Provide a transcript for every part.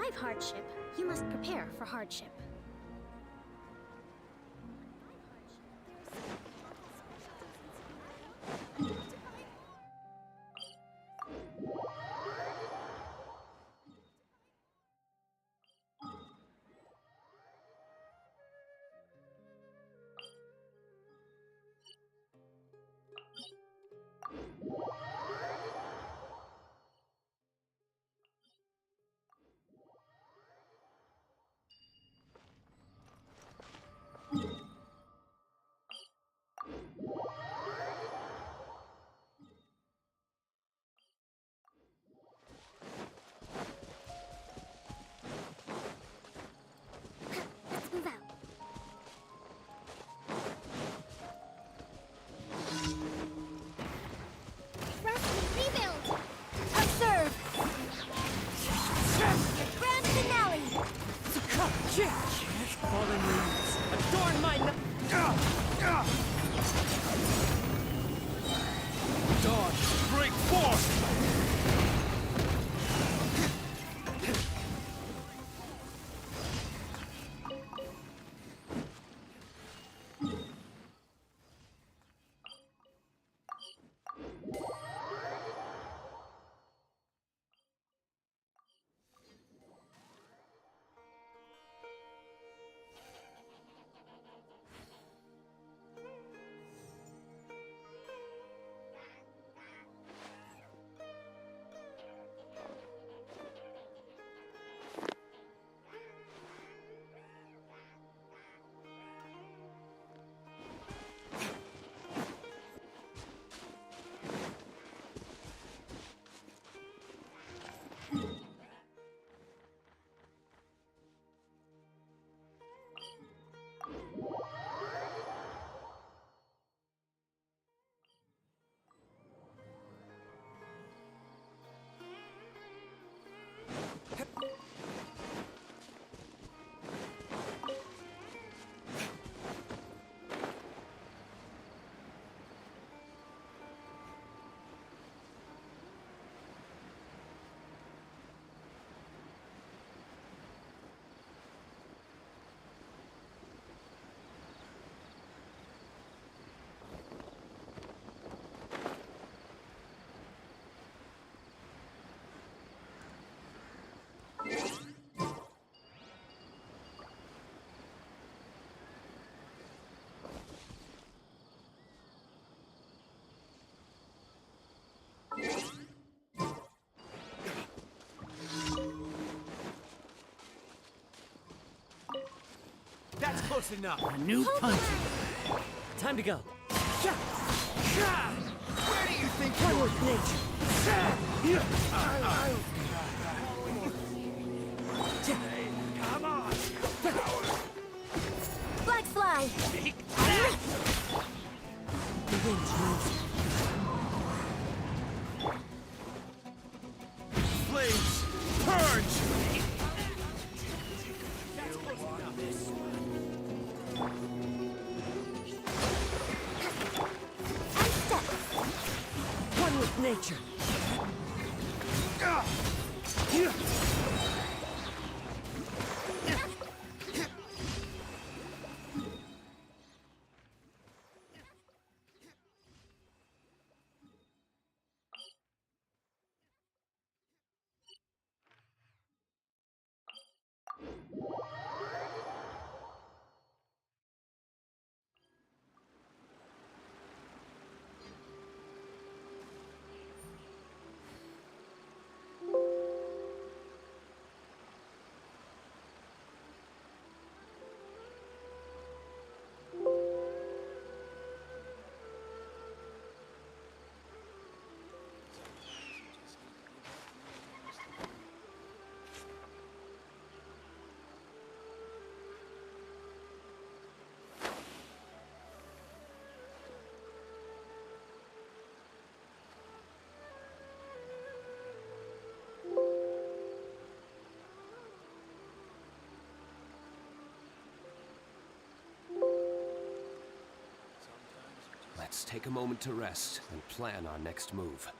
survive hardship, you must prepare for hardship. Let's move out. Rest and rebuild! Observe! Grand finale! Fallen leaves, adorn my Dawn, break forth! That's close enough. A new punch. Time to go. Where do you think One with nature. Come on! Black fly! Take that! The wind's moving. Flames, purge! And step! One with nature. Let's take a moment to rest and plan our next move.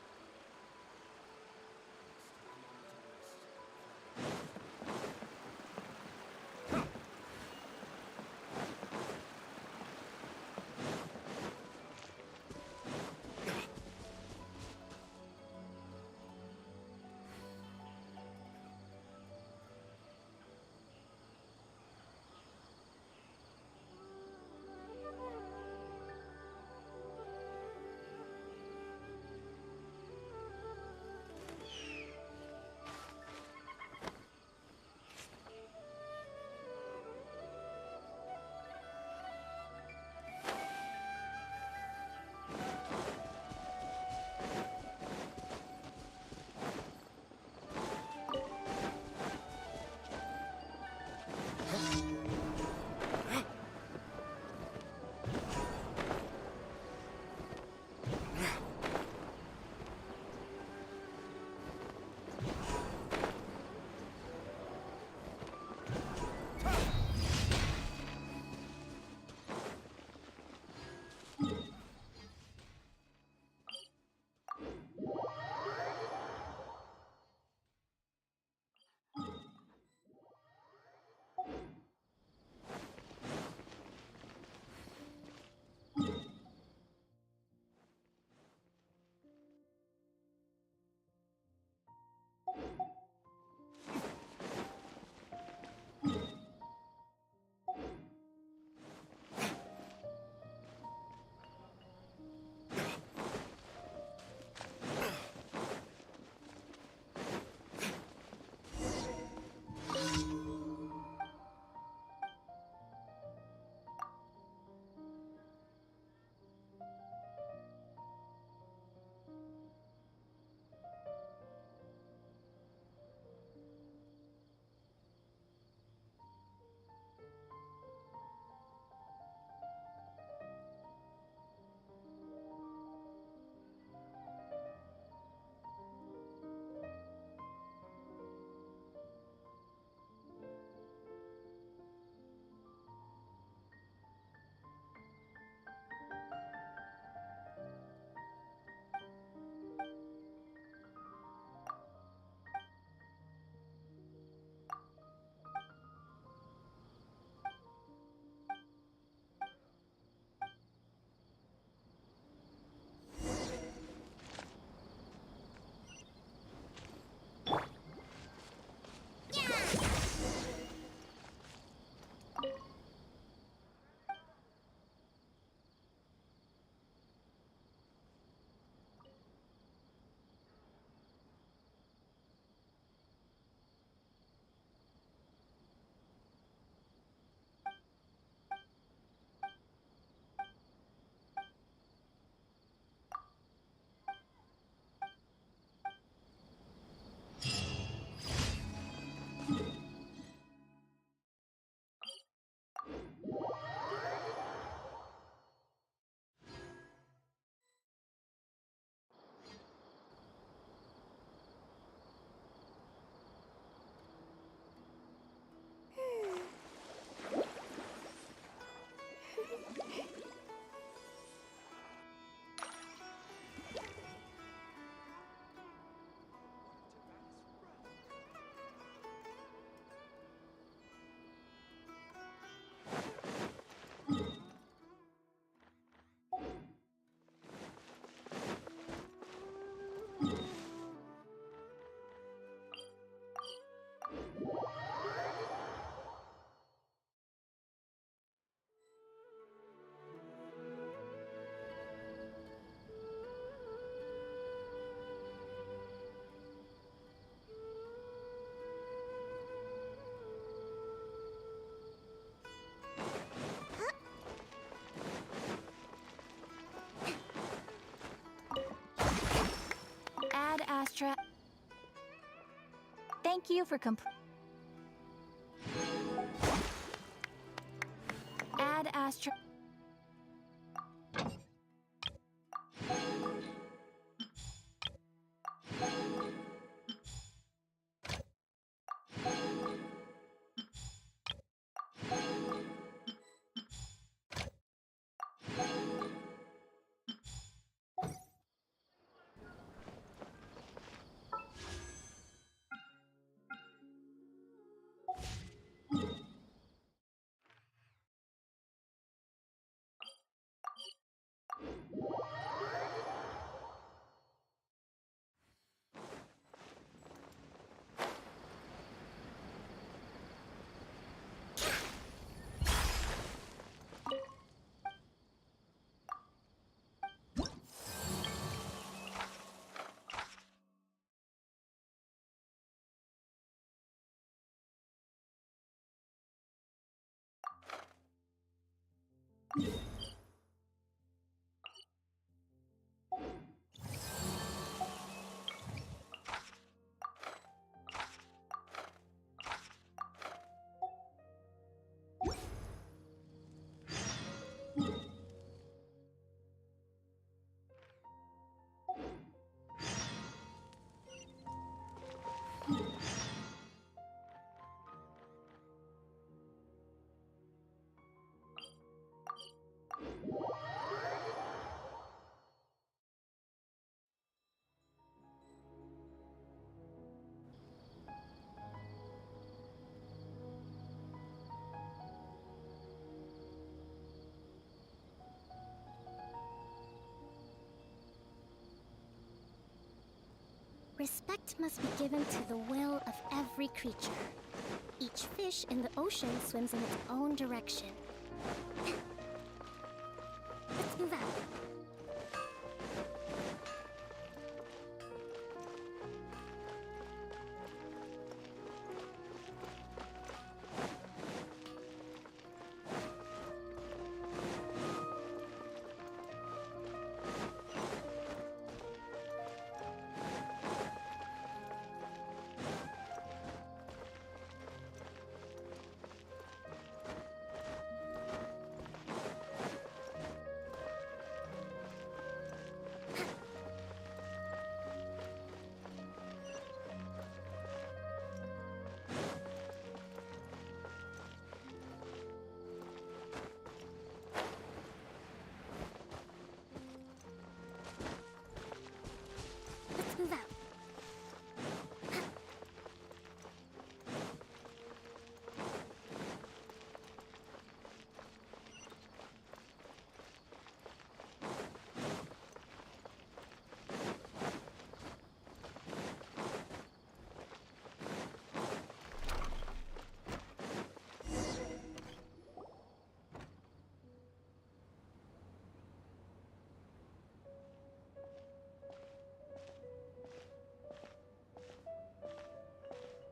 Astra. Thank you for Add Astra. Respect must be given to the will of every creature. Each fish in the ocean swims in its own direction. Let's move out. Let's move out.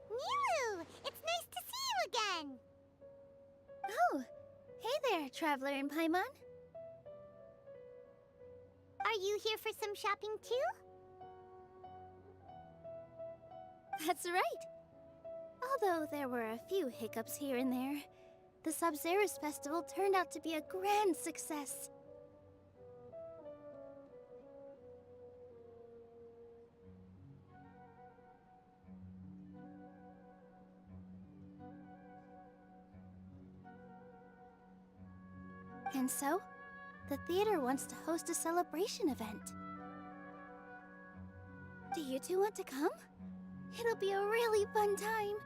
Mew! It's nice to see you again! Oh, hey there, Traveler in Paimon. Are you here for some shopping too? That's right. Although there were a few hiccups here and there, the Sub-Zerus Festival turned out to be a grand success. And so, the theater wants to host a celebration event. Do you two want to come? It'll be a really fun time.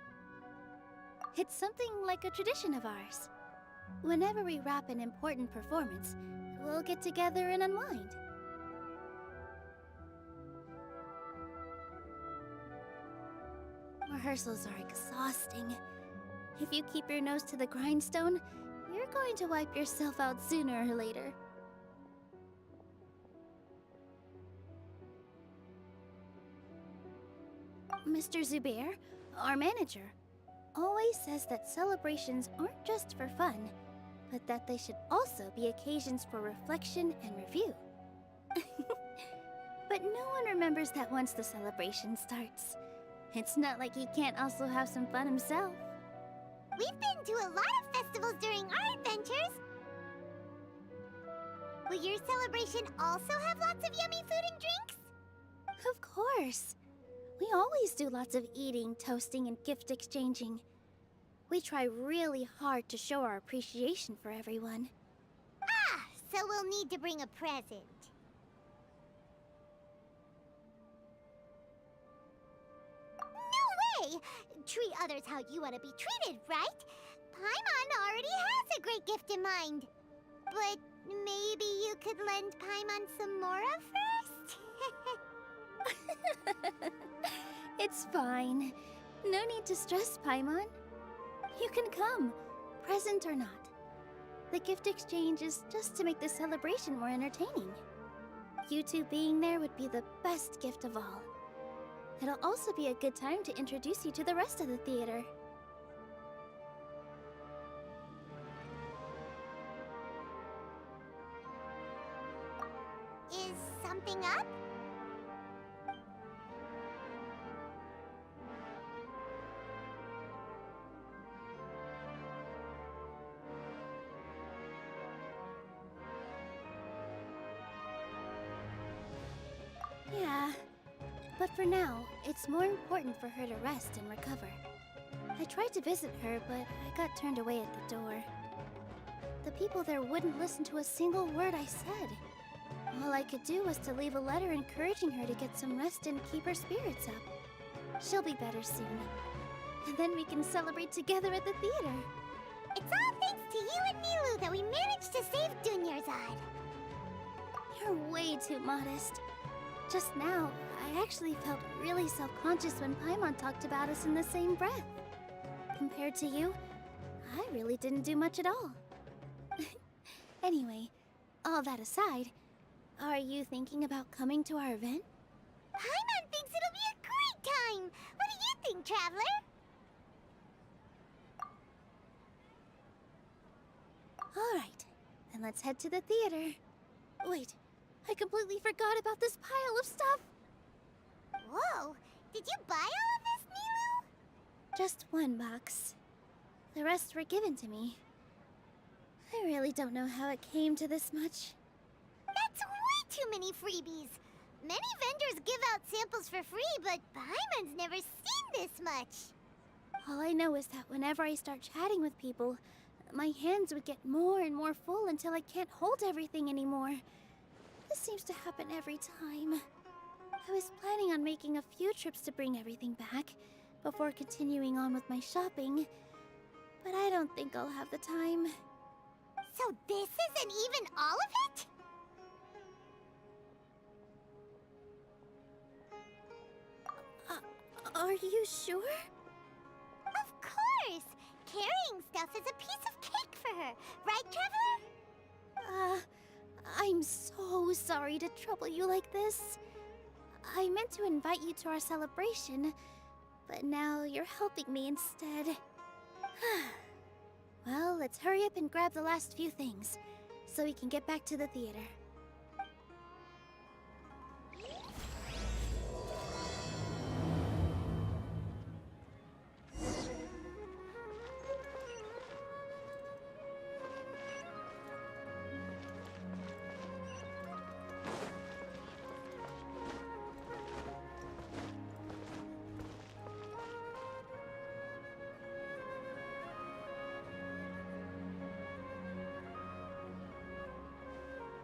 It's something like a tradition of ours. Whenever we wrap an important performance, we'll get together and unwind. Rehearsals are exhausting. If you keep your nose to the grindstone, you're going to wipe yourself out sooner or later. Mr. Zubair, our manager, always says that celebrations aren't just for fun, but that they should also be occasions for reflection and review. But no one remembers that once the celebration starts. It's not like he can't also have some fun himself. We've been to a lot of festivals during our adventures. Will your celebration also have lots of yummy food and drinks? Of course. We always do lots of eating, toasting, and gift exchanging. We try really hard to show our appreciation for everyone. Ah, so we'll need to bring a present. No way! Treat others how you want to be treated, right? Paimon already has a great gift in mind. But maybe you could lend Paimon some more of first? It's fine. No need to stress, Paimon. You can come, present or not. The gift exchange is just to make the celebration more entertaining. You two being there would be the best gift of all. It'll also be a good time to introduce you to the rest of the theater. Is something up? Yeah, but for now, it's more important for her to rest and recover. I tried to visit her, but I got turned away at the door. The people there wouldn't listen to a single word I said. All I could do was to leave a letter encouraging her to get some rest and keep her spirits up. She'll be better soon. And then we can celebrate together at the theater. It's all thanks to you and Nilu that we managed to save Dunyarzad. You're way too modest. Just now, I actually felt really self-conscious when Paimon talked about us in the same breath. Compared to you, I really didn't do much at all. Anyway, all that aside, are you thinking about coming to our event? Paimon thinks it'll be a great time! What do you think, Traveler? Alright, then let's head to the theater. Wait, I completely forgot about this pile of stuff! Whoa! Did you buy all of this, Nilu? Just one box. The rest were given to me. I really don't know how it came to this much. That's way too many freebies! Many vendors give out samples for free, but Paimon's never seen this much! All I know is that whenever I start chatting with people, my hands would get more and more full until I can't hold everything anymore. This seems to happen every time. I was planning on making a few trips to bring everything back before continuing on with my shopping, but I don't think I'll have the time. So this isn't even all of it? Are you sure? Of course! Carrying stuff is a piece of cake for her, right, Traveler? I'm so sorry to trouble you like this. I meant to invite you to our celebration, but now you're helping me instead. Well, let's hurry up and grab the last few things, so we can get back to the theater.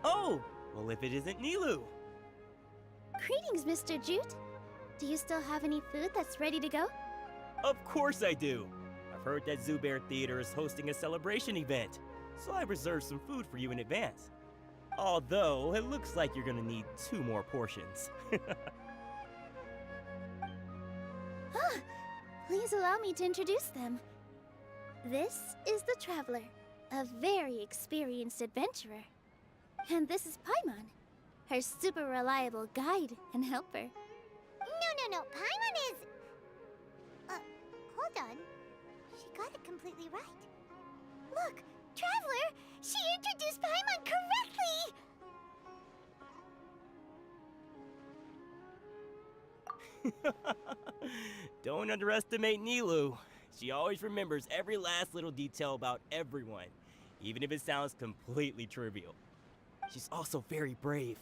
Oh! Well, if it isn't Nilu! Greetings, Mr. Jute. Do you still have any food that's ready to go? Of course I do! I've heard that Zubair Theater is hosting a celebration event, so I reserved some food for you in advance. Although, it looks like you're gonna need 2 more portions. Please allow me to introduce them. This is the Traveler, a very experienced adventurer. And this is Paimon, her super reliable guide and helper. No, Paimon is... hold on. She got it completely right. Look, Traveler! She introduced Paimon correctly! Don't underestimate Nilu. She always remembers every last little detail about everyone, even if it sounds completely trivial. She's also very brave.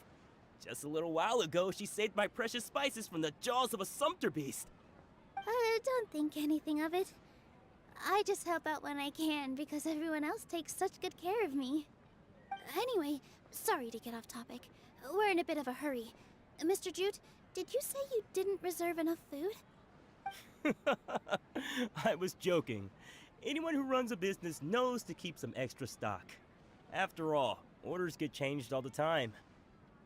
Just a little while ago, she saved my precious spices from the jaws of a sumpter beast. Don't think anything of it. I just help out when I can because everyone else takes such good care of me. Anyway, sorry to get off topic. We're in a bit of a hurry. Mr. Jute, did you say you didn't reserve enough food? I was joking. Anyone who runs a business knows to keep some extra stock. After all, orders get changed all the time.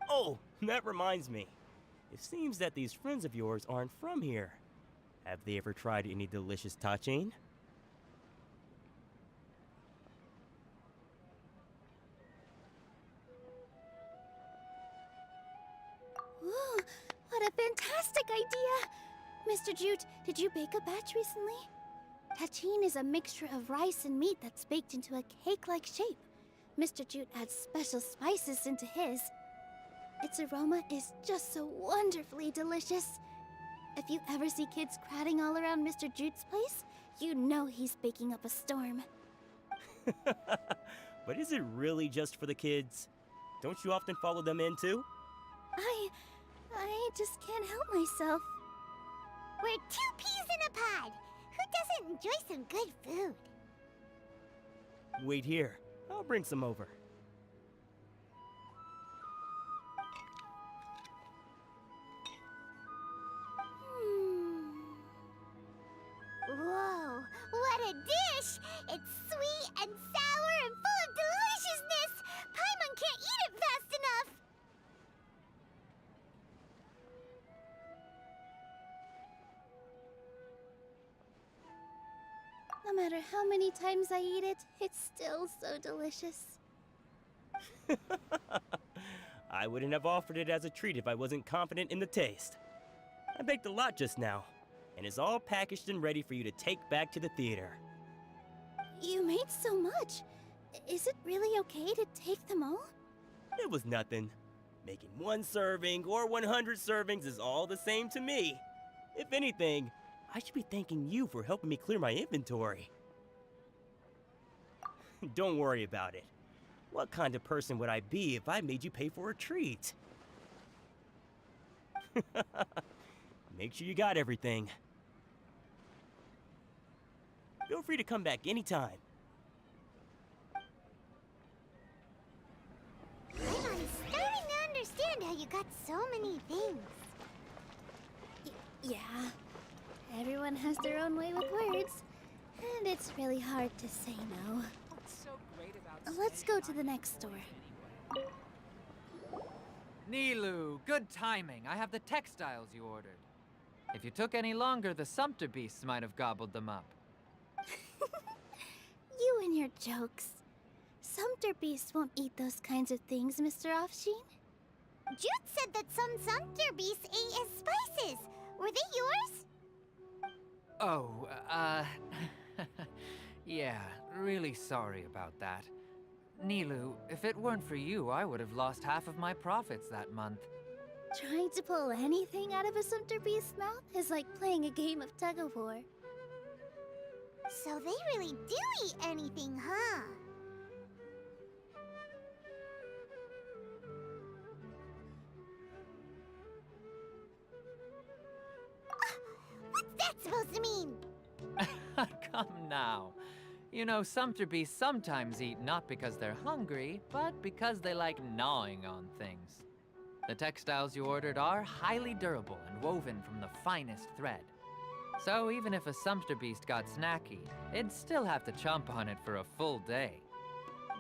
Oh, that reminds me. It seems that these friends of yours aren't from here. Have they ever tried any delicious tachin? Ooh, what a fantastic idea! Mr. Jute, did you bake a batch recently? Tachin is a mixture of rice and meat that's baked into a cake-like shape. Mr. Jute adds special spices into his. Its aroma is just so wonderfully delicious. If you ever see kids crowding all around Mr. Jute's place, you know he's baking up a storm. But is it really just for the kids? Don't you often follow them in too? I just can't help myself. We're two peas in a pod. Who doesn't enjoy some good food? Wait here. I'll bring some over. Whoa, what a dish! It's sweet and sour and full of deliciousness! Paimon can't eat it fast enough! No matter how many times I eat it, it's still so delicious. I wouldn't have offered it as a treat if I wasn't confident in the taste. I baked a lot just now, and it's all packaged and ready for you to take back to the theater. You made so much. Is it really okay to take them all? It was nothing. Making one serving or 100 servings is all the same to me. If anything, I should be thanking you for helping me clear my inventory. Don't worry about it. What kind of person would I be if I made you pay for a treat? Make sure you got everything. Feel free to come back anytime. I'm starting to understand how you got so many things. Yeah. Everyone has their own way with words, and it's really hard to say no. What's so great about Let's saying go to the next store. Nilu, good timing. I have the textiles you ordered. If you took any longer, the sumpter beasts might have gobbled them up. You and your jokes. Sumpter beasts won't eat those kinds of things, Mr. Offsheen. Jute said that some sumpter beasts ate his spices. Were they yours? Oh, yeah, really sorry about that. Nilu, if it weren't for you, I would have lost half of my profits that month. Trying to pull anything out of a sumpter beast's mouth is like playing a game of tug-of-war. So they really do eat anything, huh? What's that supposed to mean? Come now. You know, sumpter beasts sometimes eat not because they're hungry, but because they like gnawing on things. The textiles you ordered are highly durable and woven from the finest thread. So even if a sumpter beast got snacky, it'd still have to chomp on it for a full day.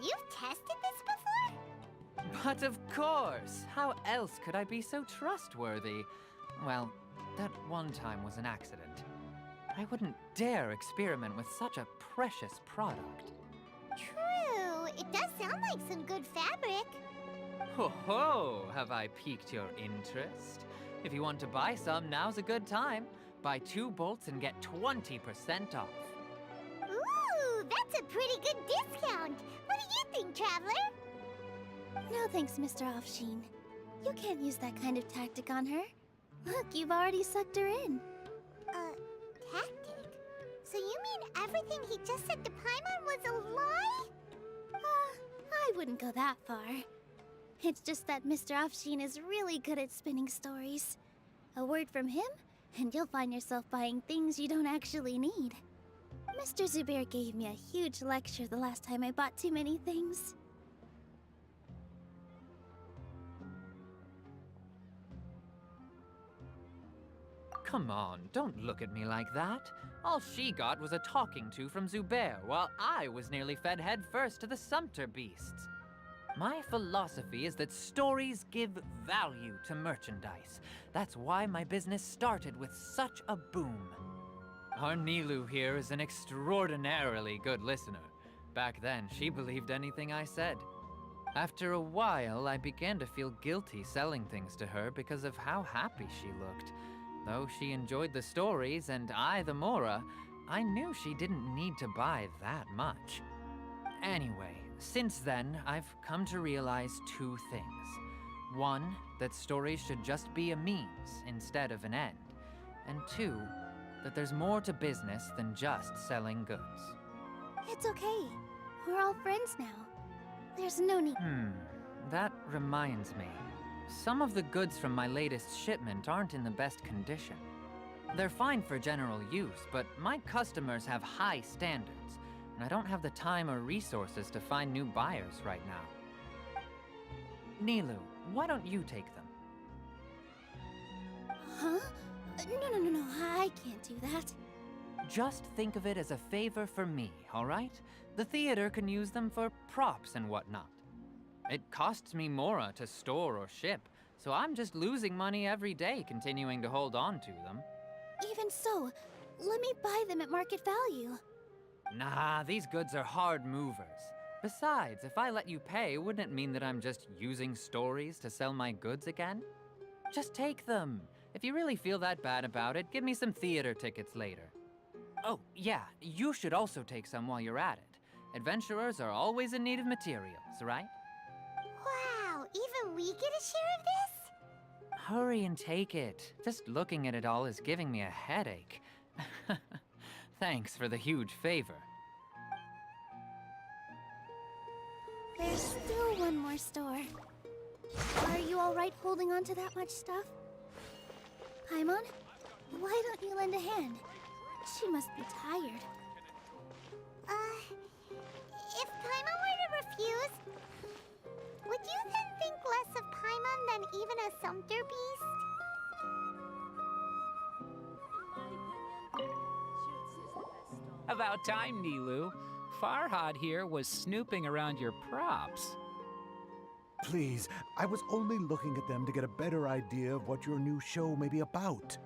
You've tested this before? But of course! How else could I be so trustworthy? Well, that one time was an accident. I wouldn't dare experiment with such a precious product. True. It does sound like some good fabric. Ho ho! Have I piqued your interest? If you want to buy some, now's a good time. Buy 2 bolts and get 20% off. Ooh, that's a pretty good discount. What do you think, Traveler? No thanks, Mr. Offsheen. You can't use that kind of tactic on her. Look, you've already sucked her in. Tactic? So you mean everything he just said to Paimon was a lie? I wouldn't go that far. It's just that Mr. Afshin is really good at spinning stories. A word from him, and you'll find yourself buying things you don't actually need. Mr. Zubair gave me a huge lecture the last time I bought too many things. Come on, don't look at me like that. All she got was a talking to from Zubair, while I was nearly fed head first to the sumpter beasts. My philosophy is that stories give value to merchandise. That's why my business started with such a boom. Our Nilu here is an extraordinarily good listener. Back then, she believed anything I said. After a while, I began to feel guilty selling things to her because of how happy she looked. Though she enjoyed the stories and I the Mora, I knew she didn't need to buy that much. Anyway, since then, I've come to realize two things. One, that stories should just be a means instead of an end. And two, that there's more to business than just selling goods. It's okay. We're all friends now. There's no need. That reminds me. Some of the goods from my latest shipment aren't in the best condition. They're fine for general use, but my customers have high standards, and I don't have the time or resources to find new buyers right now. Nilu, why don't you take them? Huh? No, I can't do that. Just think of it as a favor for me, all right? The theater can use them for props and whatnot. It costs me Mora to store or ship, so I'm just losing money every day continuing to hold on to them. Even so, let me buy them at market value. Nah, these goods are hard movers. Besides, if I let you pay, wouldn't it mean that I'm just using stories to sell my goods again? Just take them. If you really feel that bad about it, give me some theater tickets later. Oh, yeah, you should also take some while you're at it. Adventurers are always in need of materials, right? Wow, even we get a share of this? Hurry and take it. Just looking at it all is giving me a headache. Thanks for the huge favor. There's still one more store. Are you all right holding on to that much stuff? Paimon, why don't you lend a hand? She must be tired. If Paimon were to refuse, would you then think less of Paimon than even a sumpter beast? About time, Nilu. Farhad here was snooping around your props. Please, I was only looking at them to get a better idea of what your new show may be about.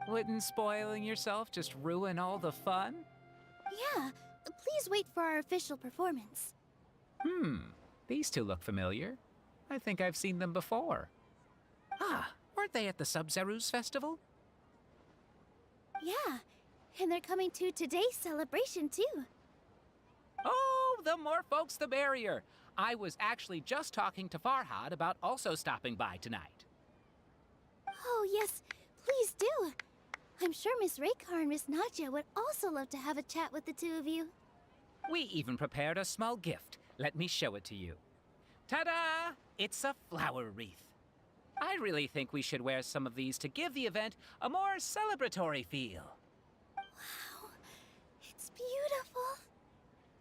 Wouldn't spoiling yourself just ruin all the fun? Yeah, please wait for our official performance. These two look familiar. I think I've seen them before. Ah, weren't they at the Sub-Zerus festival? Yeah, and they're coming to today's celebration too. Oh, the more folks the merrier. I was actually just talking to Farhad about also stopping by tonight. Oh yes, please do. I'm sure Miss Raykar and Miss Nadja would also love to have a chat with the two of you. We even prepared a small gift. Let me show it to you. Ta-da! It's a flower wreath. I really think we should wear some of these to give the event a more celebratory feel. Wow, it's beautiful.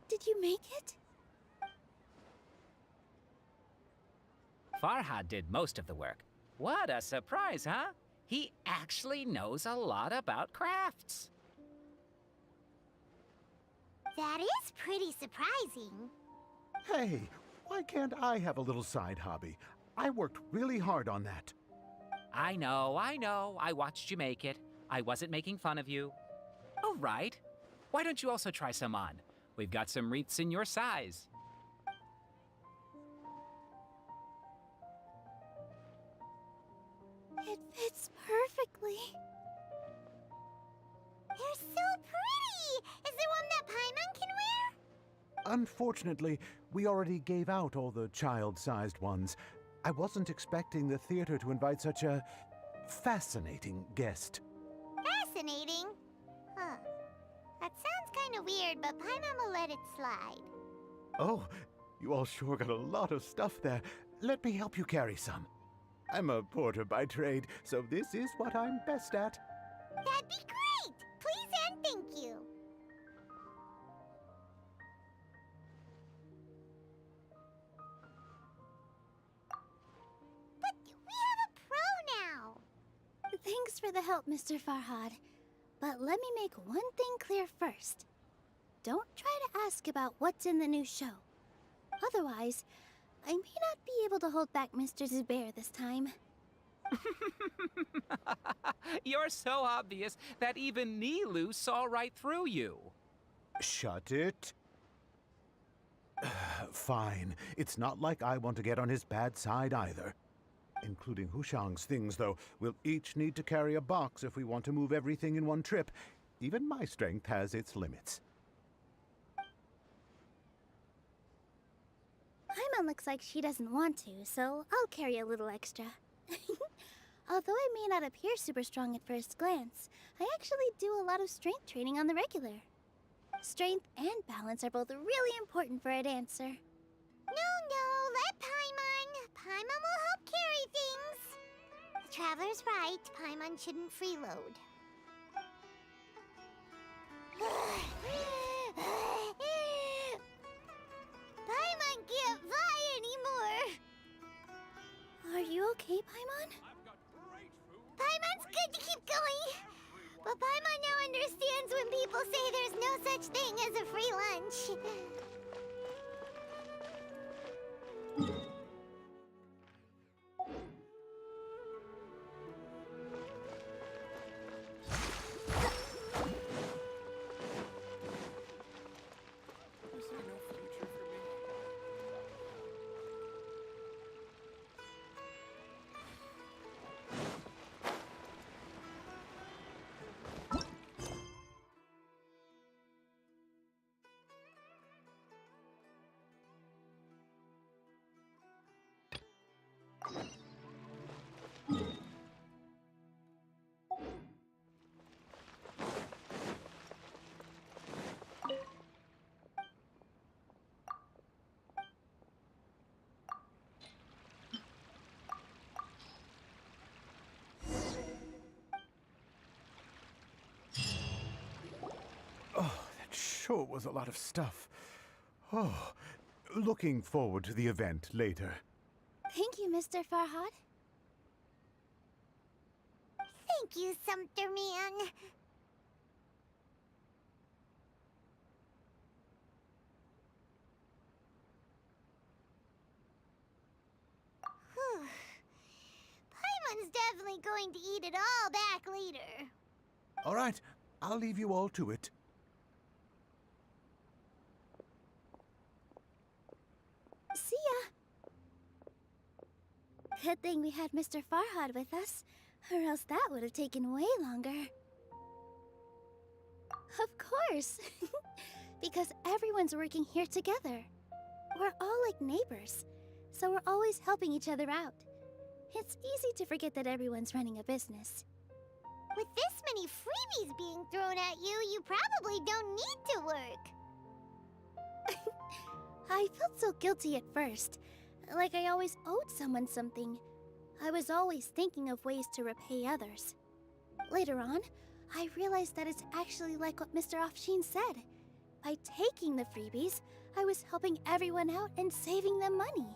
Did you make it? Farhad did most of the work. What a surprise, huh? He actually knows a lot about crafts. That is pretty surprising. Hey, why can't I have a little side hobby? I worked really hard on that. I know. I watched you make it. I wasn't making fun of you. All right. Why don't you also try some on? We've got some wreaths in your size. It fits perfectly. They're so pretty! Is there one that Paimon can wear? Unfortunately, we already gave out all the child-sized ones. I wasn't expecting the theater to invite such a fascinating guest. Fascinating? Huh. That sounds kind of weird, but Paimon will let it slide. Oh, you all sure got a lot of stuff there. Let me help you carry some. I'm a porter by trade, so this is what I'm best at. That'd be great! Please and thank you. But we have a pro now! Thanks for the help, Mr. Farhad. But let me make one thing clear first. Don't try to ask about what's in the new show. Otherwise, I may not be able to hold back Mr. Zubair this time. You're so obvious that even Nilu saw right through you. Shut it. Fine. It's not like I want to get on his bad side either. Including Hushang's things, though. We'll each need to carry a box if we want to move everything in one trip. Even my strength has its limits. Paimon looks like she doesn't want to, so I'll carry a little extra. Although I may not appear super strong at first glance, I actually do a lot of strength training on the regular. Strength and balance are both really important for a dancer. No, let Paimon. Paimon will help carry things. The Traveler's right. Paimon shouldn't freeload. Paimon can't fly anymore. Are you okay, Paimon? Paimon's good to keep going. But Paimon now understands when people say there's no such thing as a free lunch. Oh, that sure was a lot of stuff. Oh, looking forward to the event later. Thank you, Mr. Farhad. Thank you, Sumpter Man. Whew. Paimon's definitely going to eat it all back later. All right, I'll leave you all to it. See ya! Good thing we had Mr. Farhad with us, or else that would have taken way longer. Of course! Because everyone's working here together. We're all like neighbors, so we're always helping each other out. It's easy to forget that everyone's running a business. With this many freebies being thrown at you, you probably don't need to work. I felt so guilty at first, like I always owed someone something. I was always thinking of ways to repay others. Later on, I realized that it's actually like what Mr. Afshin said. By taking the freebies, I was helping everyone out and saving them money.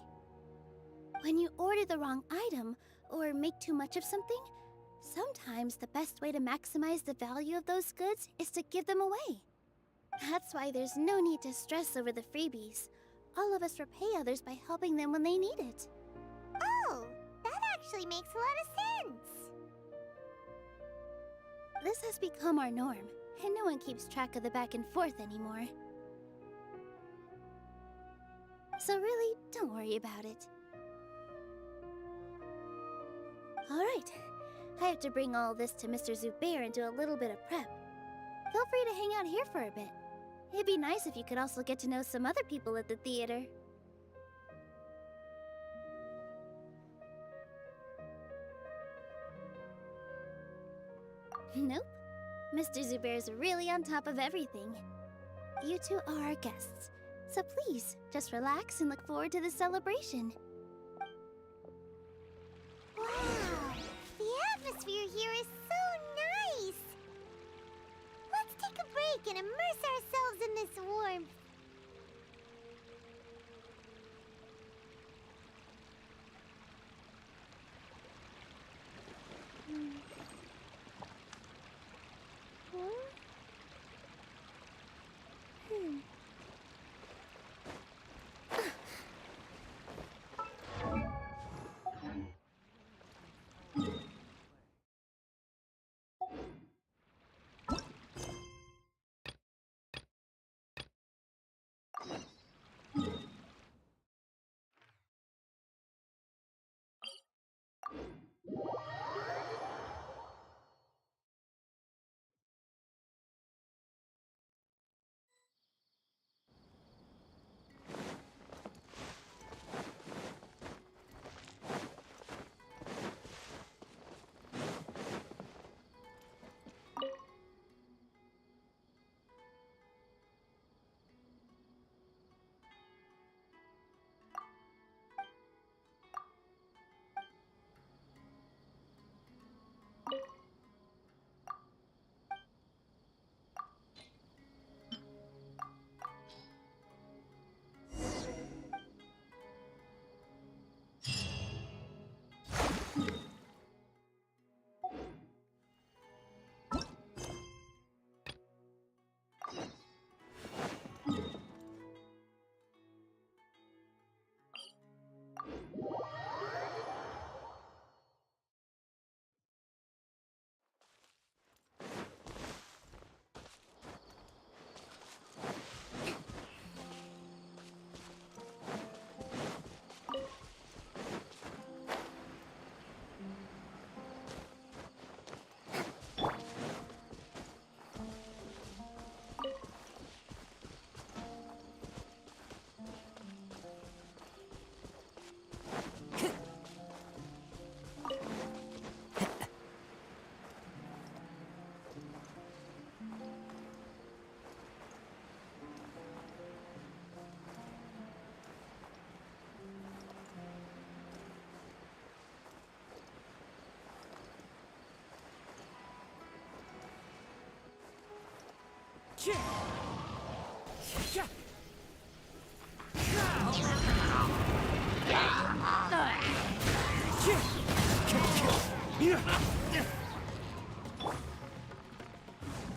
When you order the wrong item, or make too much of something, sometimes the best way to maximize the value of those goods is to give them away. That's why there's no need to stress over the freebies. All of us repay others by helping them when they need it. Oh, that actually makes a lot of sense. This has become our norm, and no one keeps track of the back and forth anymore. So really, don't worry about it. Alright, I have to bring all this to Mr. Zubair and do a little bit of prep. Feel free to hang out here for a bit. It'd be nice if you could also get to know some other people at the theater. Nope. Mr. Zubair's really on top of everything. You two are our guests, so please, just relax and look forward to the celebration. Wow, the atmosphere here is so nice. Let's take a break and immerse ourselves in this warmth.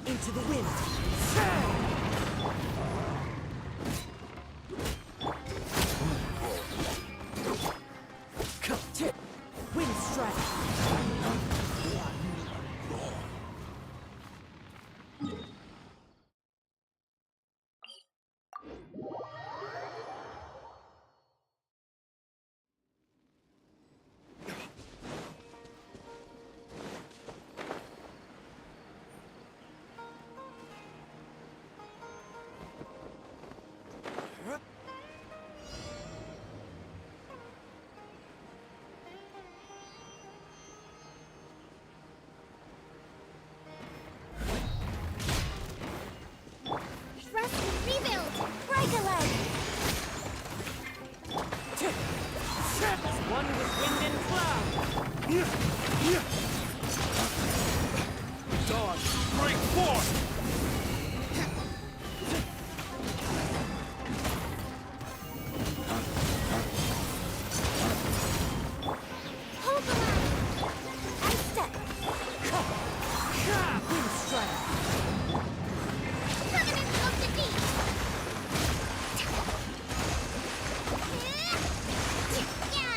Into the wind. Wind strike. One with wind and cloud. Dawn, break forth! Hold the line! Ice step! Wind strike. Covenant of defeat! Yeah!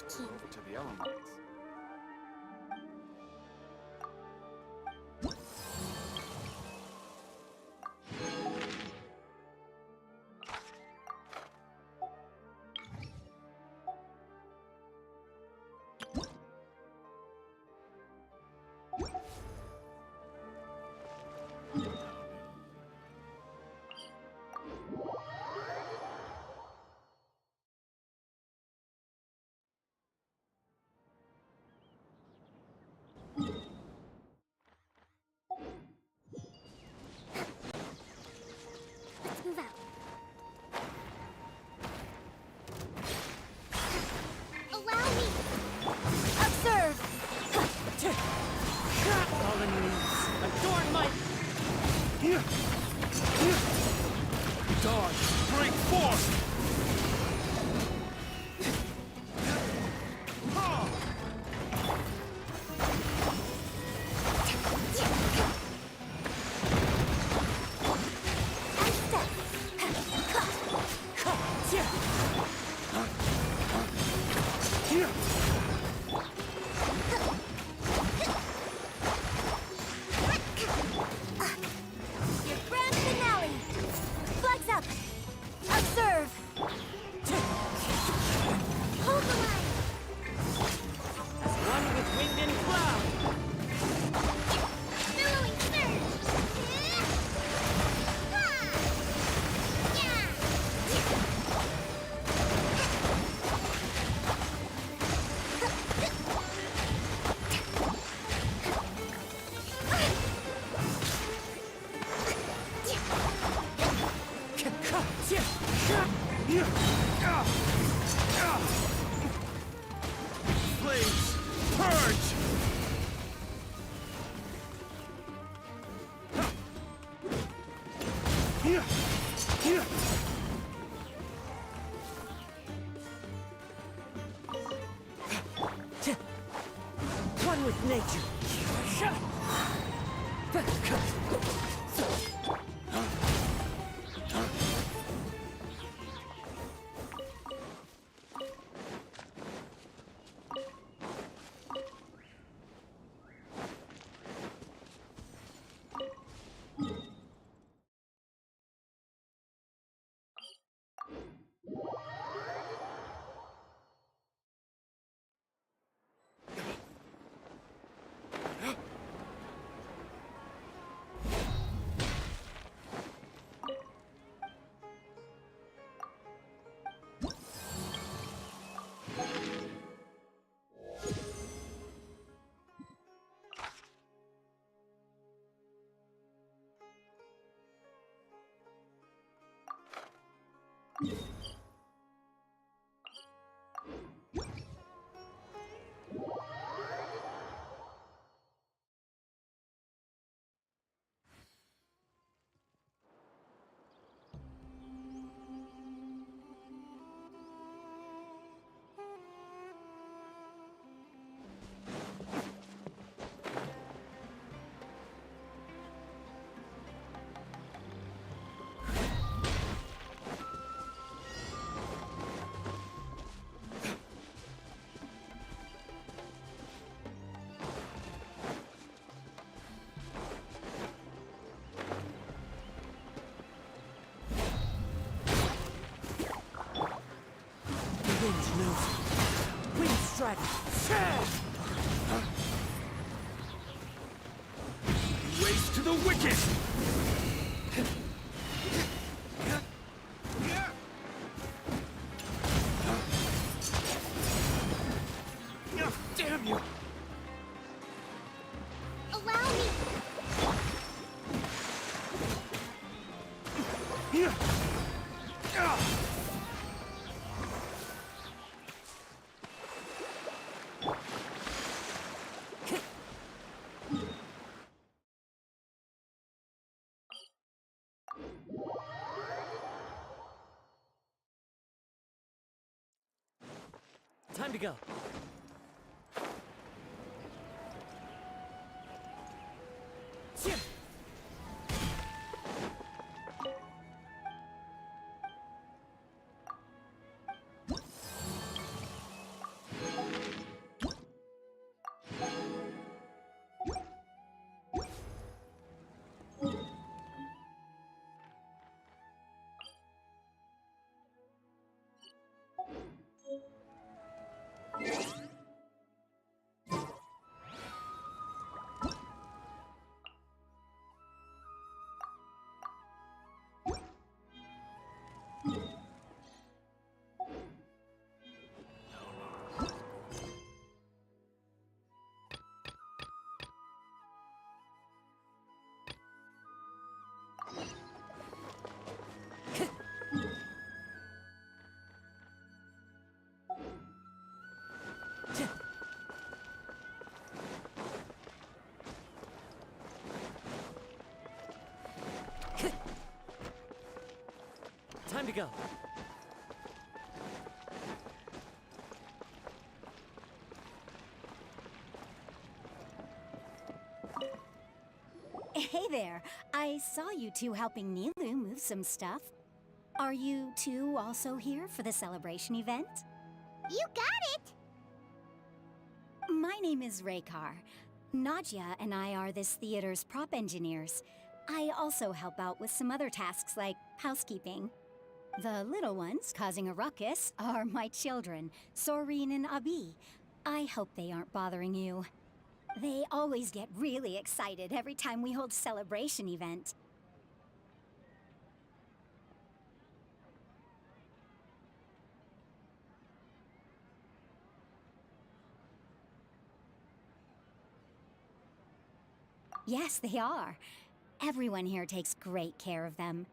speaking. Over to the elements. Let's move out. Allow me. Observe! Fallen leaves. Adorn my... Dodge! Break force! Your grand finale! Flags up! Observe! Hold the line. One with wind and cloud. Billowing surge. Ha! Yeah! Flames! Purge! One with nature. Wind knows. Wind strike. Waste to the wicked! Damn you! Allow me. Time to go. Time to go. Hey there. I saw you two helping Nilu move some stuff. Are you two also here for the celebration event? You got it! My name is Raykar. Nadia and I are this theater's prop engineers. I also help out with some other tasks like housekeeping. The little ones causing a ruckus are my children, Soreen and Abi. I hope they aren't bothering you. They always get really excited every time we hold a celebration event. Yes, they are. Everyone here takes great care of them.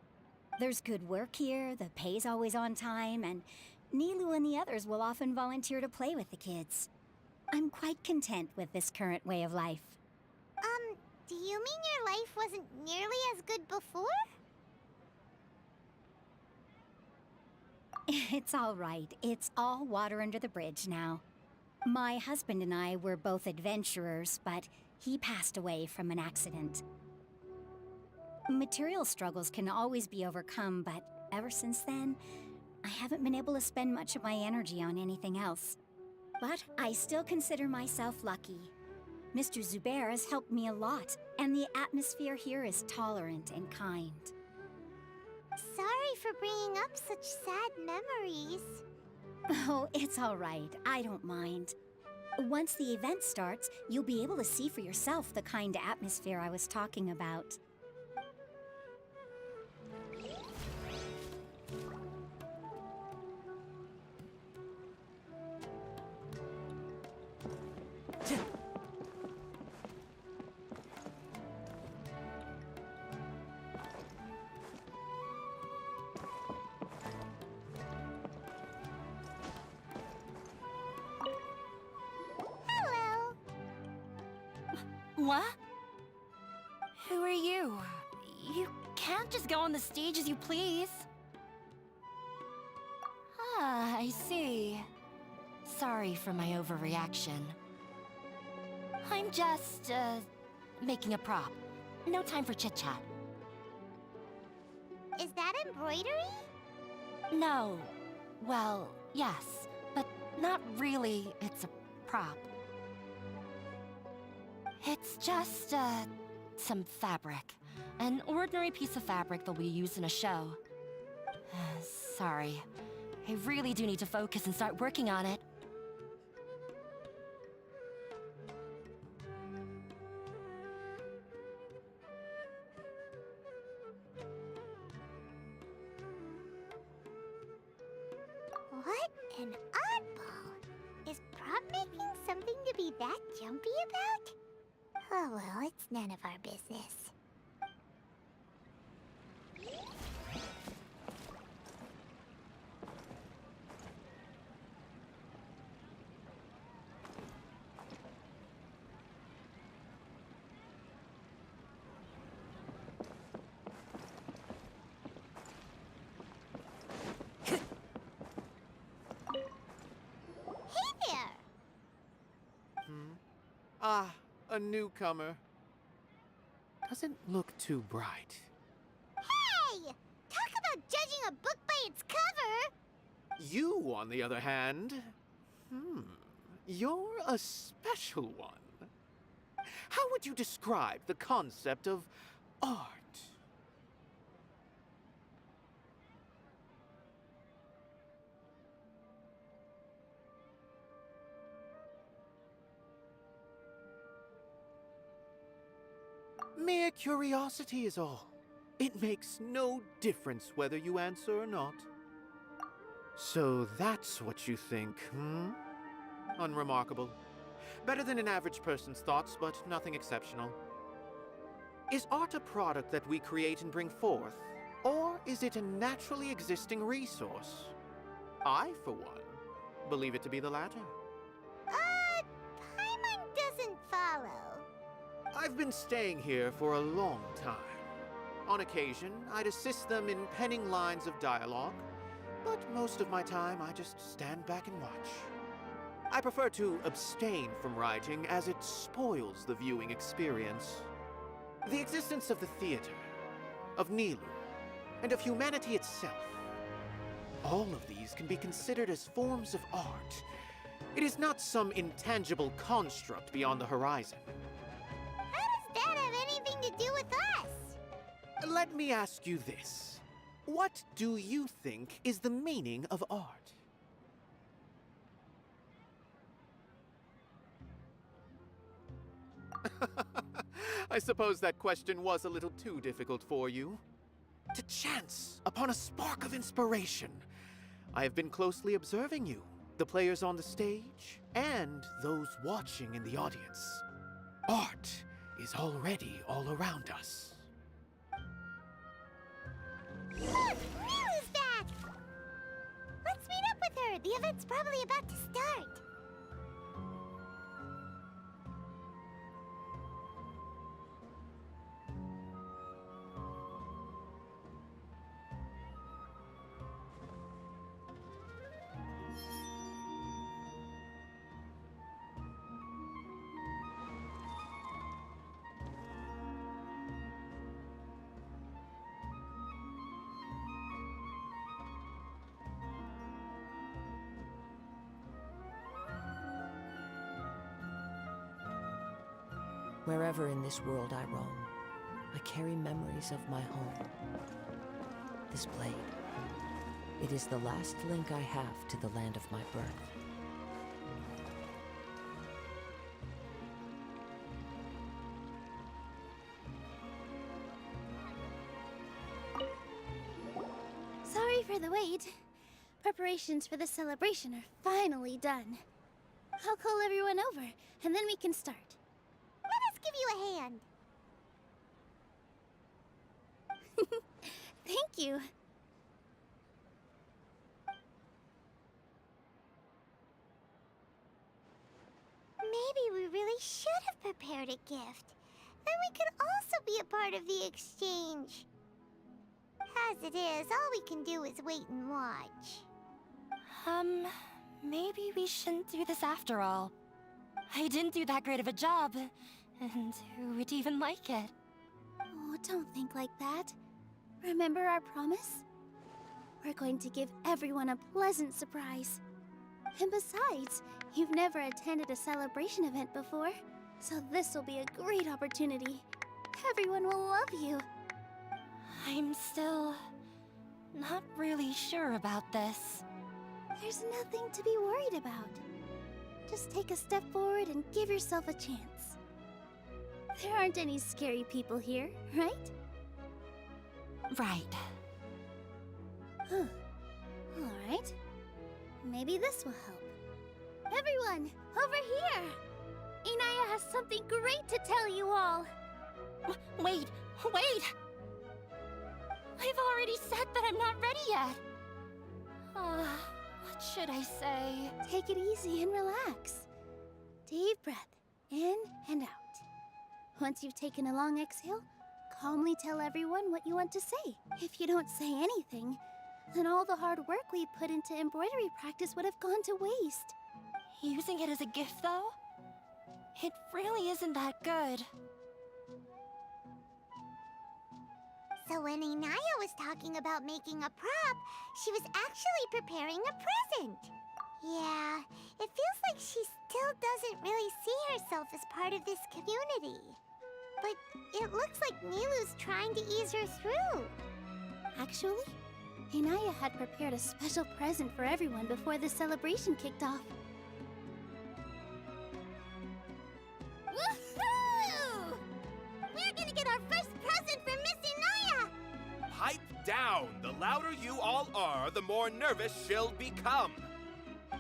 There's good work here, the pay's always on time, and Nilu and the others will often volunteer to play with the kids. I'm quite content with this current way of life. Do you mean your life wasn't nearly as good before? It's all right. It's all water under the bridge now. My husband and I were both adventurers, but he passed away from an accident. Material struggles can always be overcome, but ever since then, I haven't been able to spend much of my energy on anything else. But I still consider myself lucky. Mr. Zubair has helped me a lot, and the atmosphere here is tolerant and kind. Sorry for bringing up such sad memories. Oh, it's all right. I don't mind. Once the event starts, you'll be able to see for yourself the kind of atmosphere I was talking about. Hello. What? Who are you? You can't just go on the stage as you please. Ah, I see. Sorry for my overreaction. I'm just, making a prop. No time for chit-chat. Is that embroidery? No. Well, yes, but not really. It's a prop. It's just, some fabric. An ordinary piece of fabric that we use in a show. Sorry. I really do need to focus and start working on it. What an oddball! Is prop making something to be that jumpy about? Oh well, it's none of our business. Hey there! Ah, a newcomer. Doesn't look too bright. Hey! Talk about judging a book by its cover! You, on the other hand, you're a special one. How would you describe the concept of art? Mere curiosity is all. It makes no difference whether you answer or not. So that's what you think, Unremarkable. Better than an average person's thoughts, but nothing exceptional. Is art a product that we create and bring forth? Or is it a naturally existing resource? I, for one, believe it to be the latter. Paimon doesn't follow. I've been staying here for a long time. On occasion, I'd assist them in penning lines of dialogue, but most of my time I just stand back and watch. I prefer to abstain from writing as it spoils the viewing experience. The existence of the theater, of Nilu, and of humanity itself, all of these can be considered as forms of art. It is not some intangible construct beyond the horizon. How does that have anything to do with us? Let me ask you this. What do you think is the meaning of art? I suppose that question was a little too difficult for you. To chance upon a spark of inspiration. I have been closely observing you, the players on the stage, and those watching in the audience. Art is already all around us. Look! Nilu's back! Let's meet up with her. The event's probably about to start. Wherever in this world I roam, I carry memories of my home. This blade, it is the last link I have to the land of my birth. Sorry for the wait. Preparations for the celebration are finally done. I'll call everyone over, and then we can start. Let us give you a hand. Thank you. Maybe we really should have prepared a gift. Then we could also be a part of the exchange. As it is, all we can do is wait and watch. Maybe we shouldn't do this after all. I didn't do that great of a job, and who would even like it? Oh, don't think like that. Remember our promise? We're going to give everyone a pleasant surprise. And besides, you've never attended a celebration event before, so this will be a great opportunity. Everyone will love you. I'm still not really sure about this. There's nothing to be worried about. Just take a step forward and give yourself a chance. There aren't any scary people here, right? Right. Huh. All right. Maybe this will help. Everyone, over here! Inaya has something great to tell you all. Wait! I've already said that I'm not ready yet. What should I say? Take it easy and relax. Deep breath, in and out. Once you've taken a long exhale, calmly tell everyone what you want to say. If you don't say anything, then all the hard work we put into embroidery practice would have gone to waste. Using it as a gift, though? It really isn't that good. So when Inaya was talking about making a prop, she was actually preparing a present. Yeah, it feels like she still doesn't really see herself as part of this community. But it looks like Nilu's trying to ease her through. Actually, Inaya had prepared a special present for everyone before the celebration kicked off. Woohoo! We're gonna get our first present from Miss Inaya! Pipe down! The louder you all are, the more nervous she'll become.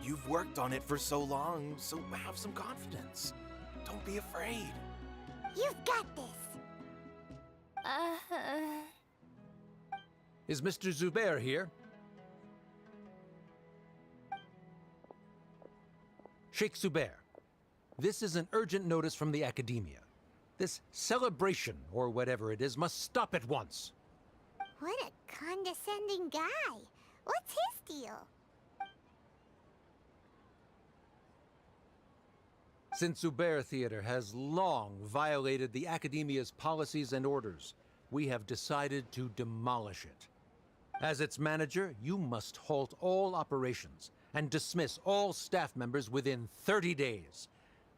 You've worked on it for so long, so have some confidence. Don't be afraid. You've got this. Is Mr. Zubair here? Sheikh Zubair, this is an urgent notice from the Academia. This celebration, or whatever it is, must stop at once. What a condescending guy. What's his deal? Since Zubair Theater has long violated the Academia's policies and orders, we have decided to demolish it. As its manager, you must halt all operations and dismiss all staff members within 30 days,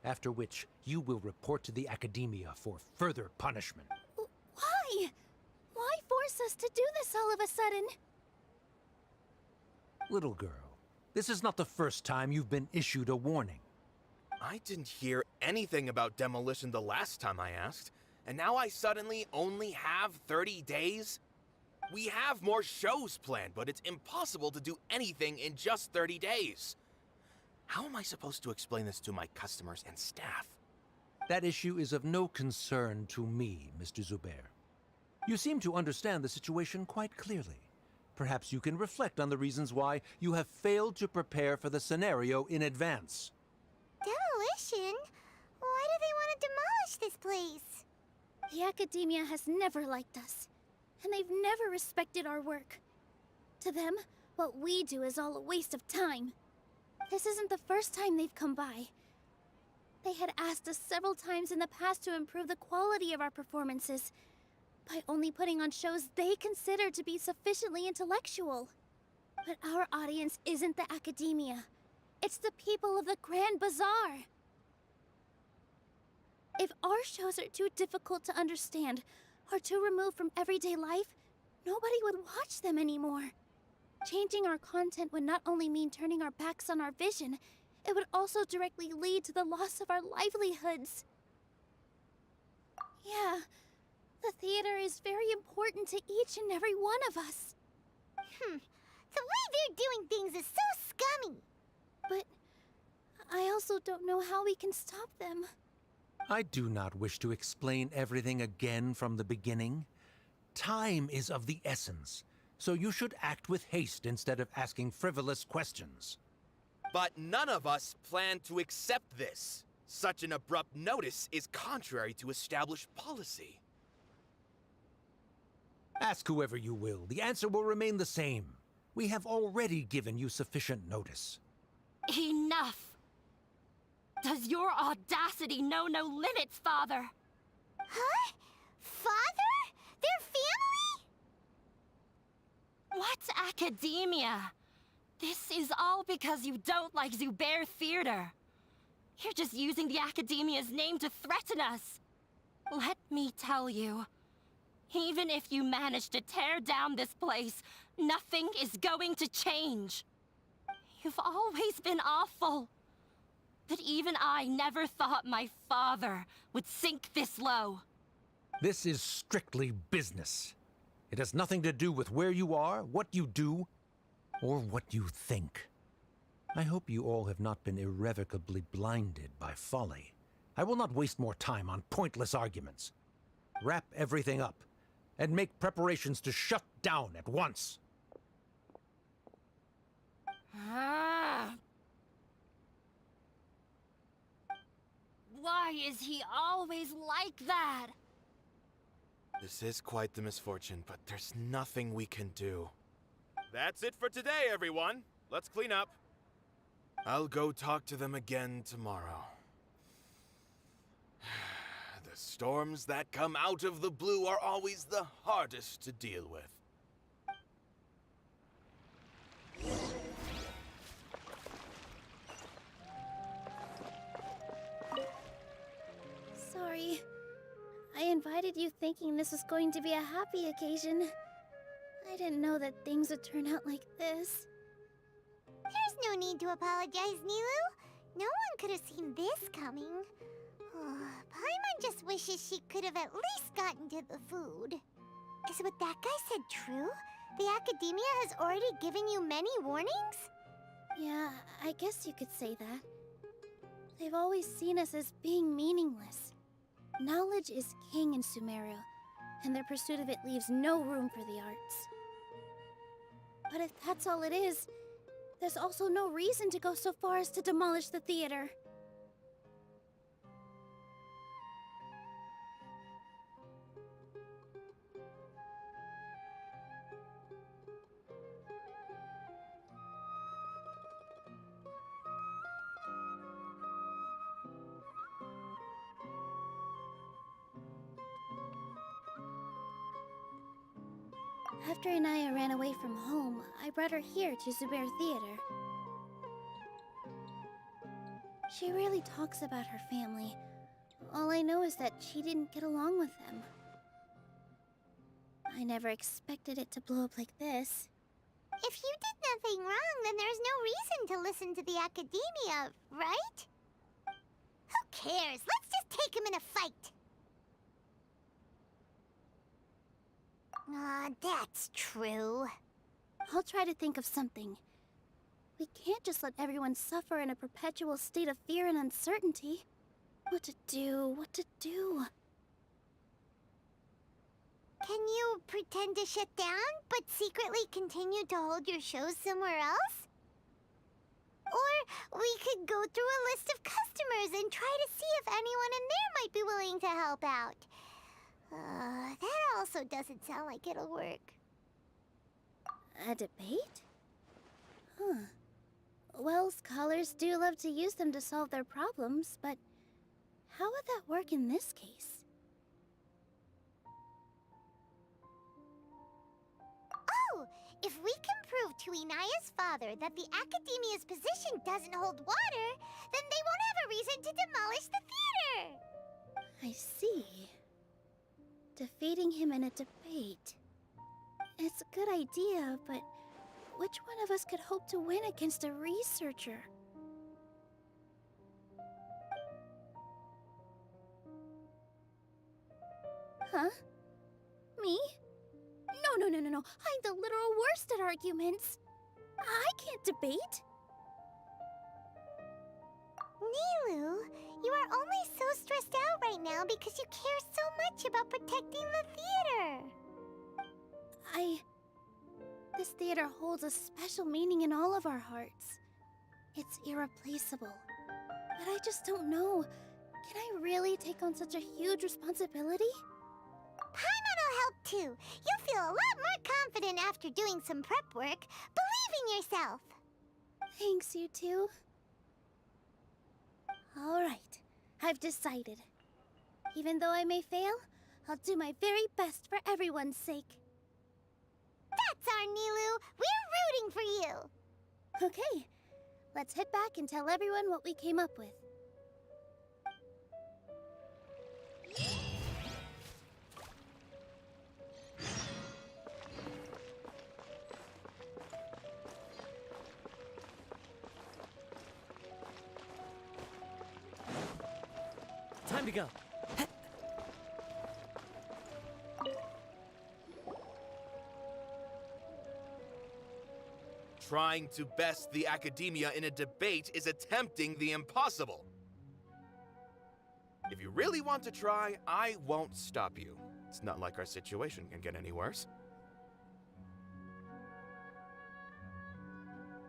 after which you will report to the Academia for further punishment. Why? Why force us to do this all of a sudden? Little girl, this is not the first time you've been issued a warning. I didn't hear anything about demolition the last time I asked, and now I suddenly only have 30 days? We have more shows planned, but it's impossible to do anything in just 30 days. How am I supposed to explain this to my customers and staff? That issue is of no concern to me, Mr. Zubair. You seem to understand the situation quite clearly. Perhaps you can reflect on the reasons why you have failed to prepare for the scenario in advance. Demolition? Why do they want to demolish this place? The Academia has never liked us, and they've never respected our work. To them, what we do is all a waste of time. This isn't the first time they've come by. They had asked us several times in the past to improve the quality of our performances by only putting on shows they consider to be sufficiently intellectual. But our audience isn't the Academia. It's the people of the Grand Bazaar. If our shows are too difficult to understand or too removed from everyday life, nobody would watch them anymore. Changing our content would not only mean turning our backs on our vision, it would also directly lead to the loss of our livelihoods. Yeah, the theater is very important to each and every one of us. The way they're doing things is so scummy. But I also don't know how we can stop them. I do not wish to explain everything again from the beginning. Time is of the essence, so you should act with haste instead of asking frivolous questions. But none of us plan to accept this. Such an abrupt notice is contrary to established policy. Ask whoever you will, the answer will remain the same. We have already given you sufficient notice. Enough! Does your audacity know no limits, Father? Huh? Father? Their family? What academia? This is all because you don't like Zubair Theater. You're just using the Academia's name to threaten us. Let me tell you, even if you manage to tear down this place, nothing is going to change. You've always been awful. But even I never thought my father would sink this low. This is strictly business. It has nothing to do with where you are, what you do, or what you think. I hope you all have not been irrevocably blinded by folly. I will not waste more time on pointless arguments. Wrap everything up, and make preparations to shut down at once. Why is he always like that? This is quite the misfortune, but there's nothing we can do. That's it for today, everyone. Let's clean up. I'll go talk to them again tomorrow. The storms that come out of the blue are always the hardest to deal with. Sorry. I invited you thinking this was going to be a happy occasion. I didn't know that things would turn out like this. There's no need to apologize, Nilu. No one could have seen this coming. Paimon just wishes she could have at least gotten to the food. Is what that guy said true? The Academia has already given you many warnings? Yeah, I guess you could say that. They've always seen us as being meaningless. Knowledge is king in Sumeru, and their pursuit of it leaves no room for the arts. But if that's all it is, there's also no reason to go so far as to demolish the theater. After Inaya ran away from home, I brought her here to Zubair Theater. She rarely talks about her family. All I know is that she didn't get along with them. I never expected it to blow up like this. If you did nothing wrong, then there's no reason to listen to the academia, right? Who cares? Let's just take him in a fight. That's true. I'll try to think of something. We can't just let everyone suffer in a perpetual state of fear and uncertainty. What to do? What to do? Can you pretend to shut down, but secretly continue to hold your shows somewhere else? Or we could go through a list of customers and try to see if anyone in there might be willing to help out. That also doesn't sound like it'll work. A debate? Huh. Well, scholars do love to use them to solve their problems, but how would that work in this case? Oh, if we can prove to Inaya's father that the Academia's position doesn't hold water, then they won't have a reason to demolish the theater! I see. Defeating him in a debate. It's a good idea, but which one of us could hope to win against a researcher? Huh? Me? No. I'm the literal worst at arguments. I can't debate. Nilu, you are only so stressed out right now because you care so much about protecting the theater. This theater holds a special meaning in all of our hearts. It's irreplaceable. But I just don't know. Can I really take on such a huge responsibility? Paimon will help too. You'll feel a lot more confident after doing some prep work. Believe in yourself. Thanks, you two. All right, I've decided. Even though I may fail, I'll do my very best for everyone's sake. That's our Nilu. We're rooting for you. Okay, let's head back and tell everyone what we came up with. Time to go. Trying to best the academia in a debate is attempting the impossible. If you really want to try, I won't stop you. It's not like our situation can get any worse.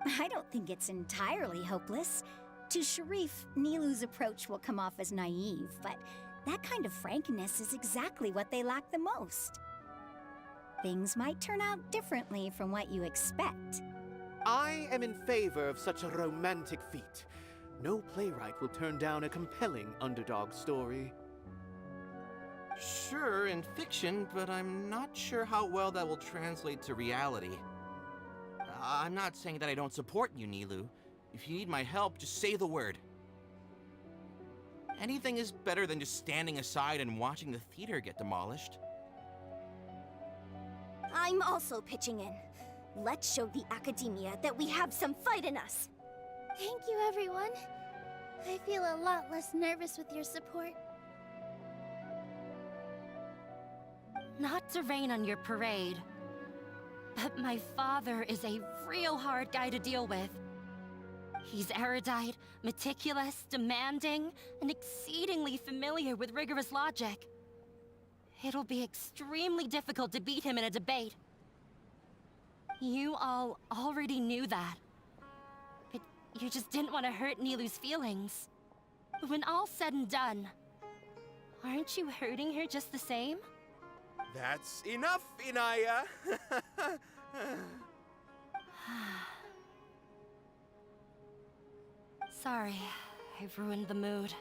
I don't think it's entirely hopeless. To Sharif, Nilu's approach will come off as naive, but that kind of frankness is exactly what they lack the most. Things might turn out differently from what you expect. I am in favor of such a romantic feat. No playwright will turn down a compelling underdog story. Sure, in fiction, but I'm not sure how well that will translate to reality. I'm not saying that I don't support you, Nilu. If you need my help, just say the word. Anything is better than just standing aside and watching the theater get demolished. I'm also pitching in. Let's show the academia that we have some fight in us. Thank you, everyone. I feel a lot less nervous with your support. Not to rain on your parade, but my father is a real hard guy to deal with. He's erudite, meticulous, demanding, and exceedingly familiar with rigorous logic. It'll be extremely difficult to beat him in a debate. You all already knew that. But you just didn't want to hurt Nilu's feelings. When all's said and done, aren't you hurting her just the same? That's enough, Inaya! Sorry, I've ruined the mood.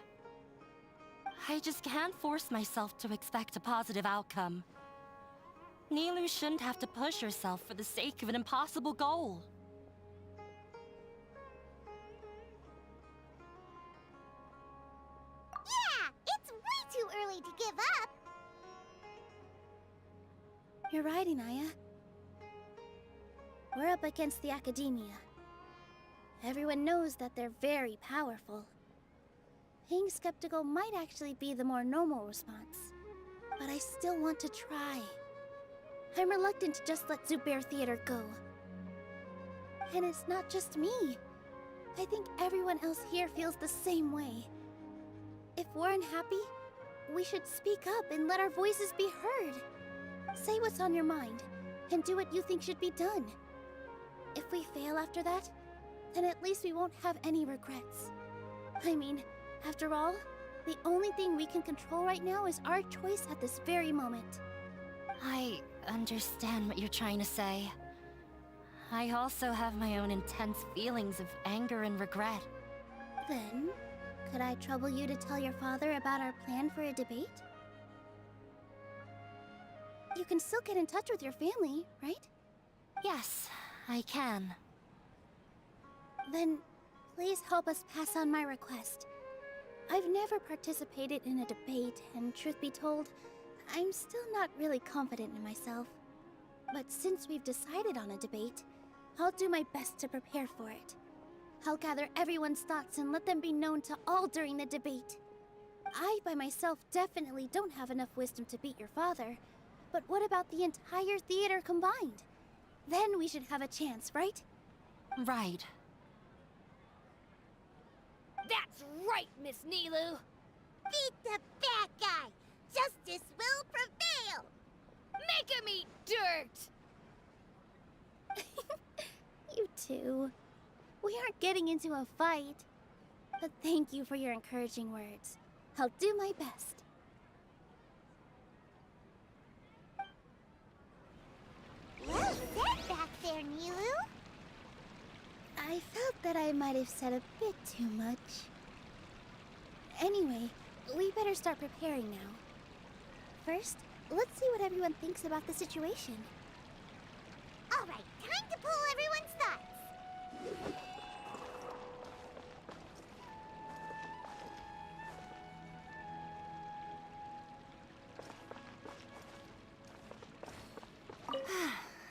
I just can't force myself to expect a positive outcome. Nilu shouldn't have to push herself for the sake of an impossible goal. Yeah, it's way too early to give up. You're right, Inaya. We're up against the Academia. Everyone knows that they're very powerful. Being skeptical might actually be the more normal response. But I still want to try. I'm reluctant to just let Zubair Theater go. And it's not just me. I think everyone else here feels the same way. If we're unhappy, we should speak up and let our voices be heard. Say what's on your mind, and do what you think should be done. If we fail after that, then at least we won't have any regrets. I mean, after all, the only thing we can control right now is our choice at this very moment. I understand what you're trying to say. I also have my own intense feelings of anger and regret. Then, could I trouble you to tell your father about our plan for a debate? You can still get in touch with your family, right? Yes, I can. Then, please help us pass on my request. I've never participated in a debate, and truth be told, I'm still not really confident in myself. But since we've decided on a debate, I'll do my best to prepare for it. I'll gather everyone's thoughts and let them be known to all during the debate. I, by myself, definitely don't have enough wisdom to beat your father. But what about the entire theater combined? Then we should have a chance, right? Right. That's right, Miss Nilu! Beat the bad guy! Justice will prevail! Make him eat dirt! You too. We aren't getting into a fight. But thank you for your encouraging words. I'll do my best. Well said back there, Nilu. I felt that I might have said a bit too much. Anyway, we better start preparing now. First, let's see what everyone thinks about the situation. All right, time to pull everyone's thoughts.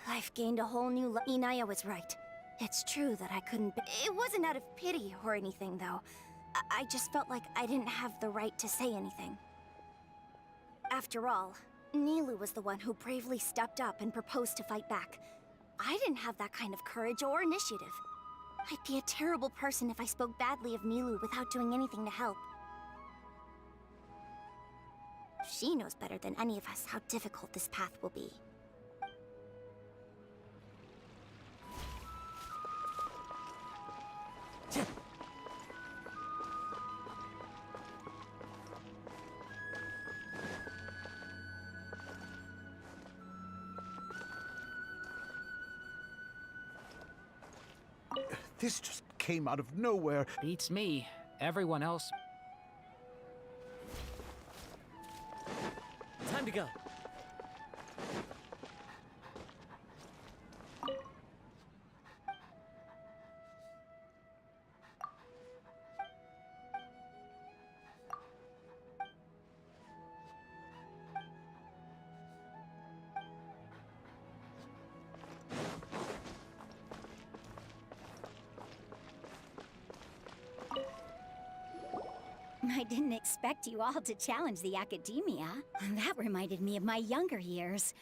I've gained a whole new Inaya was right. It's true that I couldn't It wasn't out of pity or anything, though. I just felt like I didn't have the right to say anything. After all, Nilu was the one who bravely stepped up and proposed to fight back. I didn't have that kind of courage or initiative. I'd be a terrible person if I spoke badly of Nilu without doing anything to help. She knows better than any of us how difficult this path will be. This just came out of nowhere. Beats me. Everyone else. Time to go. I didn't expect you all to challenge the Academia. That reminded me of my younger years.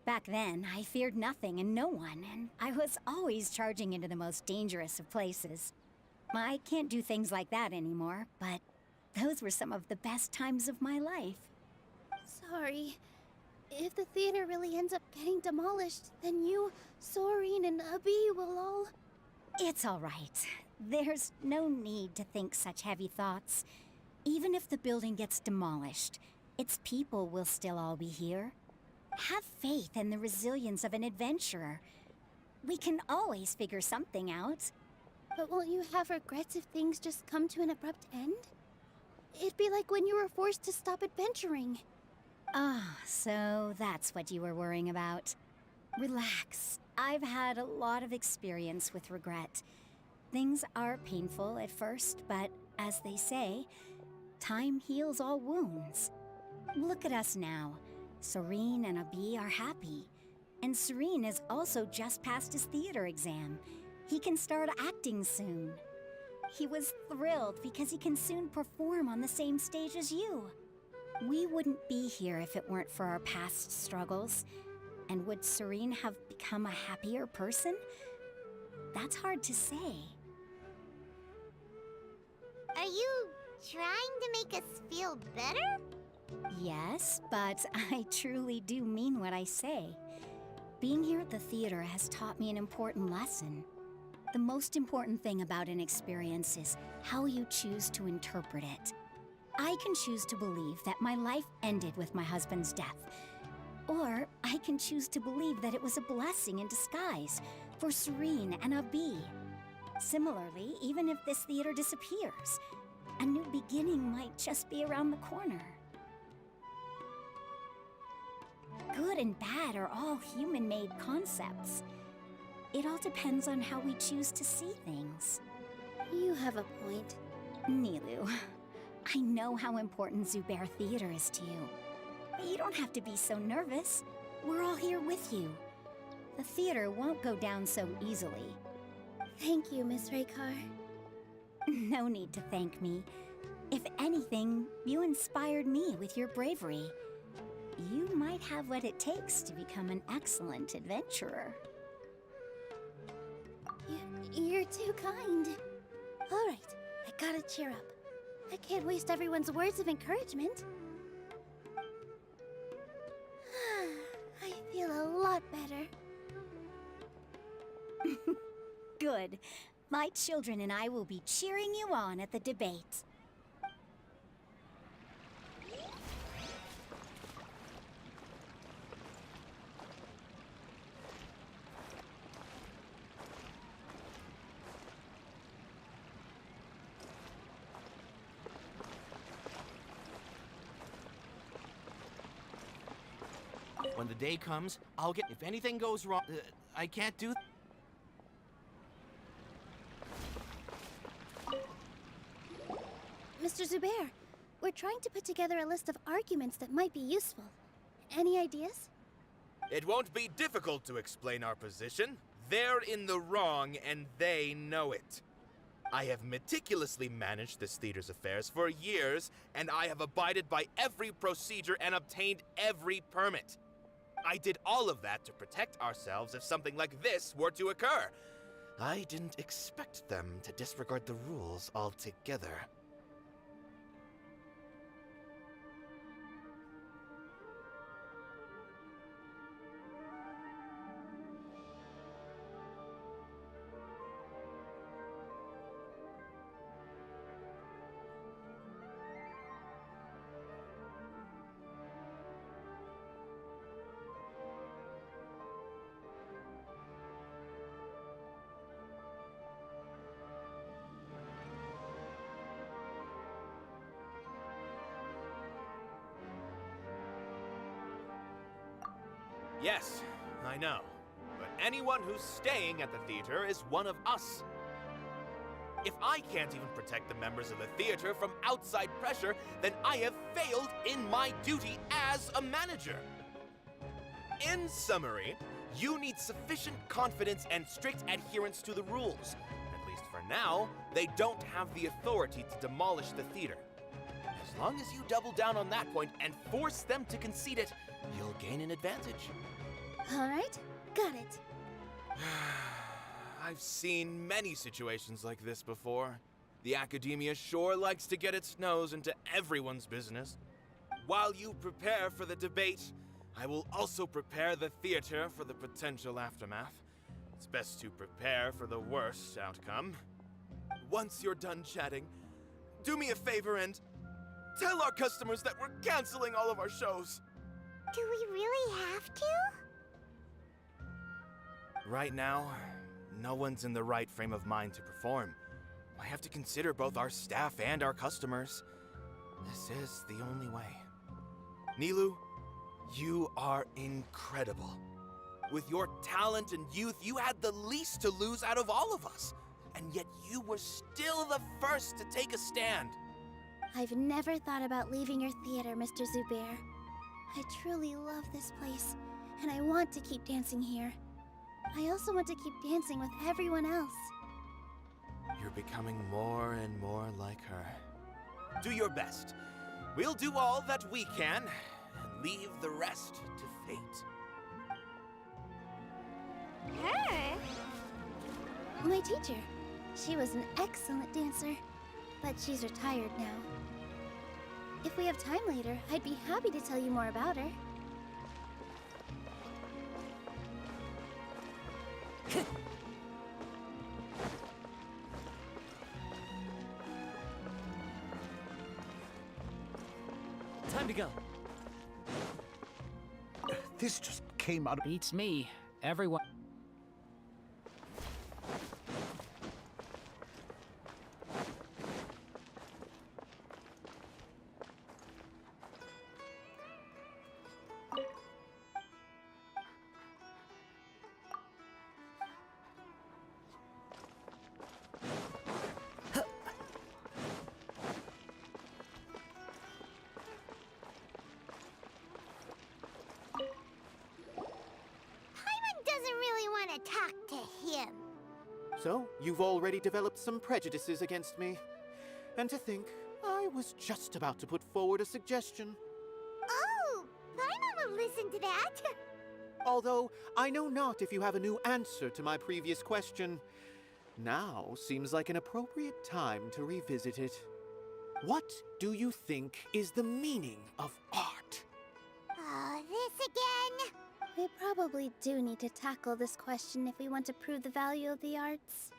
Back then, I feared nothing and no one, and I was always charging into the most dangerous of places. I can't do things like that anymore, but those were some of the best times of my life. Sorry. If the theater really ends up getting demolished, then you, Soren, and Abi will all... It's all right. There's no need to think such heavy thoughts. Even if the building gets demolished, its people will still all be here. Have faith in the resilience of an adventurer. We can always figure something out. But won't you have regrets if things just come to an abrupt end? It'd be like when you were forced to stop adventuring. Ah, so that's what you were worrying about. Relax. I've had a lot of experience with regret. Things are painful at first, but as they say, time heals all wounds. Look at us now. Serene and Abi are happy. And Serene has also just passed his theater exam. He can start acting soon. He was thrilled because he can soon perform on the same stage as you. We wouldn't be here if it weren't for our past struggles. And would Serene have become a happier person? That's hard to say. Are you trying to make us feel better? Yes, but I truly do mean what I say. Being here at the theater has taught me an important lesson. The most important thing about an experience is how you choose to interpret it. I can choose to believe that my life ended with my husband's death. Or I can choose to believe that it was a blessing in disguise for Serene and Abi. Similarly, even if this theater disappears, a new beginning might just be around the corner. Good and bad are all human-made concepts. It all depends on how we choose to see things. You have a point. Nilu, I know how important Zubair Theater is to you. But you don't have to be so nervous. We're all here with you. The theater won't go down so easily. Thank you, Miss Raykar. No need to thank me. If anything, you inspired me with your bravery. You might have what it takes to become an excellent adventurer. You're too kind. All right, I gotta cheer up. I can't waste everyone's words of encouragement. I feel a lot better. Good. My children and I will be cheering you on at the debate. When the day comes, I'll get... If anything goes wrong, I can't do... Mr. Zubair, we're trying to put together a list of arguments that might be useful. Any ideas? It won't be difficult to explain our position. They're in the wrong, and they know it. I have meticulously managed this theater's affairs for years, and I have abided by every procedure and obtained every permit. I did all of that to protect ourselves if something like this were to occur. I didn't expect them to disregard the rules altogether. Yes, I know. But anyone who's staying at the theater is one of us. If I can't even protect the members of the theater from outside pressure, then I have failed in my duty as a manager. In summary, you need sufficient confidence and strict adherence to the rules. At least for now, they don't have the authority to demolish the theater. As long as you double down on that point and force them to concede it, you'll gain an advantage. All right, got it. I've seen many situations like this before. The academia sure likes to get its nose into everyone's business. While you prepare for the debate, I will also prepare the theater for the potential aftermath. It's best to prepare for the worst outcome. Once you're done chatting, do me a favor and tell our customers that we're canceling all of our shows. Do we really have to? Right now, no one's in the right frame of mind to perform. I have to consider both our staff and our customers. This is the only way. Nilu, You are incredible. With your talent and youth, you had the least to lose out of all of us. And yet you were still the first to take a stand. I've never thought about leaving your theater, Mr. Zubair. I truly love this place, and I want to keep dancing here. I also want to keep dancing with everyone else. You're becoming more and more like her. Do your best. We'll do all that we can, and leave the rest to fate. Her? My teacher. She was an excellent dancer, but she's retired now. If we have time later, I'd be happy to tell you more about her. Time to go. This just came out of... Beats me. Everyone. Doesn't really want to talk to him. So, you've already developed some prejudices against me. And to think, I was just about to put forward a suggestion. Oh, Paimon will listen to that. Although, I know not if you have a new answer to my previous question. Now seems like an appropriate time to revisit it. What do you think is the meaning of art? Oh, this again? We probably do need to tackle this question if we want to prove the value of the arts.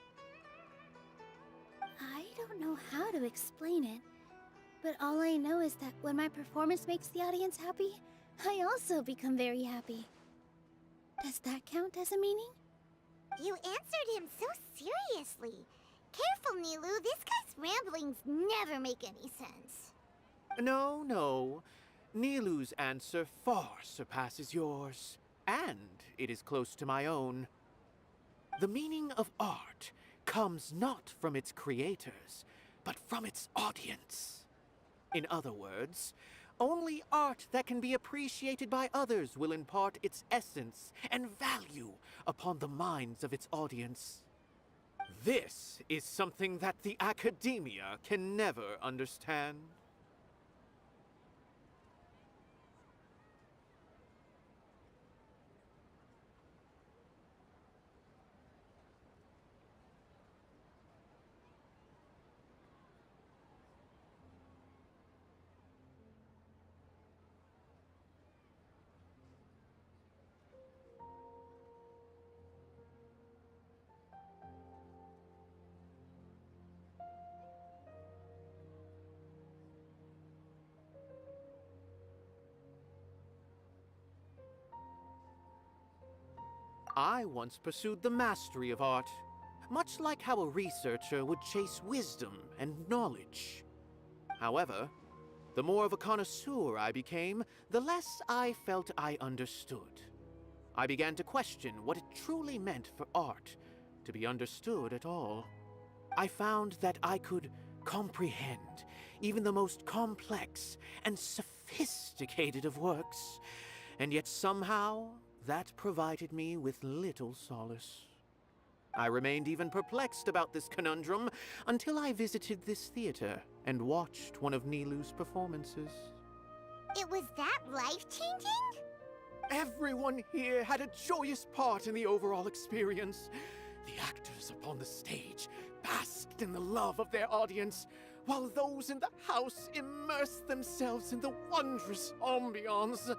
I don't know how to explain it, but all I know is that when my performance makes the audience happy, I also become very happy. Does that count as a meaning? You answered him so seriously. Careful, Nilu, this guy's ramblings never make any sense. No. Nilu's answer far surpasses yours, and it is close to my own. The meaning of art comes not from its creators, but from its audience. In other words, only art that can be appreciated by others will impart its essence and value upon the minds of its audience. This is something that the academia can never understand. I once pursued the mastery of art, much like how a researcher would chase wisdom and knowledge. However, the more of a connoisseur I became, the less I felt I understood. I began to question what it truly meant for art to be understood at all. I found that I could comprehend even the most complex and sophisticated of works, and yet somehow that provided me with little solace. I remained even perplexed about this conundrum until I visited this theater and watched one of Nilu's performances. It was that life-changing? Everyone here had a joyous part in the overall experience. The actors upon the stage basked in the love of their audience, while those in the house immersed themselves in the wondrous ambiance.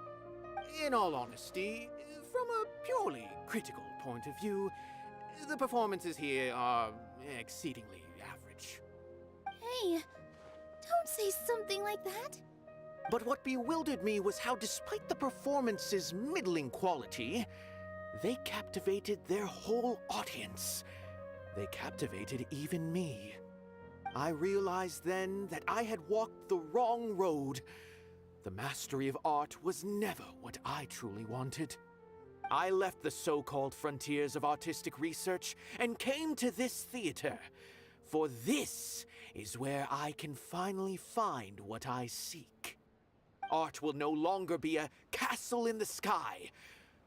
In all honesty, from a purely critical point of view, the performances here are exceedingly average. Hey, don't say something like that. But what bewildered me was how, despite the performance's middling quality, they captivated their whole audience. They captivated even me. I realized then that I had walked the wrong road. The mastery of art was never what I truly wanted. I left the so-called frontiers of artistic research and came to this theater, for this is where I can finally find what I seek. Art will no longer be a castle in the sky.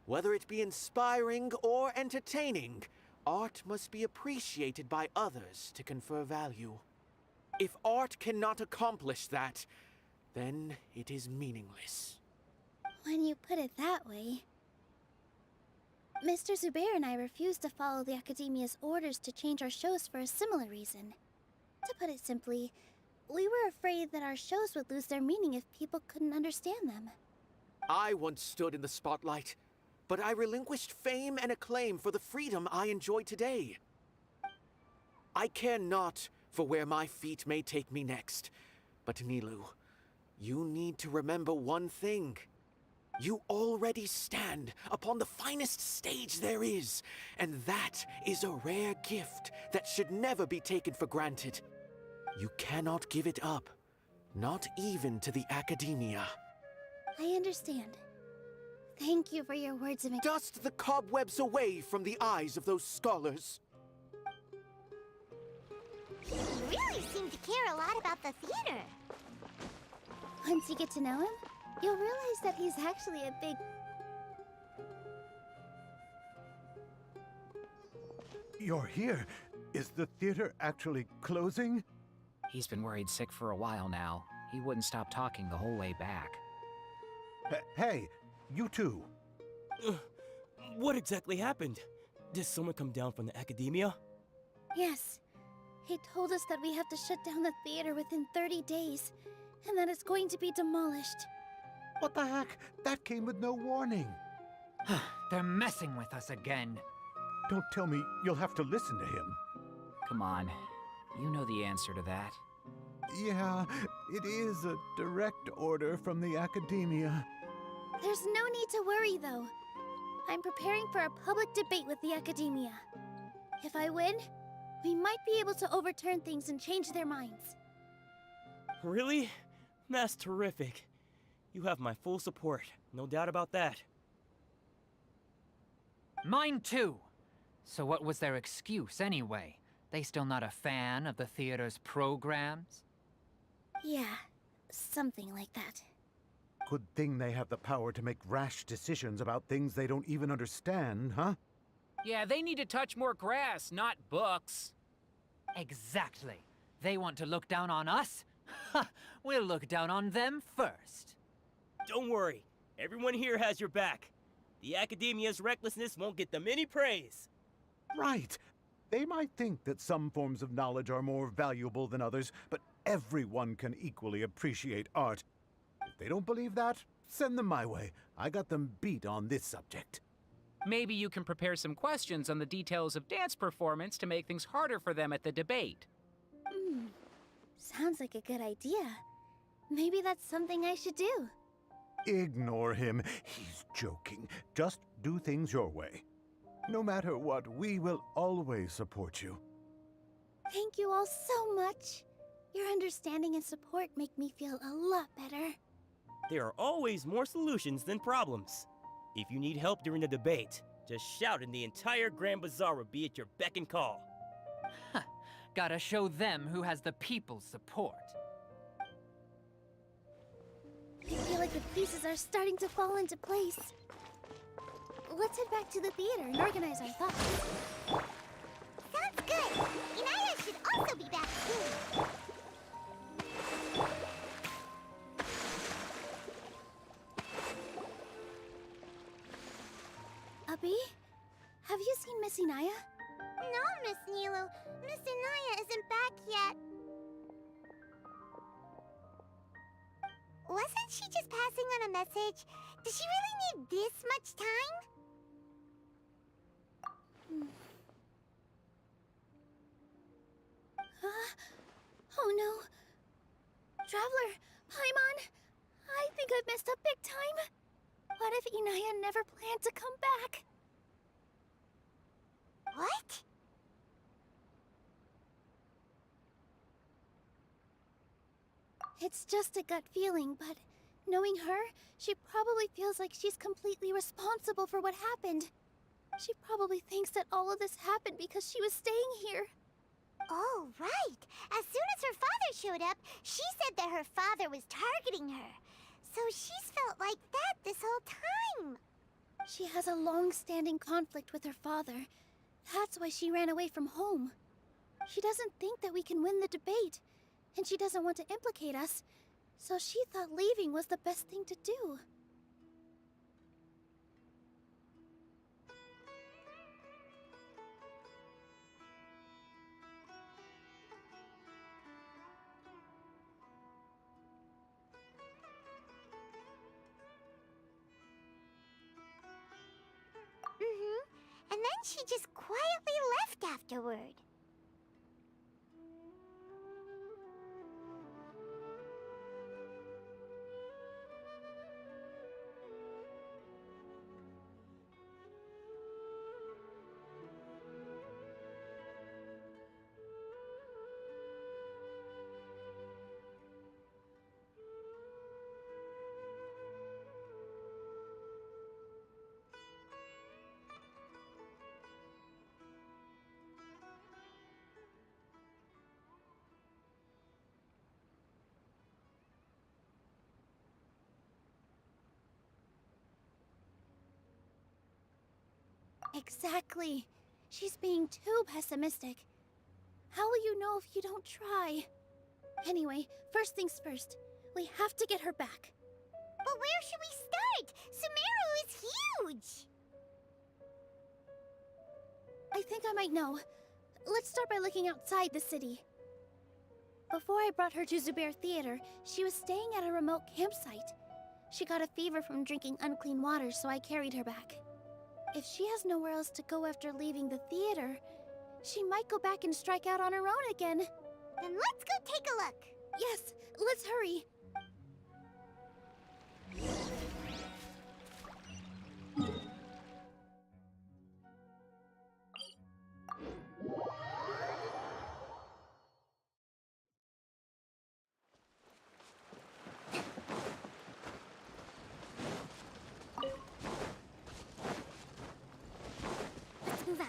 Whether it be inspiring or entertaining, art must be appreciated by others to confer value. If art cannot accomplish that, then it is meaningless. When you put it that way... Mr. Zubair and I refused to follow the Academia's orders to change our shows for a similar reason. To put it simply, we were afraid that our shows would lose their meaning if people couldn't understand them. I once stood in the spotlight, but I relinquished fame and acclaim for the freedom I enjoy today. I care not for where my feet may take me next, but Nilu, you need to remember one thing. You already stand upon the finest stage there is, and that is a rare gift that should never be taken for granted. You cannot give it up, not even to the Academia. I understand. Thank you for your words of Dust the cobwebs away from the eyes of those scholars. He really seemed to care a lot about the theater. Once you get to know him, you'll realize that he's actually a big... You're here. Is the theater actually closing? He's been worried sick for a while now. He wouldn't stop talking the whole way back. Hey, you two. What exactly happened? Did someone come down from the Academia? Yes. He told us that we have to shut down the theater within 30 days, and that it's going to be demolished. What the heck? That came with no warning. They're messing with us again. Don't tell me you'll have to listen to him. Come on. You know the answer to that. Yeah, it is a direct order from the Academia. There's no need to worry, though. I'm preparing for a public debate with the Academia. If I win, we might be able to overturn things and change their minds. Really? That's terrific. You have my full support, no doubt about that. Mine too. So what was their excuse anyway? They still not a fan of the theater's programs? Yeah, something like that. Good thing they have the power to make rash decisions about things they don't even understand, huh? Yeah, they need to touch more grass, not books. Exactly. They want to look down on us? Ha! We'll look down on them first. Don't worry. Everyone here has your back. The Academia's recklessness won't get them any praise. Right. They might think that some forms of knowledge are more valuable than others, but everyone can equally appreciate art. If they don't believe that, send them my way. I got them beat on this subject. Maybe you can prepare some questions on the details of dance performance to make things harder for them at the debate. Sounds like a good idea. Maybe that's something I should do. Ignore him. He's joking. Just do things your way. No matter what, we will always support you. Thank you all so much. Your understanding and support make me feel a lot better. There are always more solutions than problems. If you need help during the debate, just shout and the entire Grand Bazaar will be at your beck and call. Huh. Gotta show them who has the people's support. I feel like the pieces are starting to fall into place. Let's head back to the theater and organize our thoughts. Sounds good. Inaya should also be back soon. Abi, have you seen Miss Inaya? No, Miss Nilu. Miss Inaya isn't back yet. Wasn't she just passing on a message? Does she really need this much time? Oh no. Traveler, Paimon, I think I've messed up big time. What if Inaya never planned to come back? What? It's just a gut feeling, but Knowing her, she probably feels like she's completely responsible for what happened. She probably thinks that all of this happened because she was staying here. Oh, right. As soon as her father showed up, she said that her father was targeting her. So she's felt like that this whole time. She has a long-standing conflict with her father. That's why she ran away from home. She doesn't think that we can win the debate, and she doesn't want to implicate us, so she thought leaving was the best thing to do. And then she just quietly left afterward. Exactly. She's being too pessimistic. How will you know if you don't try? Anyway, first things first. We have to get her back. But where should we start? Sumeru is huge! I think I might know. Let's start by looking outside the city. Before I brought her to Zubair Theater, she was staying at a remote campsite. She got a fever from drinking unclean water, so I carried her back. If she has nowhere else to go after leaving the theater, she might go back and strike out on her own again. Then let's go take a look. Yes, let's hurry. Let's move out.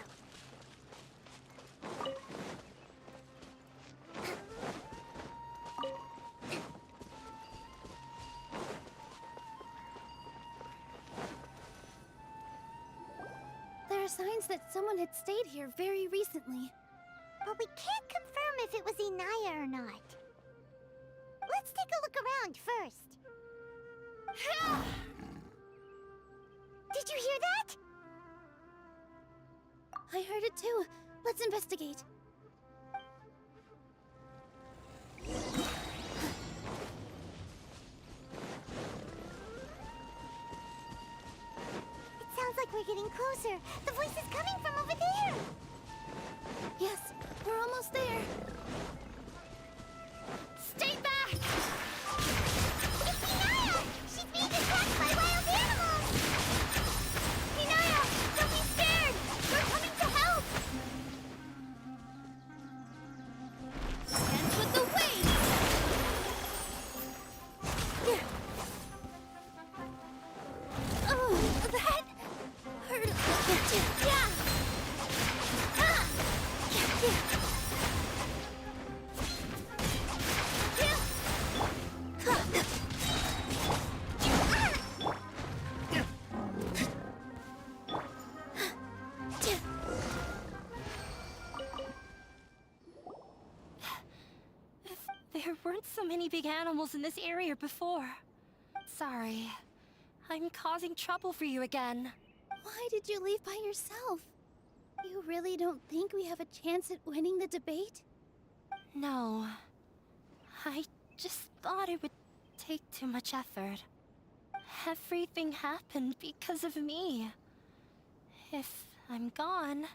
There are signs that someone had stayed here very recently. But we can't confirm if it was Inaya or not. Let's take a look around first. Did you hear that? I heard it too. Let's investigate. It sounds like we're getting closer. The voice is coming from over there. Yes, we're almost there. Stay back! It's Inaya! She's being attacked by wild animals! Inaya, don't be scared! We're coming to help! And with the waves! Oh, that hurt. Yeah! There weren't so many big animals in this area before. Sorry. I'm causing trouble for you again. Why did you leave by yourself? You really don't think we have a chance at winning the debate? No. I just thought it would take too much effort. Everything happened because of me. If I'm gone...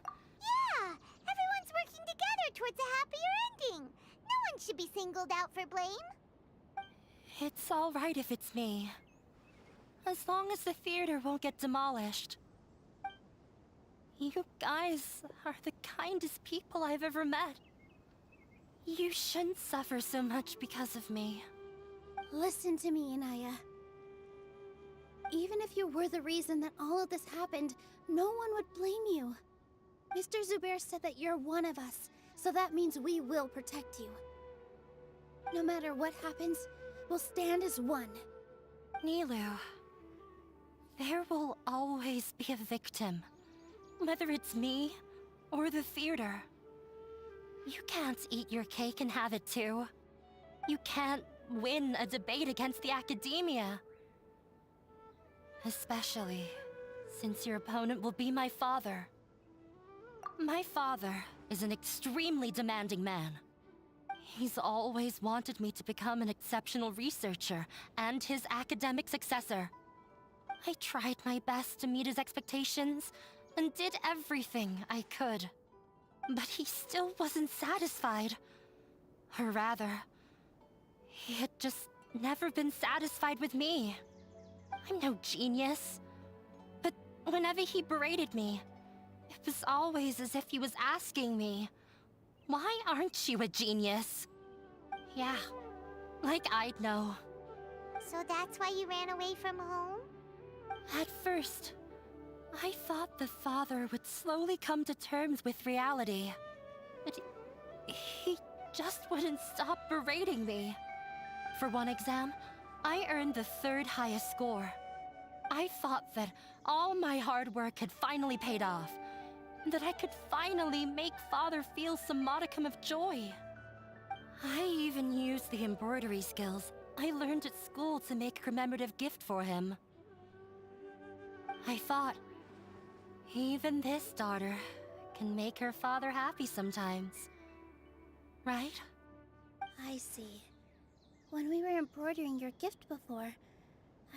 Yeah! Everyone's working together towards a happier ending. No one should be singled out for blame. It's all right if it's me. As long as the theater won't get demolished. You guys are the kindest people I've ever met. You shouldn't suffer so much because of me. Listen to me, Inaya. Even if you were the reason that all of this happened, no one would blame you. Mr. Zubair said that you're one of us, so that means we will protect you. No matter what happens, we'll stand as one. Nilu, there will always be a victim, whether it's me or the theater. You can't eat your cake and have it too. You can't win a debate against the academia. Especially since your opponent will be my father. My father is an extremely demanding man. He's always wanted me to become an exceptional researcher and his academic successor. I tried my best to meet his expectations and did everything I could. But he still wasn't satisfied. Or rather, he had just never been satisfied with me. I'm no genius. But whenever he berated me, it was always as if he was asking me, "Why aren't you a genius?" Yeah, like I'd know. So that's why you ran away from home? At first, I thought the father would slowly come to terms with reality. But he just wouldn't stop berating me. For one exam, I earned the 3rd highest score. I thought that all my hard work had finally paid off, and that I could finally make Father feel some modicum of joy. I even used the embroidery skills I learned at school to make a commemorative gift for him. I thought, even this daughter can make her father happy sometimes. Right? I see. When we were embroidering your gift before,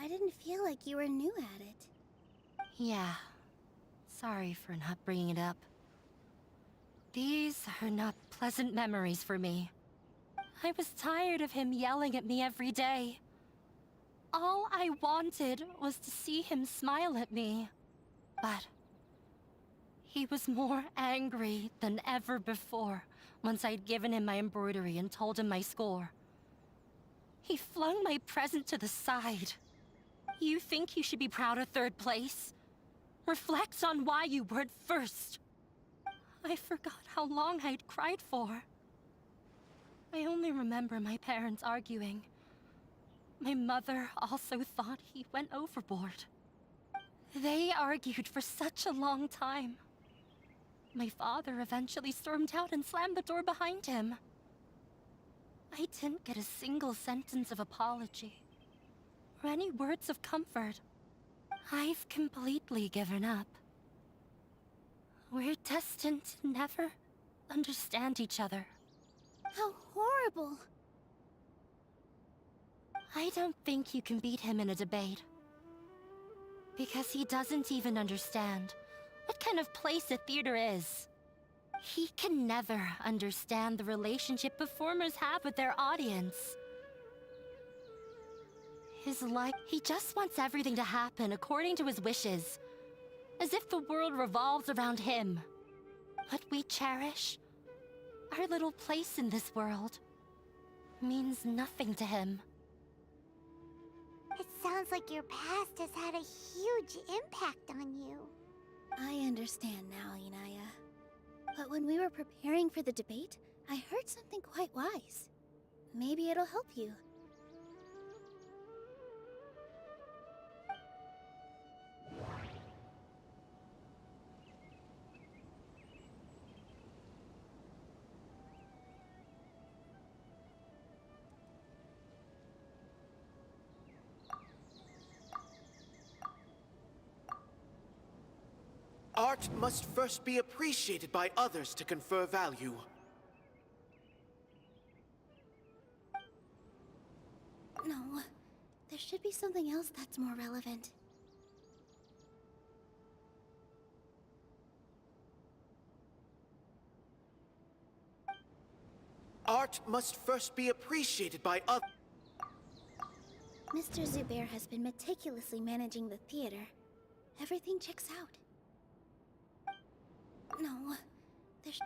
I didn't feel like you were new at it. Yeah. Sorry for not bringing it up. These are not pleasant memories for me. I was tired of him yelling at me every day. All I wanted was to see him smile at me. But he was more angry than ever before once I'd given him my embroidery and told him my score. He flung my present to the side. You think you should be proud of 3rd place? Reflect on why you weren't first. I forgot how long I'd cried for. I only remember my parents arguing. My mother also thought he went overboard. They argued for such a long time. My father eventually stormed out and slammed the door behind him. I didn't get a single sentence of apology or any words of comfort. I've completely given up. We're destined to never understand each other. How horrible! I don't think you can beat him in a debate. Because he doesn't even understand what kind of place a theater is. He can never understand the relationship performers have with their audience. He just wants everything to happen according to his wishes. As if the world revolves around him. What we cherish, our little place in this world, means nothing to him. It sounds like your past has had a huge impact on you. I understand now, Inaya. But when we were preparing for the debate, I heard something quite wise. Maybe it'll help you. Art must first be appreciated by others to confer value. No, there should be something else that's more relevant. Art must first be appreciated by others. Mr. Zubair has been meticulously managing the theater. Everything checks out. No, there's...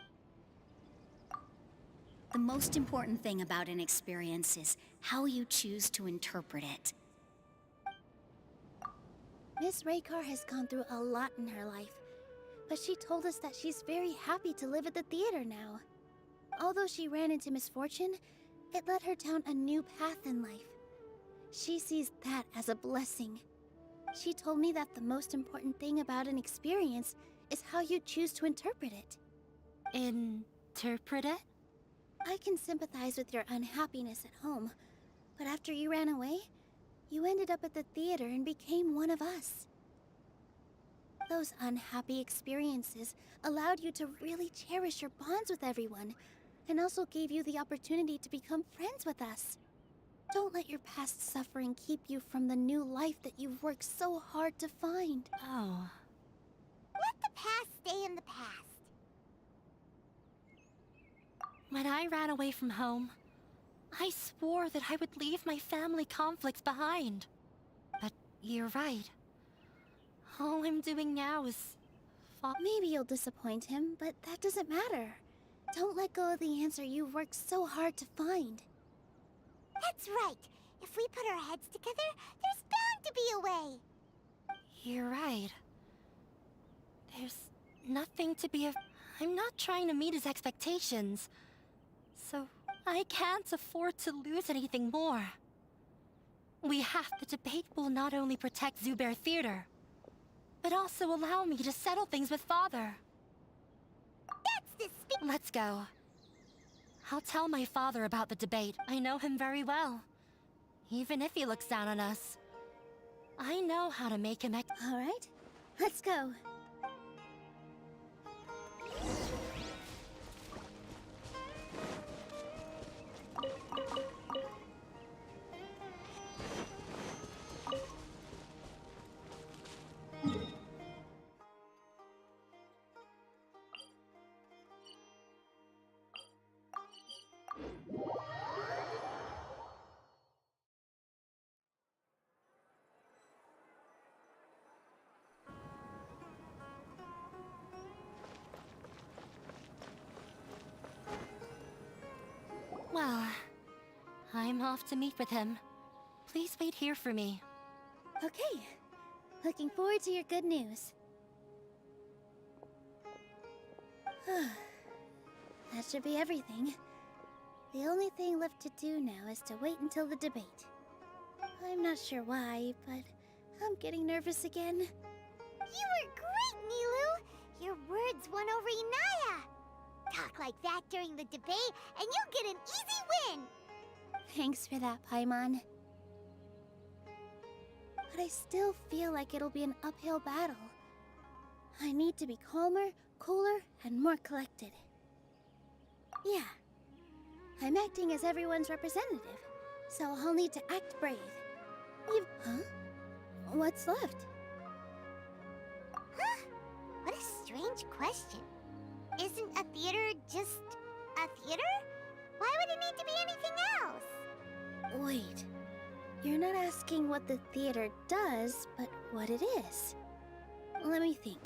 The most important thing about an experience is how you choose to interpret it. Miss Raykar has gone through a lot in her life, but she told us that she's very happy to live at the theater now. Although she ran into misfortune, it led her down a new path in life. She sees that as a blessing. She told me that the most important thing about an experience is how you choose to interpret it. Interpret it? I can sympathize with your unhappiness at home, but after you ran away, you ended up at the theater and became one of us. Those unhappy experiences allowed you to really cherish your bonds with everyone, and also gave you the opportunity to become friends with us. Don't let your past suffering keep you from the new life that you've worked so hard to find. Oh. Let the past stay in the past. When I ran away from home, I swore that I would leave my family conflicts behind. But you're right. All I'm doing now is... Maybe you'll disappoint him, but that doesn't matter. Don't let go of the answer you've worked so hard to find. That's right. If we put our heads together, there's bound to be a way. You're right. There's nothing to be I'm not trying to meet his expectations. So I can't afford to lose anything more. The debate will not only protect Zubair Theater, but also allow me to settle things with Father. Let's go. I'll tell my father about the debate. I know him very well. Even if he looks down on us, I know how to make him All right, let's go. Well, I'm off to meet with him. Please wait here for me. Okay. Looking forward to your good news. That should be everything. The only thing left to do now is to wait until the debate. I'm not sure why, but I'm getting nervous again. You were great, Nilu! Your words won over Inaya! Talk like that during the debate, and you'll get an easy win! Thanks for that, Paimon. But I still feel like it'll be an uphill battle. I need to be calmer, cooler, and more collected. Yeah. I'm acting as everyone's representative, so I'll need to act brave. Huh? What's left? Huh? What a strange question. Isn't a theater just a theater? Why would it need to be anything else? Wait. You're not asking what the theater does, but what it is. Let me think.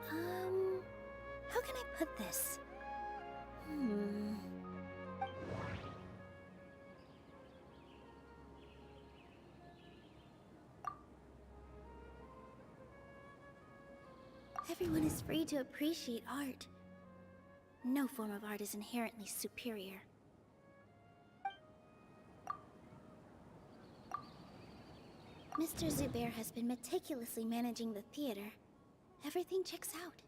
How can I put this? Everyone is free to appreciate art. No form of art is inherently superior. Mr. Zubair has been meticulously managing the theater. Everything checks out.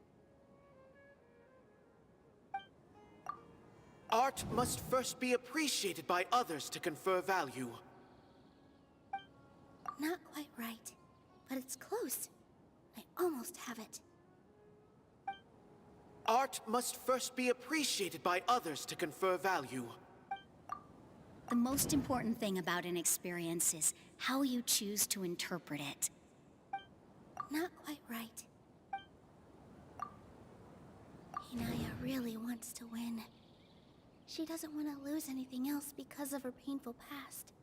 Art must first be appreciated by others to confer value. Not quite right, but it's close. I almost have it. Art must first be appreciated by others to confer value. The most important thing about an experience is how you choose to interpret it. Not quite right. Inaya really wants to win. She doesn't want to lose anything else because of her painful past.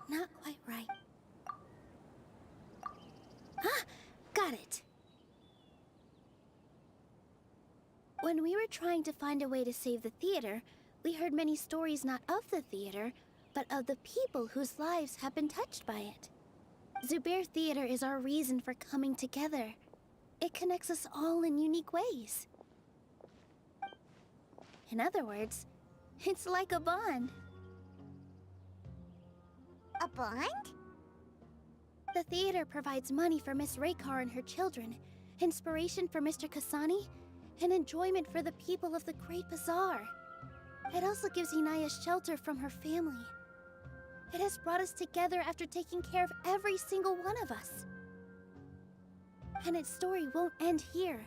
Not quite right. Ah! Got it! When we were trying to find a way to save the theater, we heard many stories not of the theater, but of the people whose lives have been touched by it. Zubair Theater is our reason for coming together. It connects us all in unique ways. In other words, it's like a bond. A bond? The theater provides money for Miss Raykar and her children, inspiration for Mr. Kasani, and enjoyment for the people of the Great Bazaar. It also gives Inaya shelter from her family. It has brought us together after taking care of every single one of us. And its story won't end here.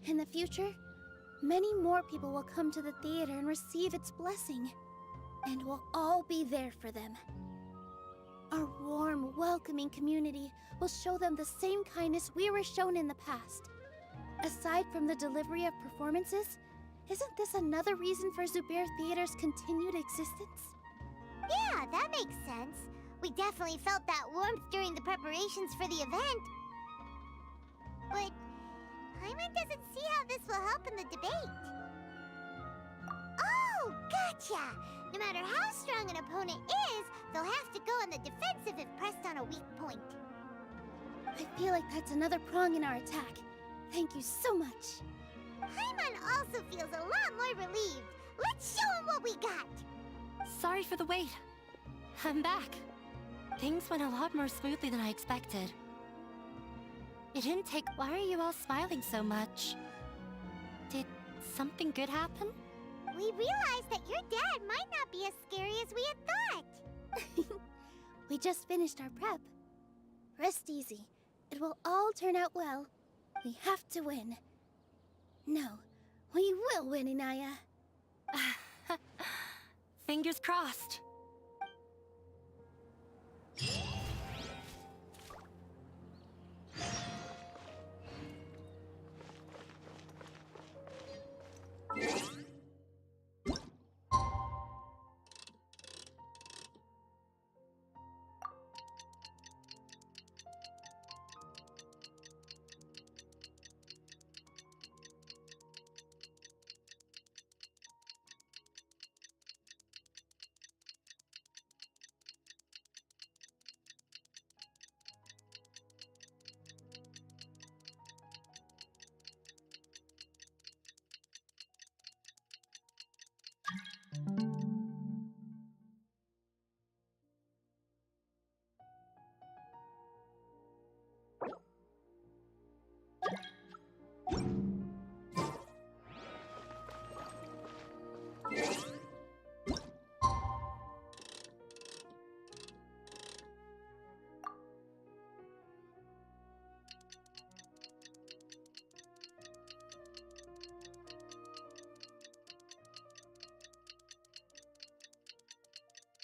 In the future, many more people will come to the theater and receive its blessing. And we'll all be there for them. Our warm, welcoming community will show them the same kindness we were shown in the past. Aside from the delivery of performances, isn't this another reason for Zubair Theater's continued existence? Yeah, that makes sense. We definitely felt that warmth during the preparations for the event. But Paimon doesn't see how this will help in the debate. Oh, gotcha! No matter how strong an opponent is, they'll have to go on the defensive if pressed on a weak point. I feel like that's another prong in our attack. Thank you so much. Paimon also feels a lot more relieved. Let's show him what we got! Sorry for the wait. I'm back. Things went a lot more smoothly than I expected. It didn't take... Why are you all smiling so much? Did something good happen? We realized that your dad might not be as scary as we had thought. We just finished our prep. Rest easy. It will all turn out well. We have to win. No, we will win, Inaya. Fingers crossed.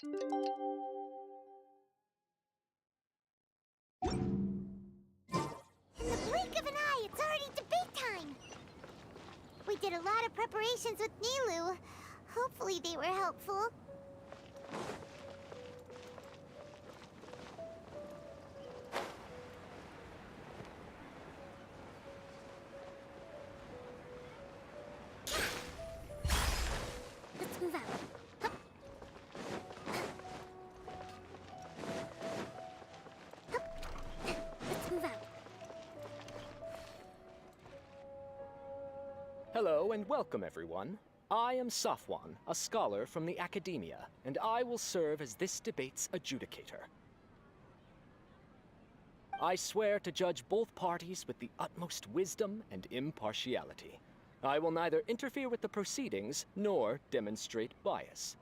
In the blink of an eye, it's already debate time! We did a lot of preparations with Nilu. Hopefully they were helpful. Let's move out. Let's move out. Hello and welcome, everyone. I am Safwan, a scholar from the Academia, and I will serve as this debate's adjudicator. I swear to judge both parties with the utmost wisdom and impartiality. I will neither interfere with the proceedings nor demonstrate bias.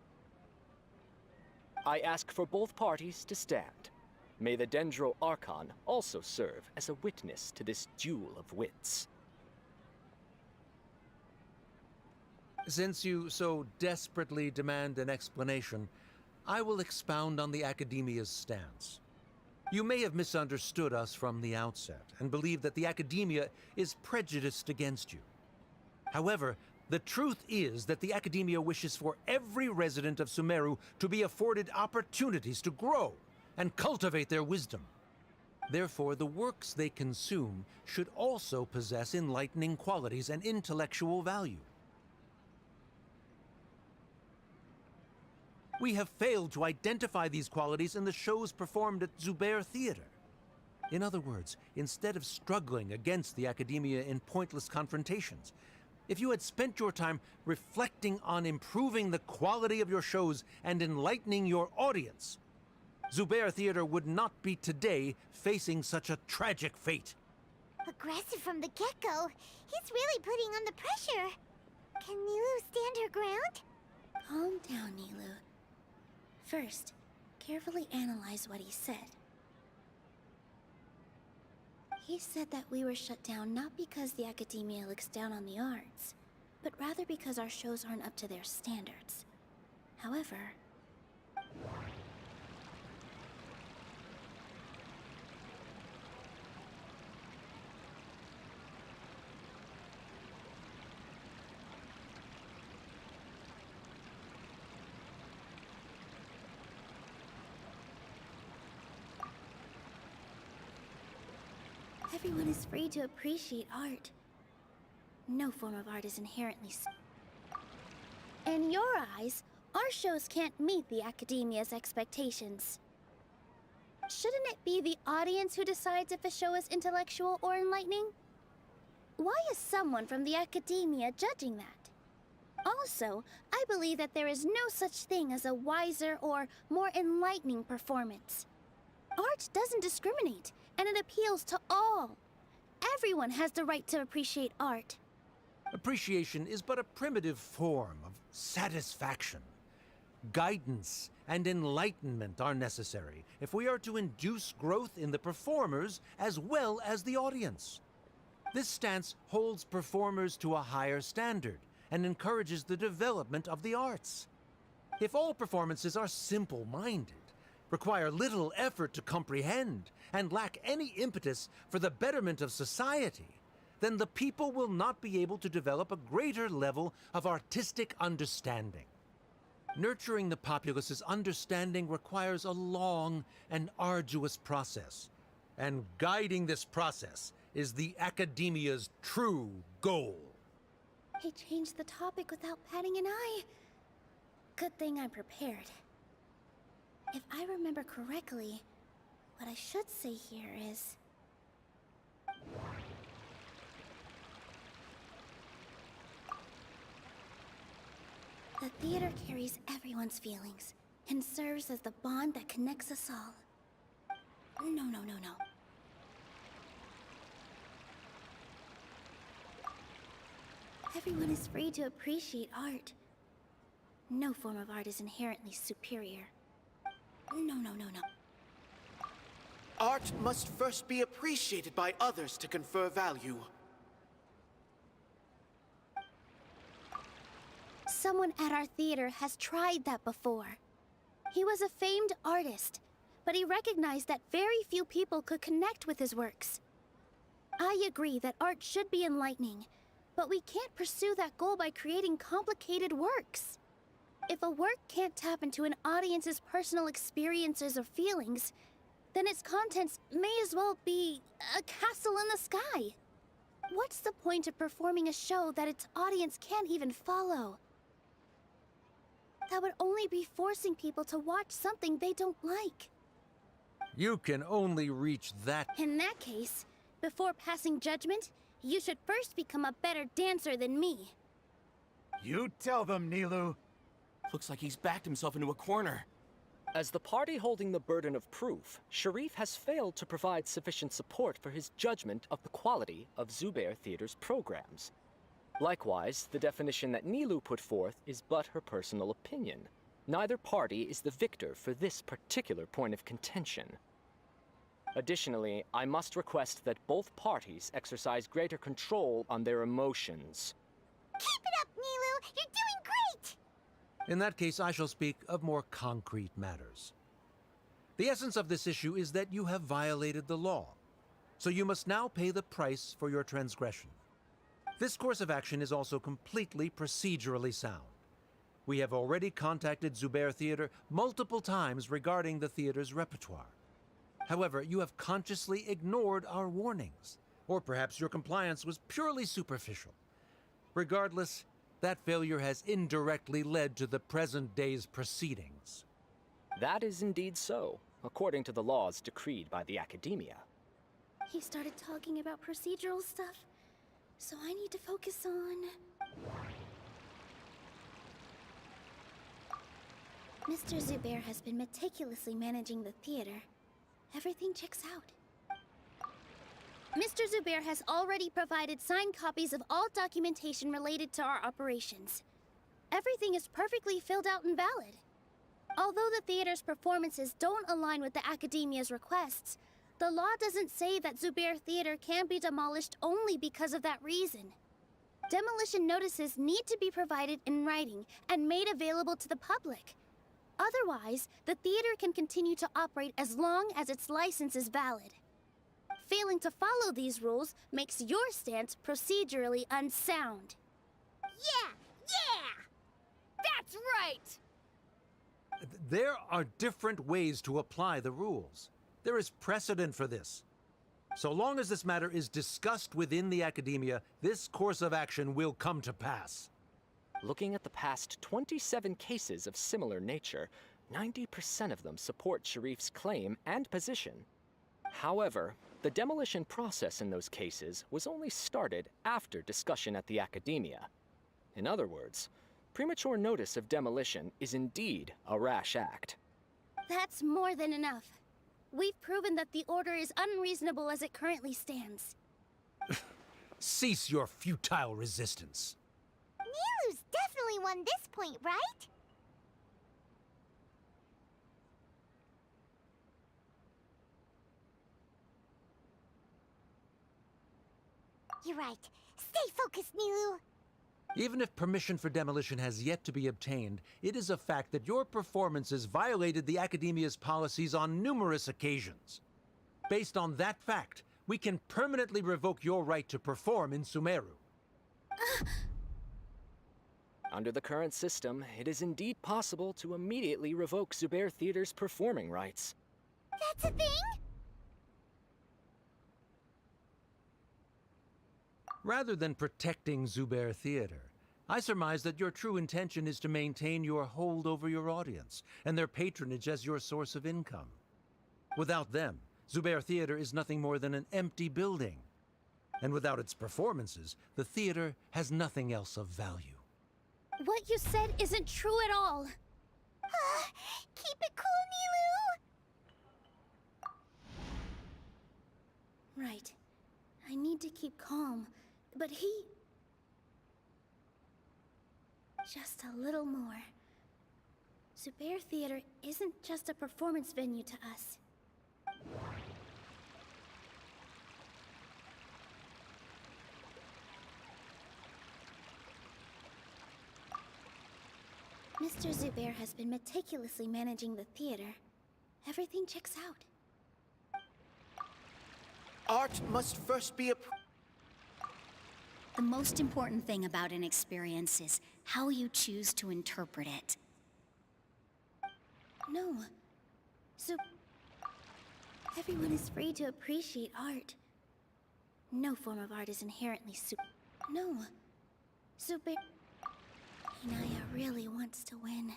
I ask for both parties to stand. May the Dendro Archon also serve as a witness to this duel of wits. Since you so desperately demand an explanation, I will expound on the Academia's stance. You may have misunderstood us from the outset and believe that the Academia is prejudiced against you. However, the truth is that the Academia wishes for every resident of Sumeru to be afforded opportunities to grow and cultivate their wisdom. Therefore, the works they consume should also possess enlightening qualities and intellectual value. We have failed to identify these qualities in the shows performed at Zubair Theater. In other words, instead of struggling against the academia in pointless confrontations, if you had spent your time reflecting on improving the quality of your shows and enlightening your audience, Zubair Theater would not be today facing such a tragic fate. Aggressive from the get-go. He's really putting on the pressure. Can Nilu stand her ground? Calm down, Nilu. First, carefully analyze what he said. He said that we were shut down not because the academia looks down on the arts, but rather because our shows aren't up to their standards. However, everyone is free to appreciate art. No form of art is inherently in your eyes, our shows can't meet the academia's expectations. Shouldn't it be the audience who decides if a show is intellectual or enlightening? Why is someone from the academia judging that? Also, I believe that there is no such thing as a wiser or more enlightening performance. Art doesn't discriminate, and it appeals to all. Everyone has the right to appreciate art. Appreciation is but a primitive form of satisfaction. Guidance and enlightenment are necessary if we are to induce growth in the performers as well as the audience. This stance holds performers to a higher standard and encourages the development of the arts. If all performances are simple-minded, require little effort to comprehend, and lack any impetus for the betterment of society, then the people will not be able to develop a greater level of artistic understanding. Nurturing the populace's understanding requires a long and arduous process, and guiding this process is the academia's true goal. He changed the topic without batting an eye. Good thing I'm prepared. If I remember correctly, what I should say here is... the theater carries everyone's feelings and serves as the bond that connects us all. No. Everyone is free to appreciate art. No form of art is inherently superior. No. Art must first be appreciated by others to confer value. Someone at our theater has tried that before. He was a famed artist, but he recognized that very few people could connect with his works. I agree that art should be enlightening, but we can't pursue that goal by creating complicated works. If a work can't tap into an audience's personal experiences or feelings, then its contents may as well be a castle in the sky. What's the point of performing a show that its audience can't even follow? That would only be forcing people to watch something they don't like. You can only reach that. In that case, before passing judgment, you should first become a better dancer than me. You tell them, Nilu. Looks like he's backed himself into a corner. As the party holding the burden of proof, Sharif has failed to provide sufficient support for his judgment of the quality of Zubair Theater's programs. Likewise, the definition that Nilu put forth is but her personal opinion. Neither party is the victor for this particular point of contention. Additionally, I must request that both parties exercise greater control on their emotions. Keep it up, Nilu! You're doing great! In that case, I shall speak of more concrete matters. The essence of this issue is that you have violated the law, so you must now pay the price for your transgression. This course of action is also completely procedurally sound. We have already contacted Zubair Theater multiple times regarding the theater's repertoire. However, you have consciously ignored our warnings, or perhaps your compliance was purely superficial. Regardless, That failure has indirectly led to the present day's proceedings. That is indeed so, according to the laws decreed by the Academia. He started talking about procedural stuff, so I need to focus on... Mr. Zubair has been meticulously managing the theater. Everything checks out. Mr. Zubair has already provided signed copies of all documentation related to our operations. Everything is perfectly filled out and valid. Although the theater's performances don't align with the Academia's requests, the law doesn't say that Zubair Theater can be demolished only because of that reason. Demolition notices need to be provided in writing and made available to the public. Otherwise, the theater can continue to operate as long as its license is valid. Failing to follow these rules makes your stance procedurally unsound. Yeah! That's right! There are different ways to apply the rules. There is precedent for this. So long as this matter is discussed within the Academia, this course of action will come to pass. Looking at the past 27 cases of similar nature, 90% of them support Sharif's claim and position. However, the demolition process in those cases was only started after discussion at the Academia. In other words, premature notice of demolition is indeed a rash act. That's more than enough. We've proven that the order is unreasonable as it currently stands. Cease your futile resistance. Nilu's definitely won this point, right? You're right. Stay focused, Nilu. Even if permission for demolition has yet to be obtained, it is a fact that your performances violated the Academia's policies on numerous occasions. Based on that fact, we can permanently revoke your right to perform in Sumeru. Under the current system, it is indeed possible to immediately revoke Zubair Theater's performing rights. That's a thing? Rather than protecting Zubair Theater, I surmise that your true intention is to maintain your hold over your audience and their patronage as your source of income. Without them, Zubair Theater is nothing more than an empty building. And without its performances, the theater has nothing else of value. What you said isn't true at all. Keep it cool, Nilu! Right. I need to keep calm, but he... Just a little more. Zubair Theater isn't just a performance venue to us. Mr. Zubair has been meticulously managing the theater. Everything checks out. Art must first be The most important thing about an experience is how you choose to interpret it. No. Everyone is free to appreciate art. No form of art is inherently No. Zubair... Inaya really wants to win.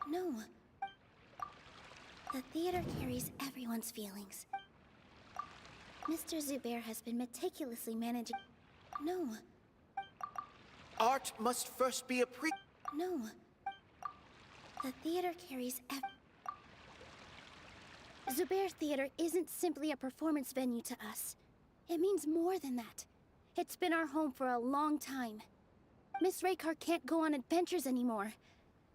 No. The theater carries everyone's feelings. Mr. Zubair has been meticulously managing... No. Art must first be No. The theater carries Zubair Theater isn't simply a performance venue to us. It means more than that. It's been our home for a long time. Miss Raykar can't go on adventures anymore,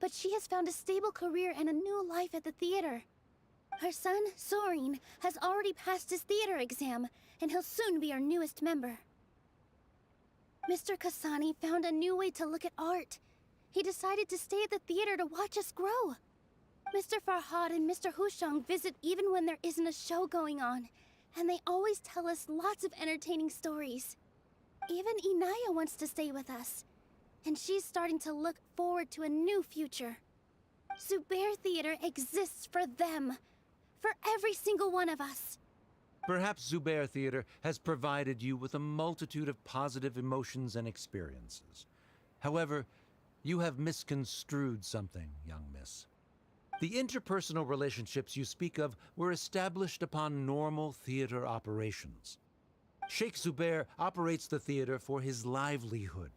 but she has found a stable career and a new life at the theater. Her son, Sorin, has already passed his theater exam, and he'll soon be our newest member. Mr. Kasani found a new way to look at art. He decided to stay at the theater to watch us grow. Mr. Farhad and Mr. Hushang visit even when there isn't a show going on, and they always tell us lots of entertaining stories. Even Inaya wants to stay with us, and she's starting to look forward to a new future. Zubair Theater exists for them. For every single one of us. Perhaps Zubair Theater has provided you with a multitude of positive emotions and experiences. However, you have misconstrued something, young miss. The interpersonal relationships you speak of were established upon normal theater operations. Sheikh Zubair operates the theater for his livelihood.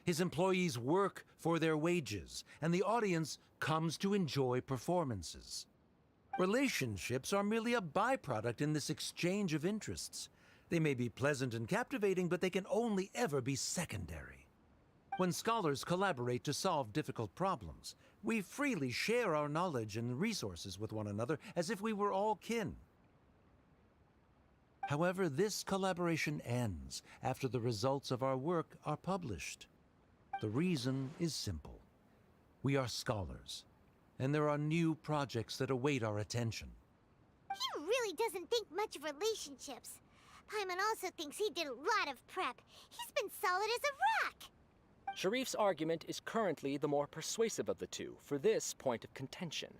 His employees work for their wages, and the audience comes to enjoy performances. Relationships are merely a byproduct in this exchange of interests. They may be pleasant and captivating, but they can only ever be secondary. When scholars collaborate to solve difficult problems, we freely share our knowledge and resources with one another as if we were all kin. However, this collaboration ends after the results of our work are published. The reason is simple. We are scholars, and there are new projects that await our attention. He really doesn't think much of relationships. Paimon also thinks he did a lot of prep. He's been solid as a rock. Sharif's argument is currently the more persuasive of the two for this point of contention.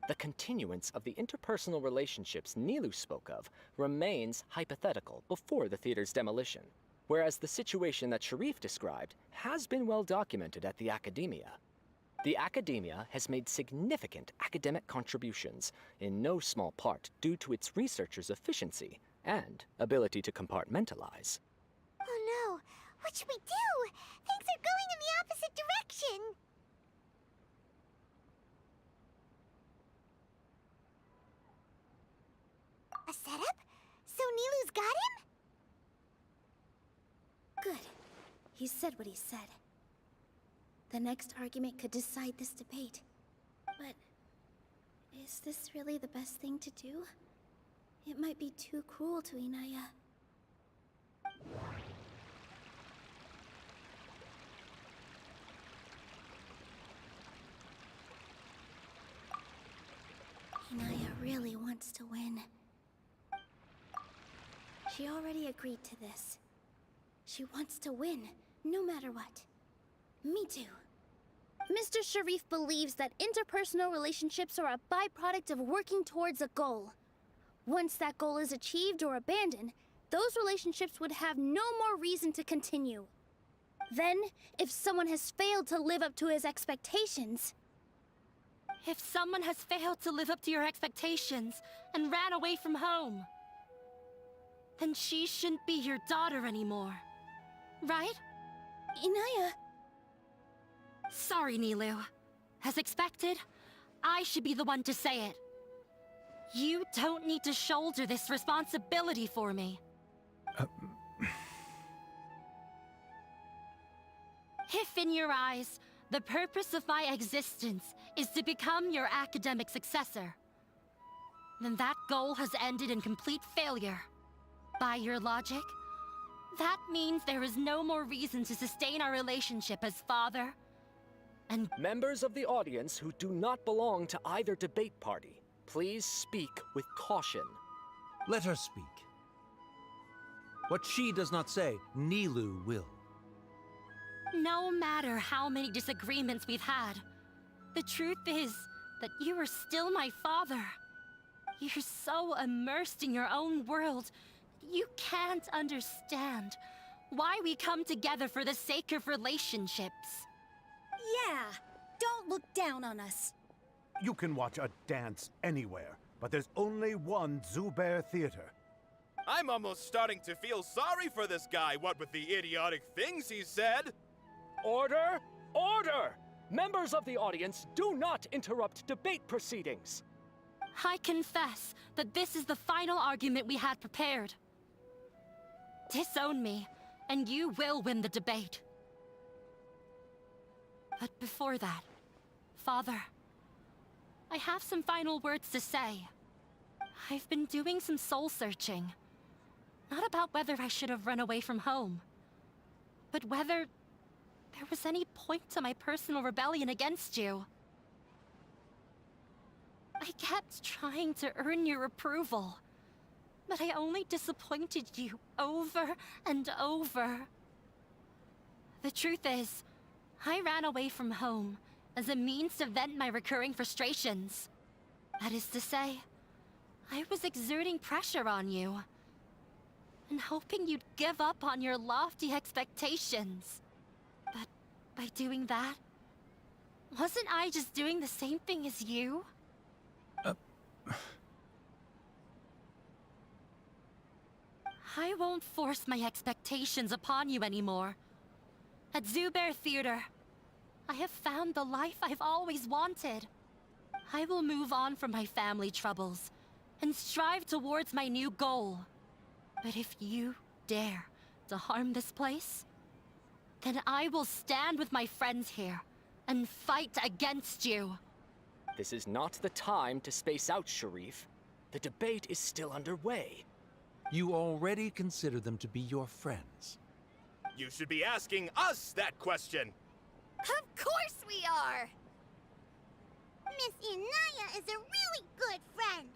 The continuance of the interpersonal relationships Nilu spoke of remains hypothetical before the theater's demolition, whereas the situation that Sharif described has been well documented at the Academia. The Academia has made significant academic contributions, in no small part due to its researchers' efficiency and ability to compartmentalize. Oh no, what should we do? Things are going in the opposite direction. A setup? So Nilu's got him? Good. He said what he said. The next argument could decide this debate. But is this really the best thing to do? It might be too cruel to Inaya. Inaya really wants to win. She already agreed to this. She wants to win, no matter what. Me too. Mr. Sharif believes that interpersonal relationships are a byproduct of working towards a goal. Once that goal is achieved or abandoned, those relationships would have no more reason to continue. Then, if someone has failed to live up to his expectations... If someone has failed to live up to your expectations and ran away from home, then she shouldn't be your daughter anymore. Right? Inaya... Sorry, Nilu. As expected, I should be the one to say it. You don't need to shoulder this responsibility for me. If in your eyes, the purpose of my existence is to become your academic successor, then that goal has ended in complete failure. By your logic, that means there is no more reason to sustain our relationship as father and... Members of the audience who do not belong to either debate party, please speak with caution. Let her speak. What she does not say, Nilu will. No matter how many disagreements we've had, the truth is that you are still my father. You're so immersed in your own world, you can't understand why we come together for the sake of relationships. Yeah, don't look down on us. You can watch a dance anywhere, but there's only one Zubair Theater. I'm almost starting to feel sorry for this guy, what with the idiotic things he said. Order! Order! Members of the audience, do not interrupt debate proceedings. I confess that this is the final argument we had prepared. Disown me, and you will win the debate. But before that, Father, I have some final words to say. I've been doing some soul-searching. Not about whether I should have run away from home, but whether there was any point to my personal rebellion against you. I kept trying to earn your approval, but I only disappointed you over and over. The truth is, I ran away from home as a means to vent my recurring frustrations. That is to say, I was exerting pressure on you, and hoping you'd give up on your lofty expectations. But by doing that, wasn't I just doing the same thing as you? I won't force my expectations upon you anymore. At Zubair Theater, I have found the life I've always wanted. I will move on from my family troubles and strive towards my new goal. But if you dare to harm this place, then I will stand with my friends here and fight against you. This is not the time to space out, Sharif. The debate is still underway. You already consider them to be your friends. You should be asking us that question! Of course we are! Miss Inaya is a really good friend.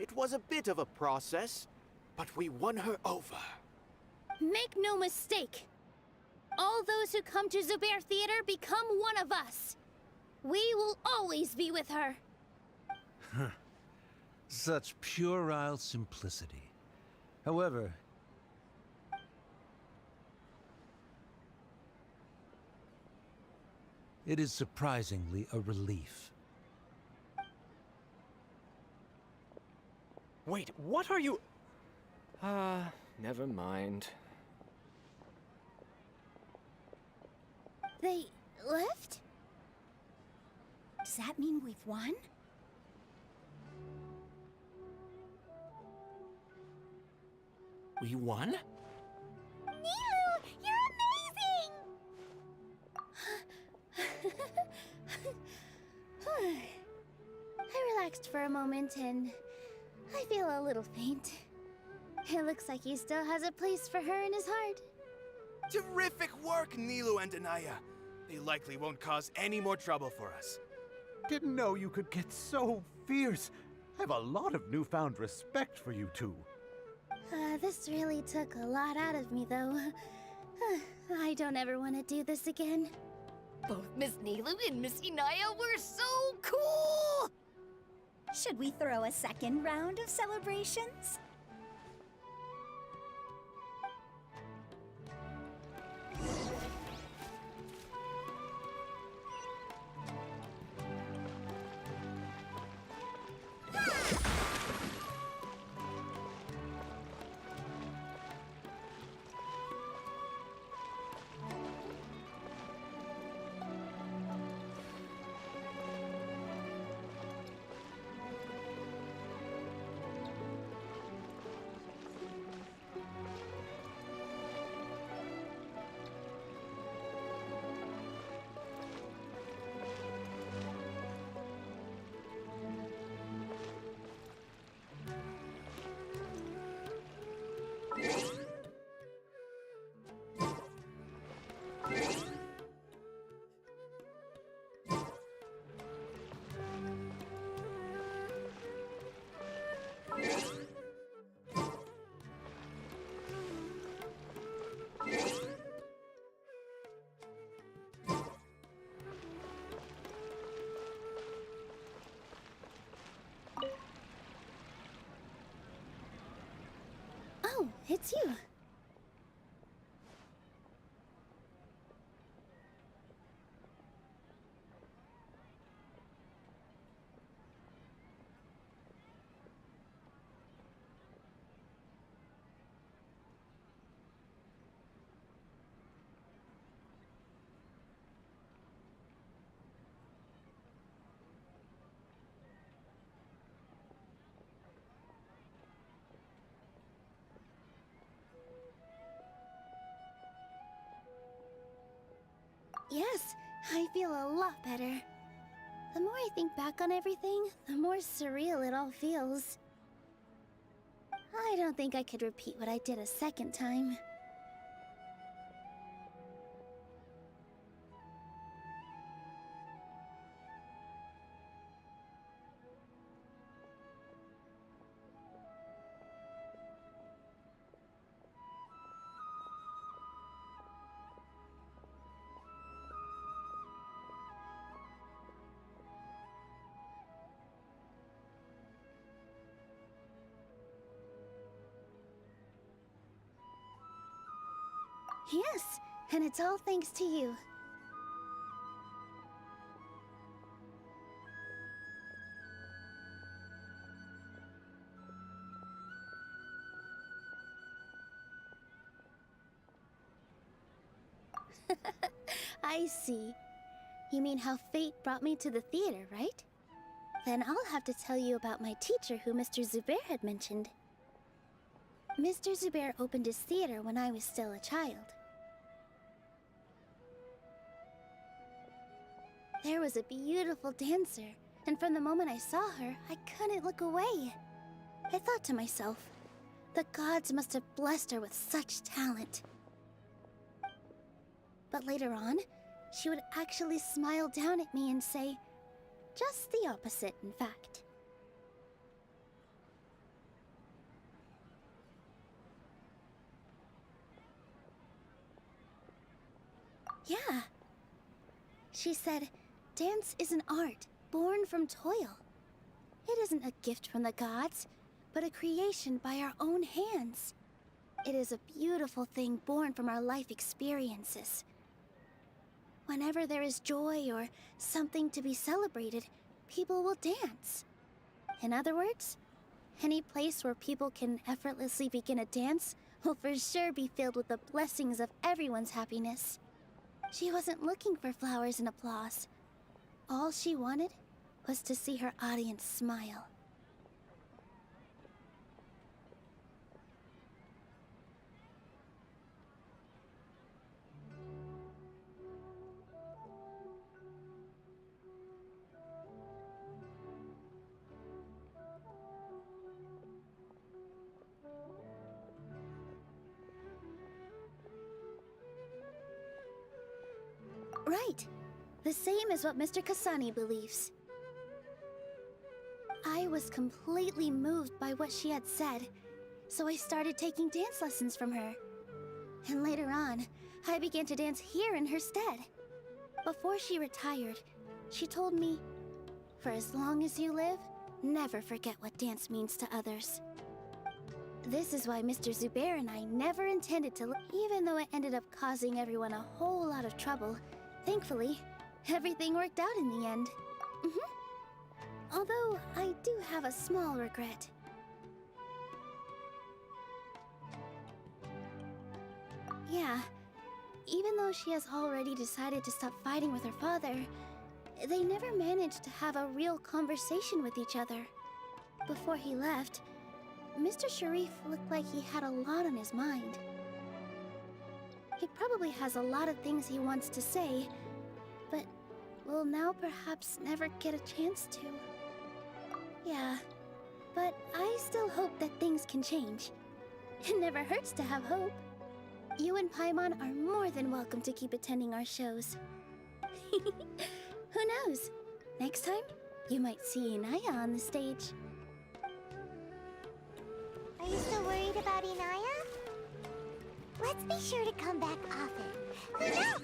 It was a bit of a process, but we won her over. Make no mistake. All those who come to Zubair Theater become one of us. We will always be with her. Such puerile simplicity. However, it is surprisingly a relief. Wait, what are you... never mind. They left? Does that mean we've won? We won? Nilu, you're amazing! I relaxed for a moment and I feel a little faint. It looks like he still has a place for her in his heart. Terrific work, Nilu and Anaya. They likely won't cause any more trouble for us. Didn't know you could get so fierce. I have a lot of newfound respect for you two. This really took a lot out of me, though. I don't ever want to do this again. Both Miss Nilu and Miss Inaya were so cool! Should we throw a second round of celebrations? Oh, it's you. Yes, I feel a lot better. The more I think back on everything, the more surreal it all feels. I don't think I could repeat what I did a second time. Yes, and it's all thanks to you. I see. You mean how fate brought me to the theater, right? Then I'll have to tell you about my teacher who Mr. Zubair had mentioned. Mr. Zubair opened his theater when I was still a child. There was a beautiful dancer, and from the moment I saw her, I couldn't look away. I thought to myself, the gods must have blessed her with such talent. But later on, she would actually smile down at me and say, just the opposite, in fact. Yeah. She said, dance is an art born from toil. It isn't a gift from the gods, but a creation by our own hands. It is a beautiful thing born from our life experiences. Whenever there is joy or something to be celebrated, people will dance. In other words, any place where people can effortlessly begin a dance will for sure be filled with the blessings of everyone's happiness. She wasn't looking for flowers and applause. All she wanted was to see her audience smile. Right. The same as what Mr. Kasani believes. I was completely moved by what she had said, so I started taking dance lessons from her. And later on, I began to dance here in her stead. Before she retired, she told me, for as long as you live, never forget what dance means to others. This is why Mr. Zubair and I never intended to, even though it ended up causing everyone a whole lot of trouble. Thankfully, everything worked out in the end. Although, I do have a small regret. Yeah, even though she has already decided to stop fighting with her father, they never managed to have a real conversation with each other. Before he left, Mr. Sharif looked like he had a lot on his mind. He probably has a lot of things he wants to say, but will now perhaps never get a chance to. Yeah, but I still hope that things can change. It never hurts to have hope. You and Paimon are more than welcome to keep attending our shows. Who knows? Next time, you might see Inaya on the stage. Are you still worried about Inaya? Let's be sure to come back often. Who knows?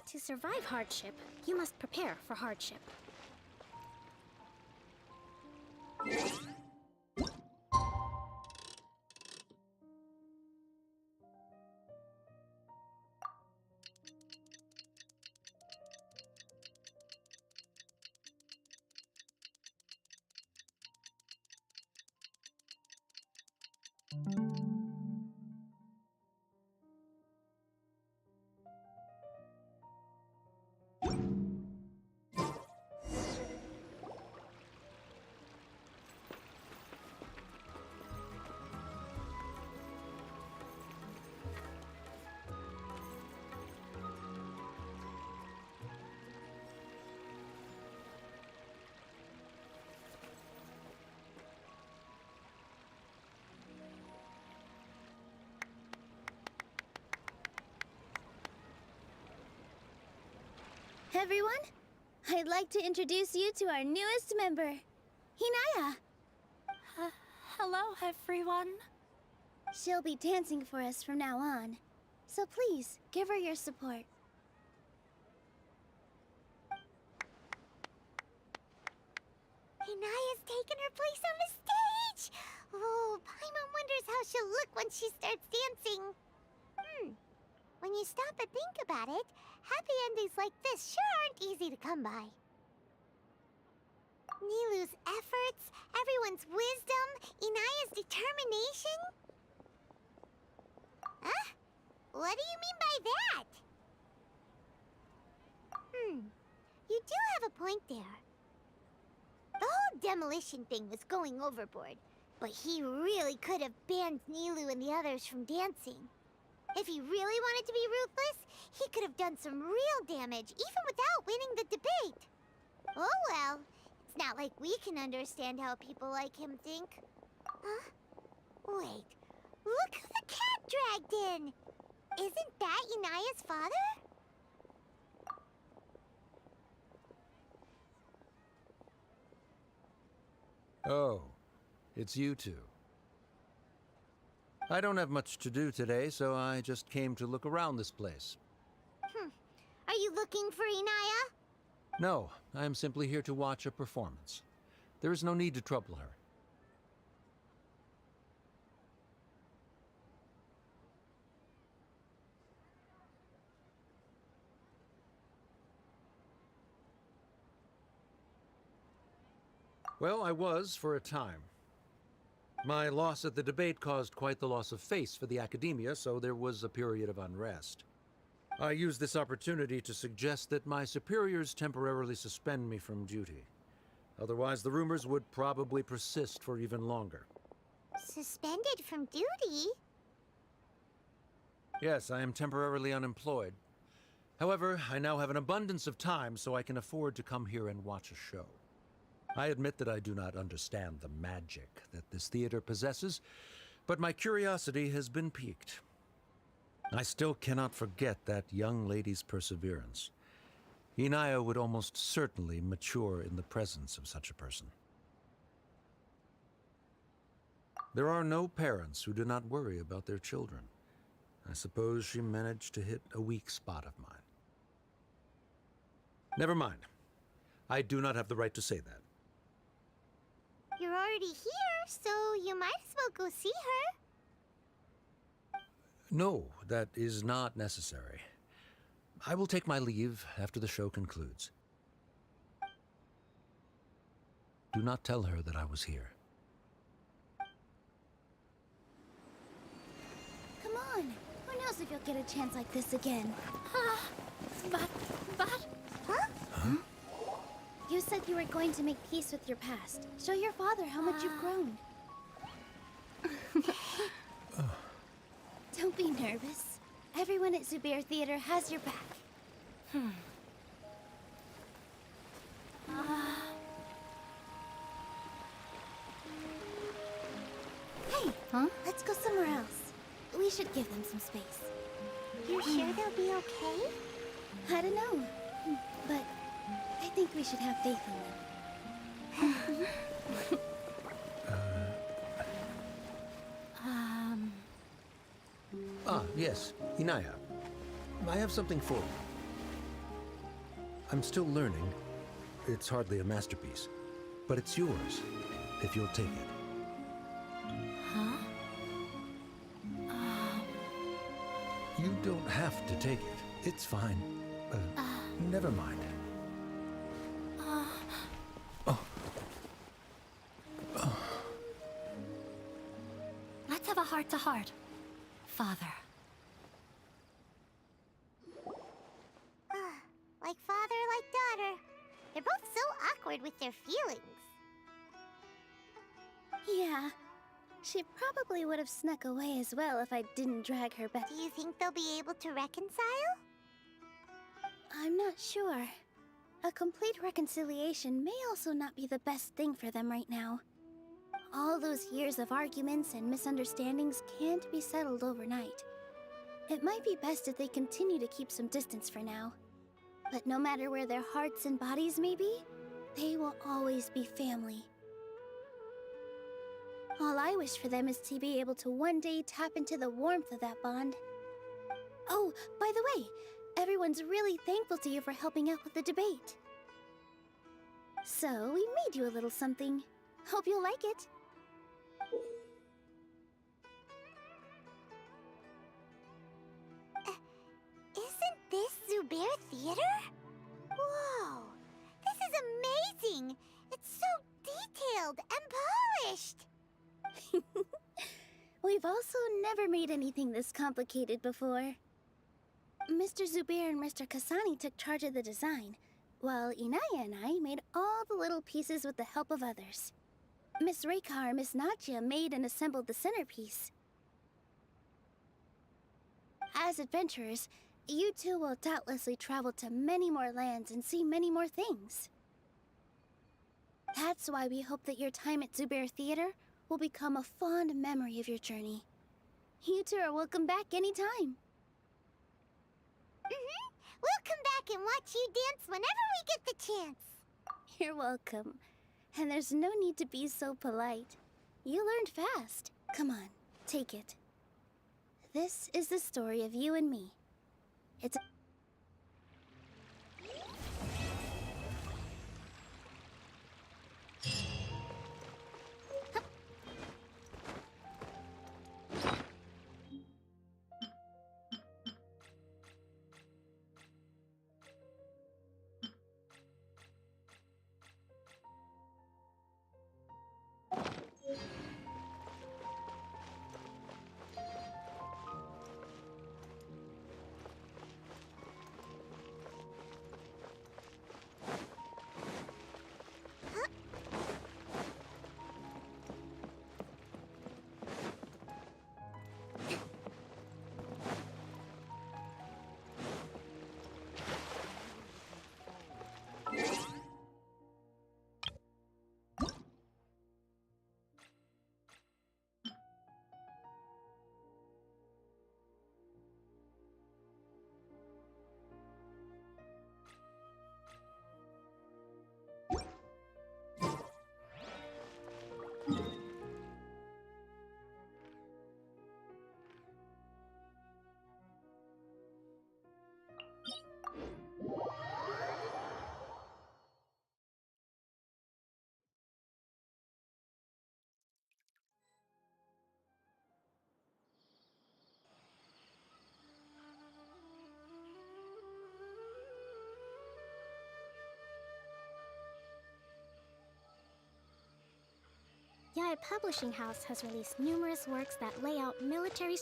To survive hardship, you must prepare for hardship. Everyone, I'd like to introduce you to our newest member, Hinaya. Hello, everyone. She'll be dancing for us from now on, so please give her your support. Hinaya's taken her place on the stage! Oh, Paimon wonders how she'll look when she starts dancing. When you stop and think about it, happy endings like this sure aren't easy to come by. Nilou's efforts, everyone's wisdom, Inaya's determination? Huh? What do you mean by that? You do have a point there. The whole demolition thing was going overboard, but he really could have banned Nilou and the others from dancing. If he really wanted to be ruthless, he could have done some real damage, even without winning the debate. Oh well, it's not like we can understand how people like him think. Huh? Wait, look who the cat dragged in! Isn't that Inaya's father? Oh, it's you two. I don't have much to do today, so I just came to look around this place. Are you looking for Inaya? No, I am simply here to watch a performance. There is no need to trouble her. Well, I was for a time. My loss at the debate caused quite the loss of face for the academia, so there was a period of unrest. I used this opportunity to suggest that my superiors temporarily suspend me from duty. Otherwise, the rumors would probably persist for even longer. Suspended from duty? Yes, I am temporarily unemployed. However, I now have an abundance of time, so I can afford to come here and watch a show. I admit that I do not understand the magic that this theater possesses, but my curiosity has been piqued. I still cannot forget that young lady's perseverance. Inaya would almost certainly mature in the presence of such a person. There are no parents who do not worry about their children. I suppose she managed to hit a weak spot of mine. Never mind. I do not have the right to say that. You're already here, so you might as well go see her. No, that is not necessary. I will take my leave after the show concludes. Do not tell her that I was here. Come on. Who knows if you'll get a chance like this again? But... Huh? You said you were going to make peace with your past. Show your father how much you've grown. Don't be nervous. Everyone at Zubair Theater has your back. Hey, let's go somewhere else. We should give them some space. You're sure they'll be okay? I don't know, but I think we should have faith in them. Yes, Inaya. I have something for you. I'm still learning. It's hardly a masterpiece, but it's yours, if you'll take it. You don't have to take it. It's fine. Never mind. Let's have a heart-to-heart, Father. Like father, like daughter. They're both so awkward with their feelings. Yeah, she probably would have snuck away as well if I didn't drag her back. Do you think they'll be able to reconcile? I'm not sure. A complete reconciliation may also not be the best thing for them right now. All those years of arguments and misunderstandings can't be settled overnight. It might be best if they continue to keep some distance for now. But no matter where their hearts and bodies may be, they will always be family. All I wish for them is to be able to one day tap into the warmth of that bond. Oh, by the way, everyone's really thankful to you for helping out with the debate. So, we made you a little something. Hope you'll like it. Isn't this Zubair Theater? Whoa! This is amazing! It's so detailed and polished! We've also never made anything this complicated before. Mr. Zubair and Mr. Kasani took charge of the design, while Inaya and I made all the little pieces with the help of others. Miss Reikar and Miss Nadia made and assembled the centerpiece. As adventurers, you two will doubtlessly travel to many more lands and see many more things. That's why we hope that your time at Zubair Theater will become a fond memory of your journey. You two are welcome back anytime. We'll come back and watch you dance whenever we get the chance. You're welcome. And there's no need to be so polite. You learned fast. Come on, take it. This is the story of you and me. It's Yae Publishing House has released numerous works that lay out military...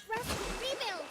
Rest, rebuild!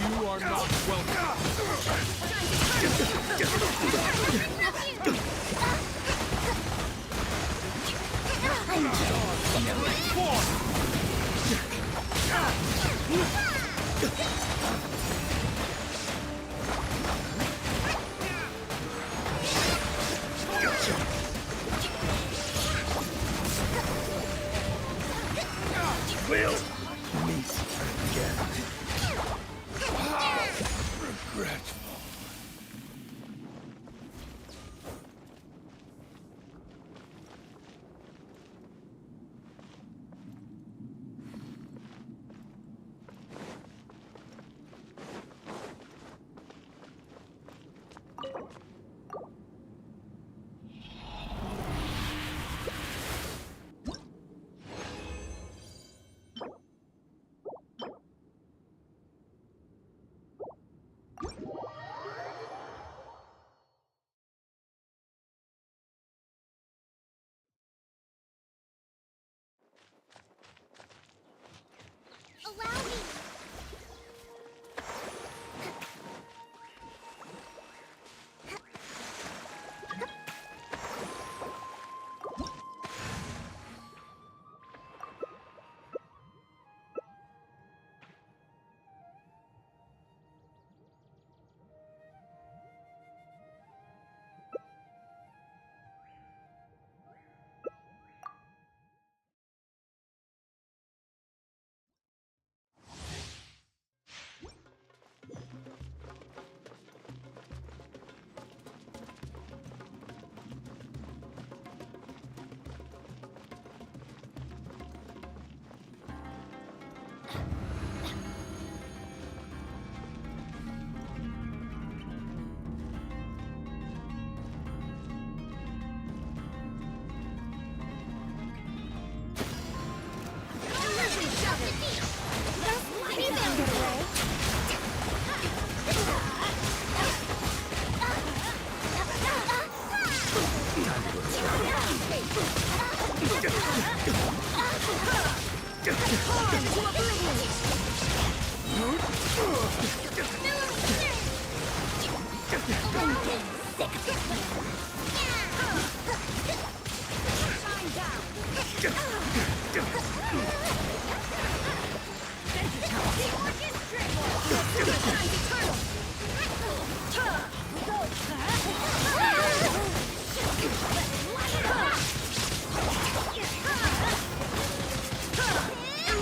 You are not welcome. We'll meet again. How regretful.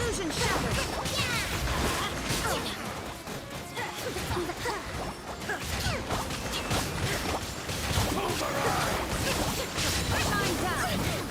Illusion shattered! Shine down!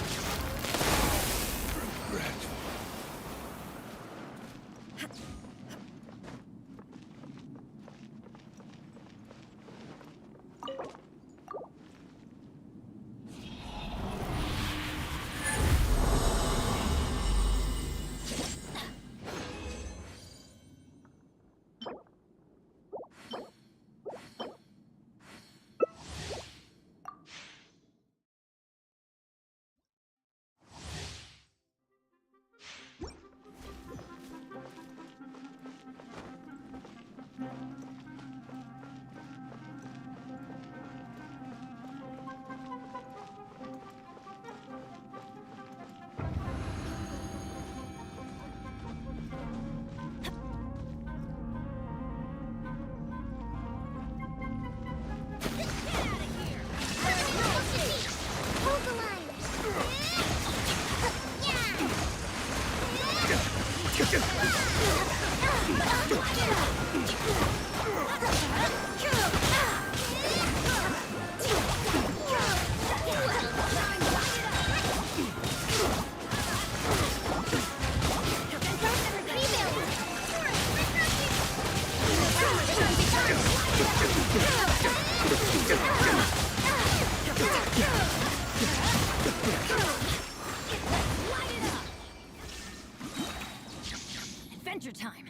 Adventure time!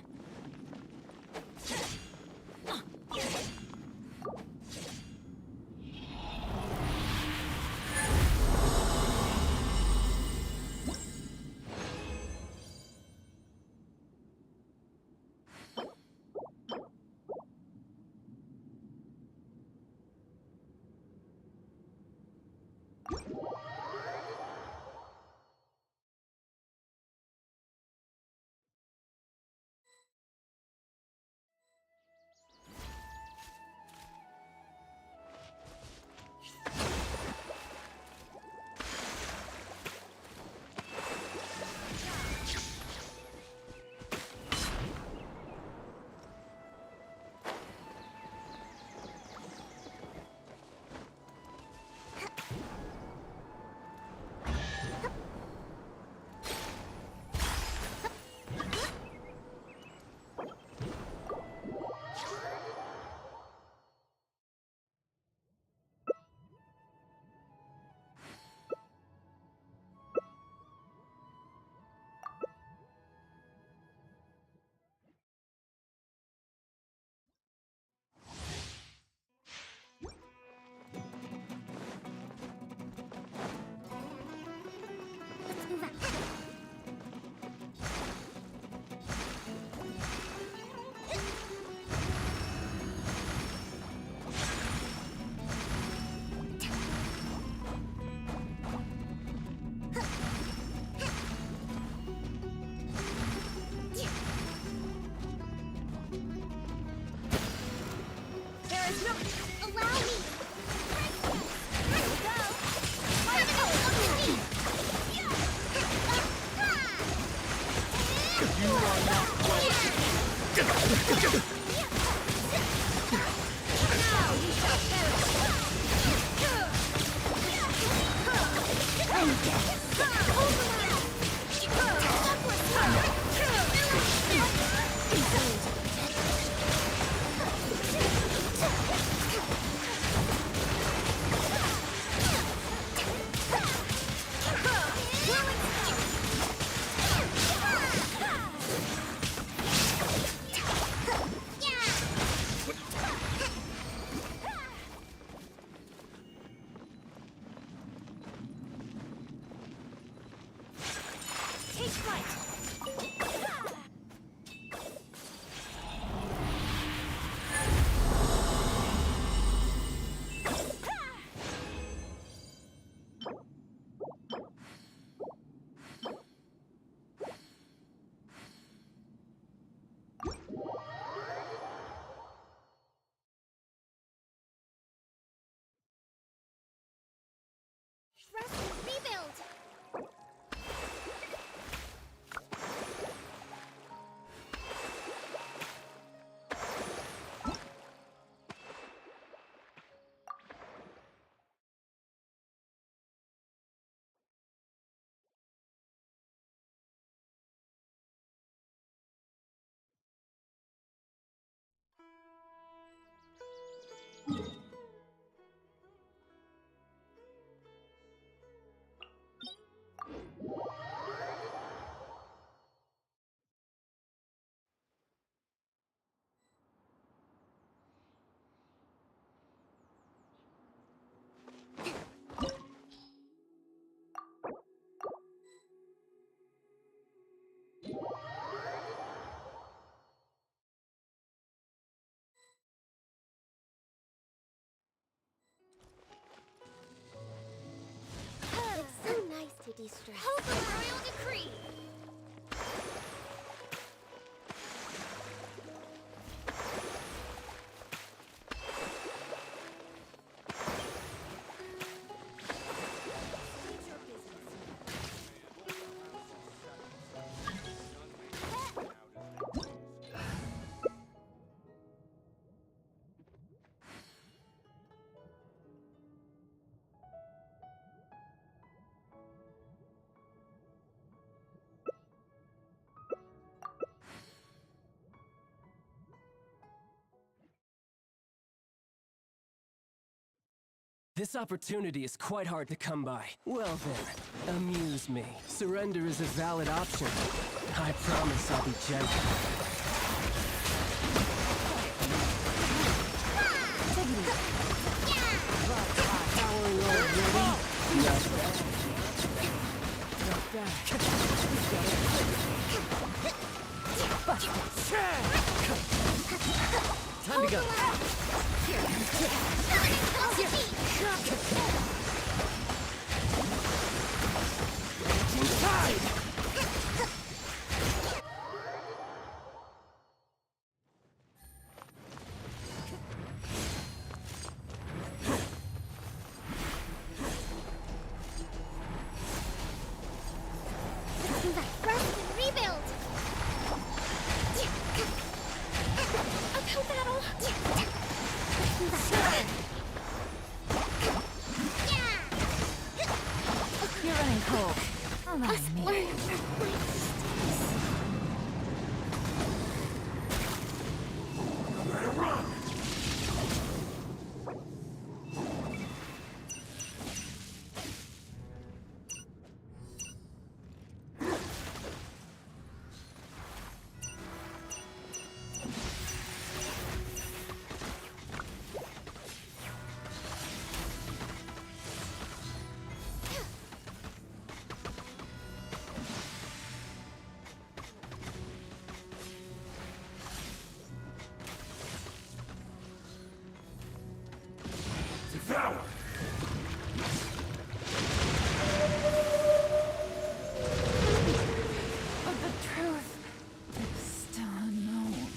rest and rebuild! It's so nice to de-stress. Hope of royal decree! This opportunity is quite hard to come by. Well then, amuse me. Surrender is a valid option. I promise I'll be gentle. Powering already? Not bad. Not bad. Time to go. Inside! Rest and rebuild! Uphill battle! You're running cold. Allow Us me. learn our mistakes. Devour! But the truth is still unknown.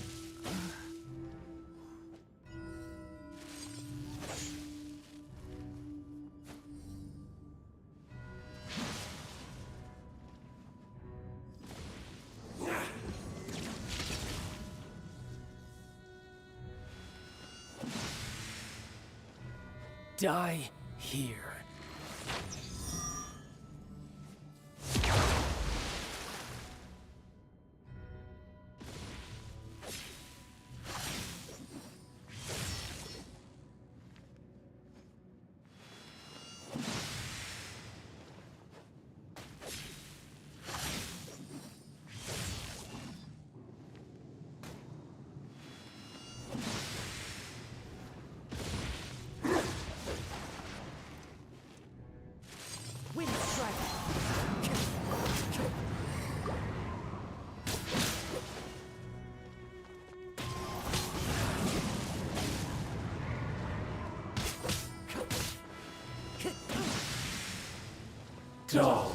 Die here. Wind strike. Dull.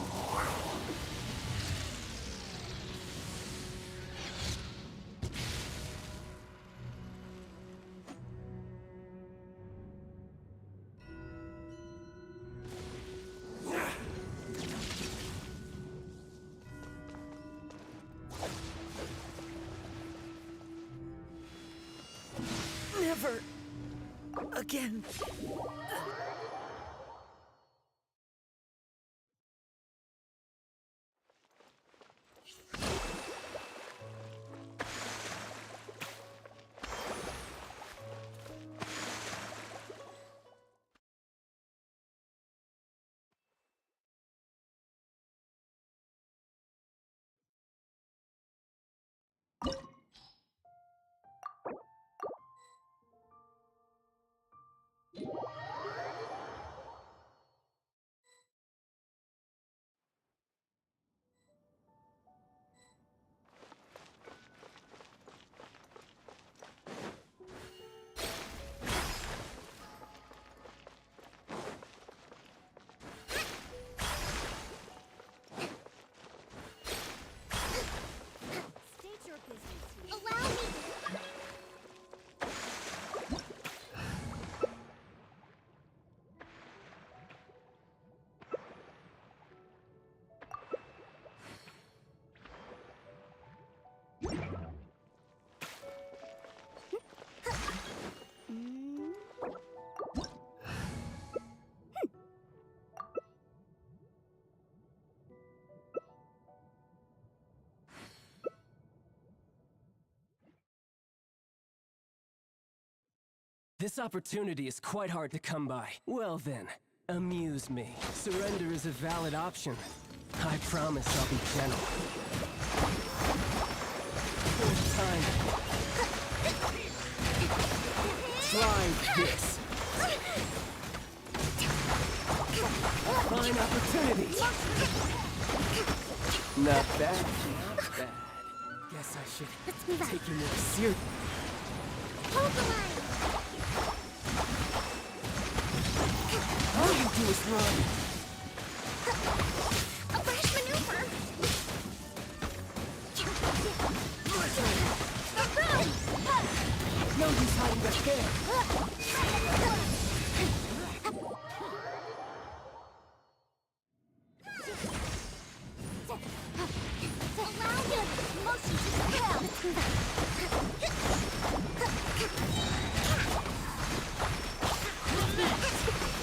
Never again. State your business here. Allow me. This opportunity is quite hard to come by. Well then, amuse me. Surrender is a valid option. I promise I'll be gentle. Fourth time. Try this. Fine opportunity. Not bad, not bad. Guess I should take you more seriously. Hold the line. All you do is run. A fresh maneuver. No use hiding back there. Allow the motion to prevail.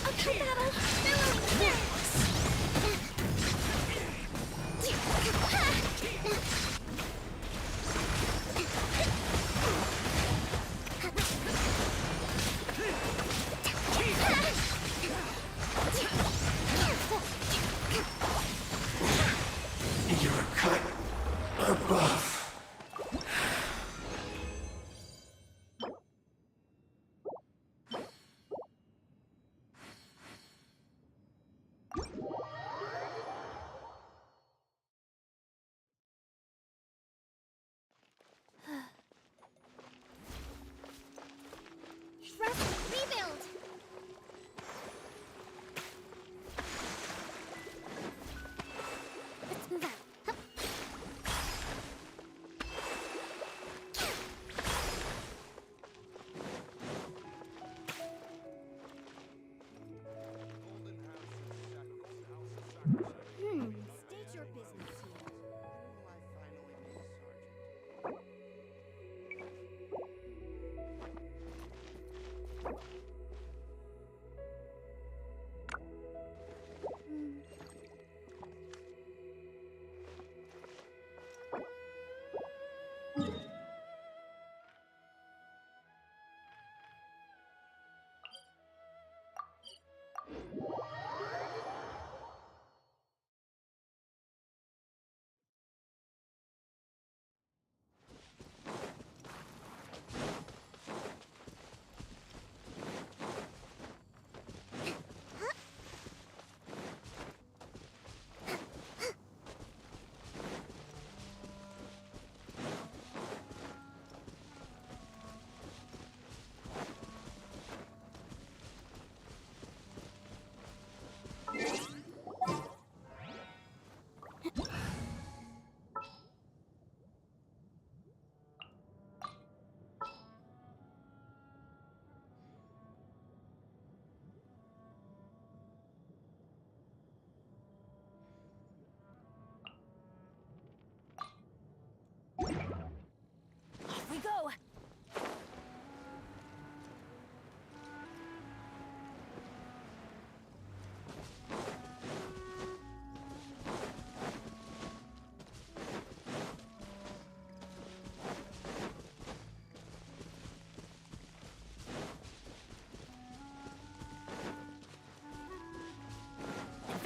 A battle billowing thanks. You're cut above. Trust, rebuild. Let's move out. Hup. State your business here.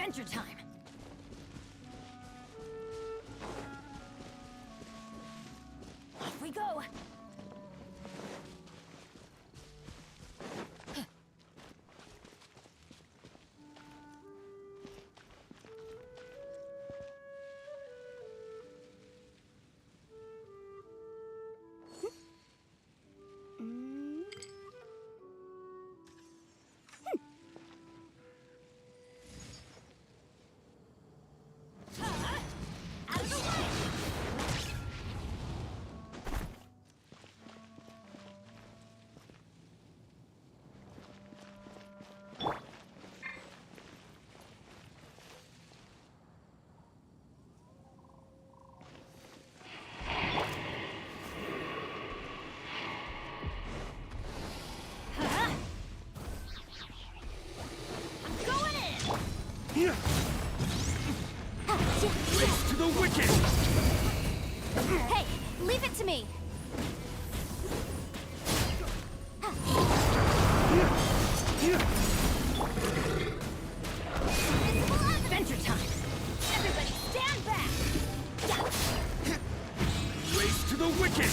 Adventure time! Off we go! Race to the wicked! Hey, leave it to me! Adventure time! Everybody stand back! Race to the wicked!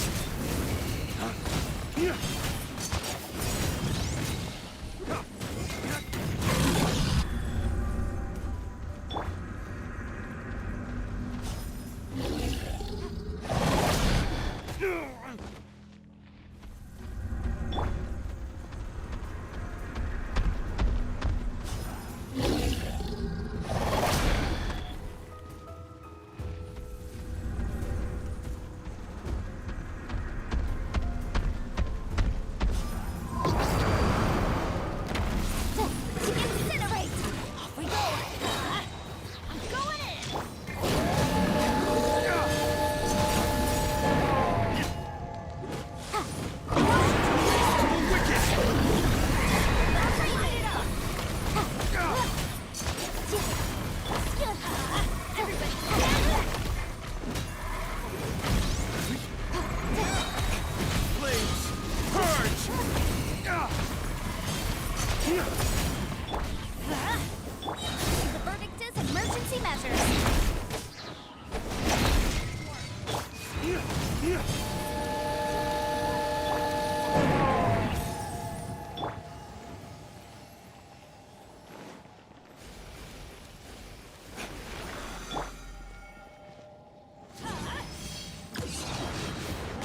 The verdict is emergency measures.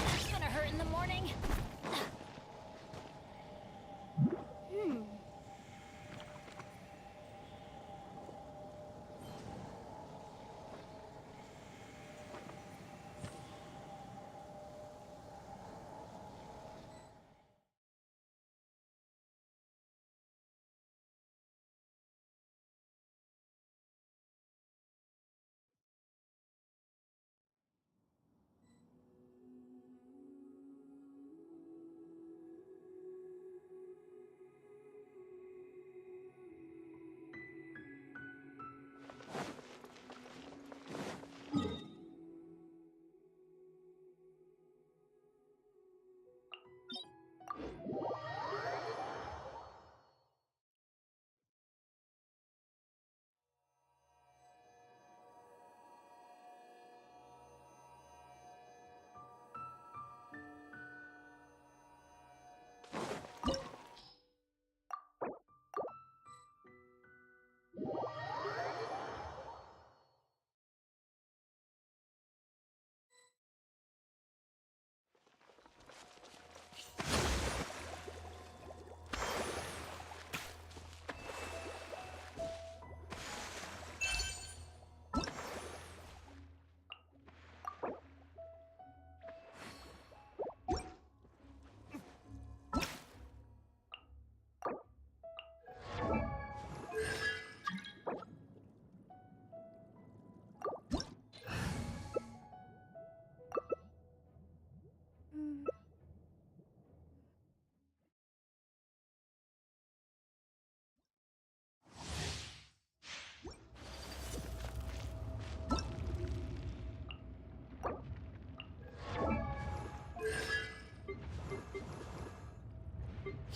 That's gonna hurt in the morning.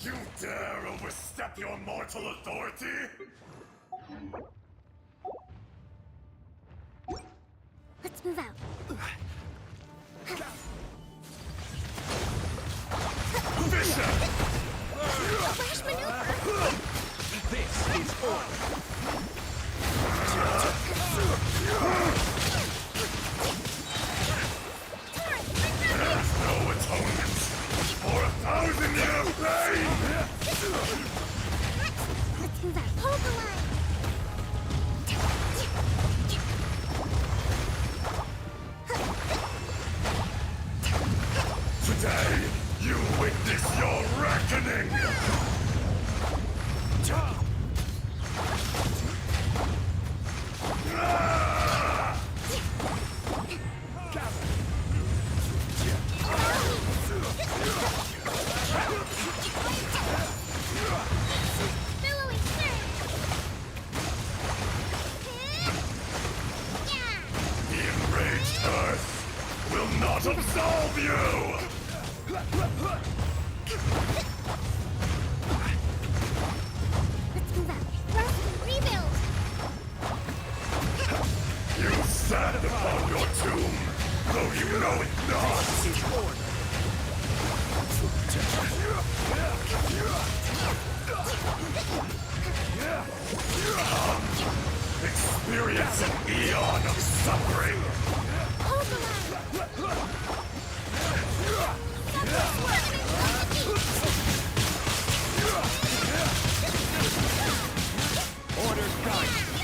You dare overstep your mortal authority? Let's move out. A flash maneuver! This is order. There's no atonement for 1,000-year pain! Let's move out. Hold the line! Today, you witness your reckoning! Billowing surge! The enraged Earth will not absolve you! Let's move out. Rest and rebuild! You stand upon your tomb, though you know it not! Come, experience an eon of suffering! Hold the line! Order guidance!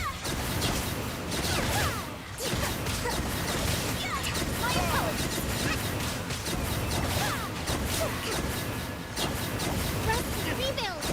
Rest and rebuild!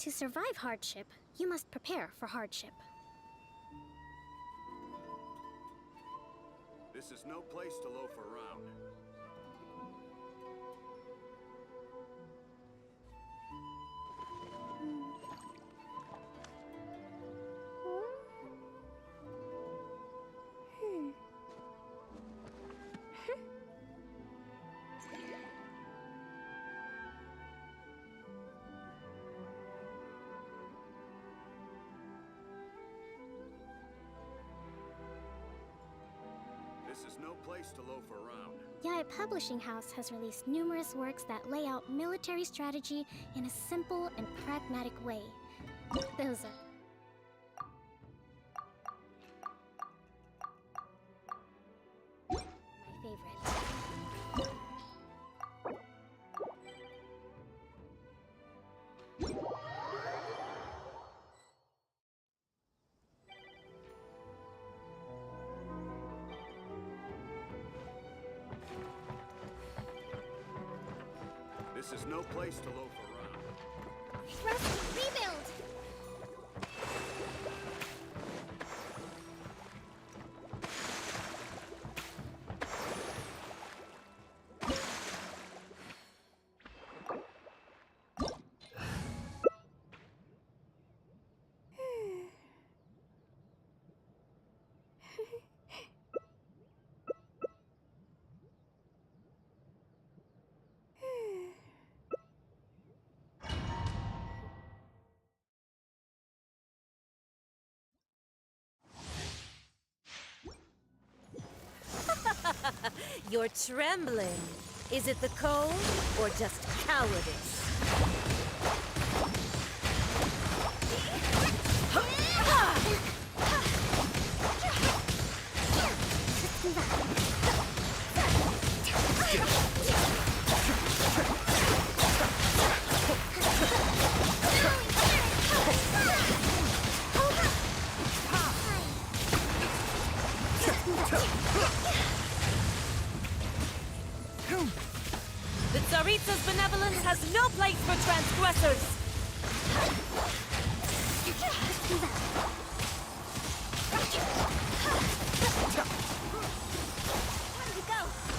To survive hardship, you must prepare for hardship. This is no place to loaf around. This is no place to loaf around. Yae Publishing House has released numerous works that lay out military strategy in a simple and pragmatic way. Those are... my favorite. This is no place to loaf around. Thrust rebuild! You're trembling. Is it the cold or just cowardice? The Tsaritsa's benevolence has no place for transgressors!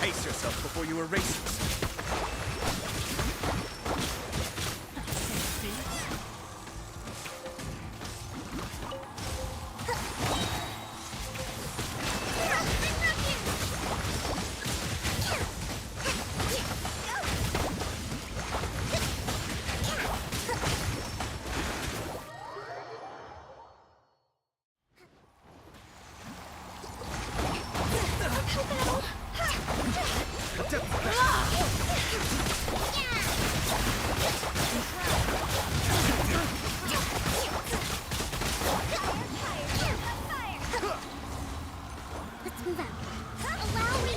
Pace yourself before you erase yourself. Let's move out. Allow me!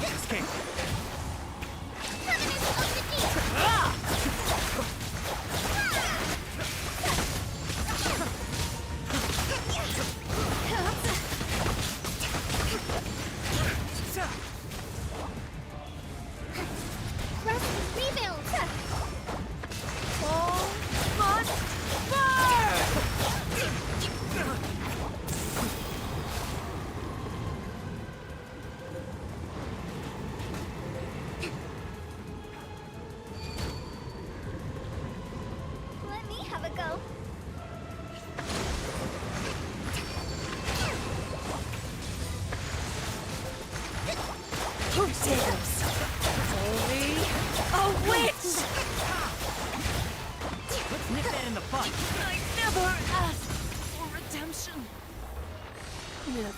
Escape. Thrust rebuild! All must burn! Let me have a go. Who dares? Only a witch! Let's nip that in the bud. I never asked for redemption. Never.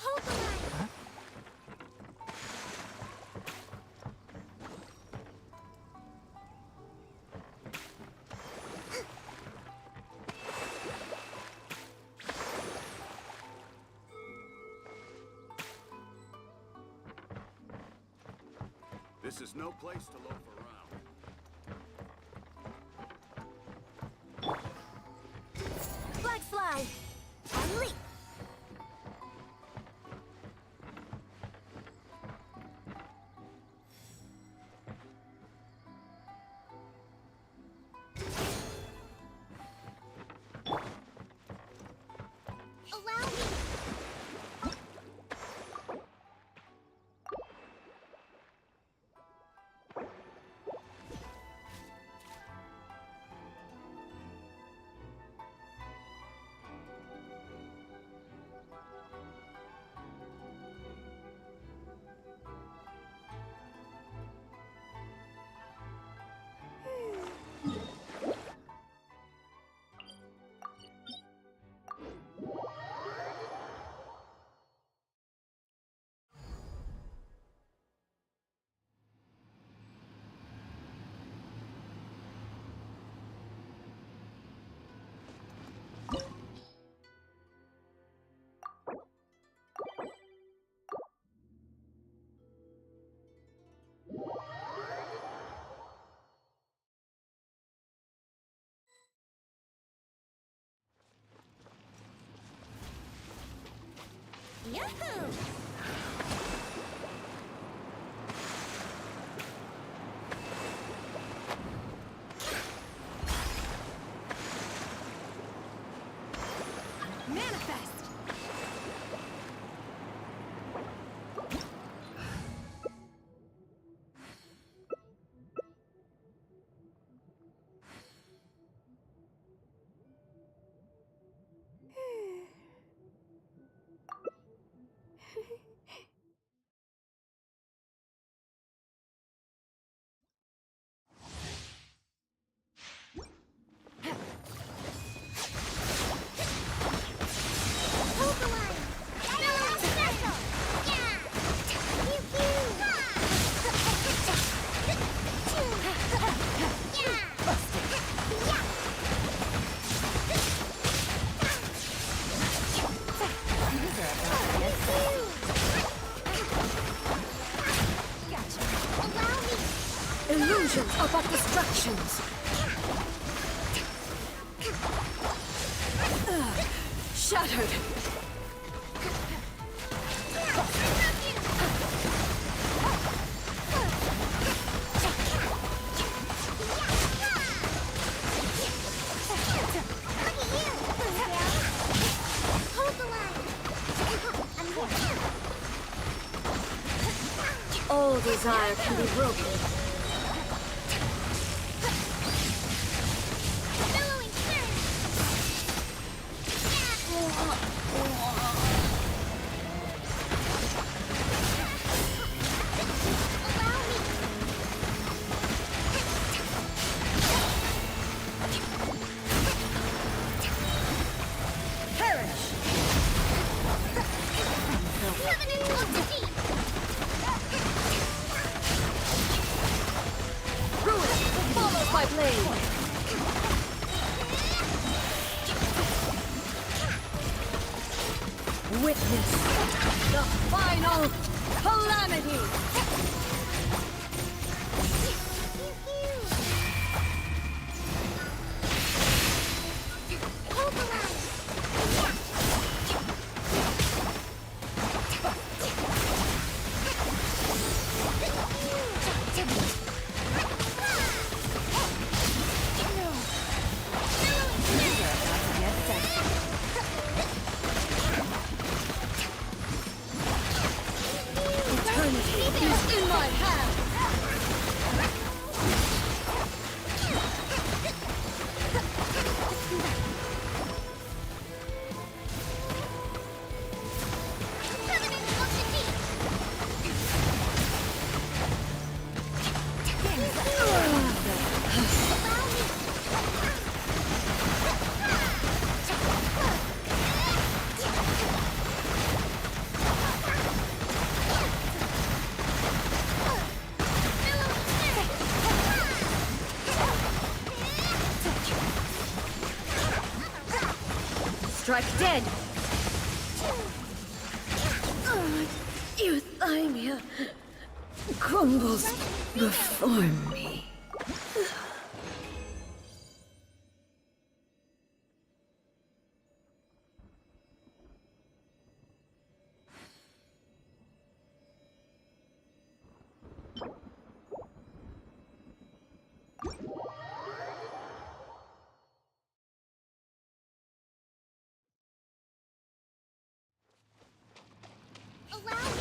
Hold the line! This is no place to loaf around. Flags fly! And leap! Allow me! Yahoo! Manifest! Illusions are but distractions. Shattered. All desire can be broken. My blade! Witness the final calamity! Is in my hand! Strike dead! Euthymia! crumbles before me. Allow me!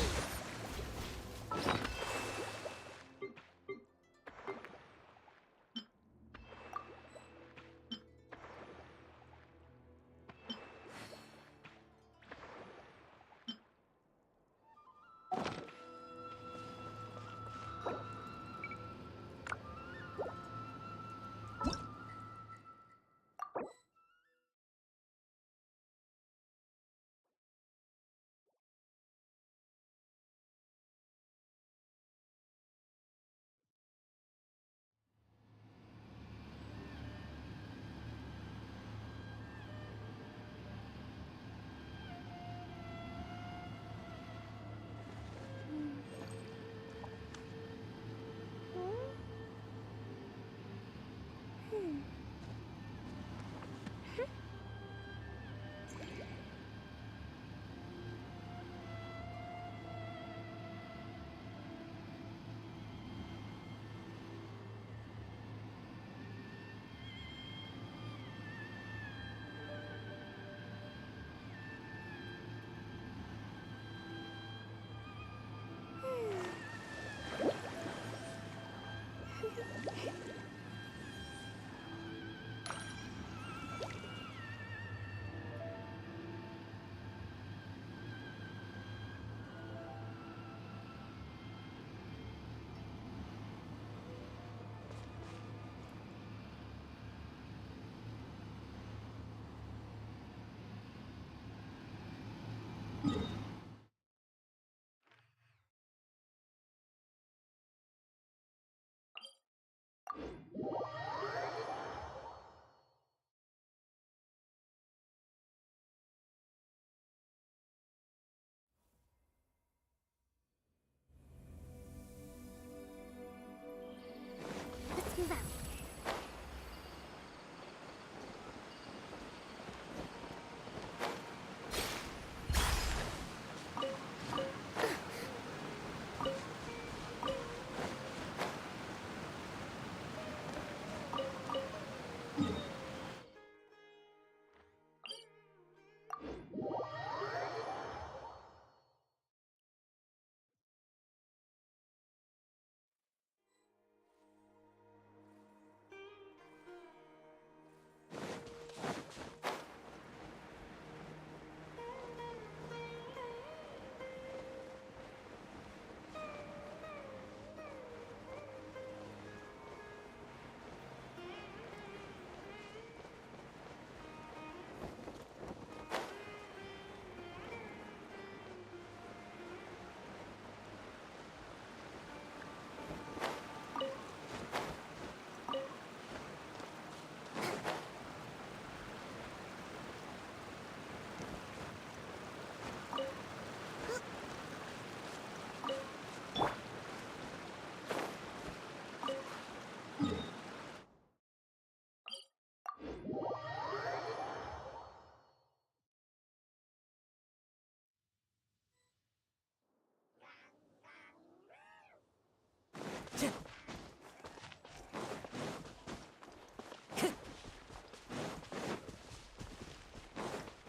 Let's move out.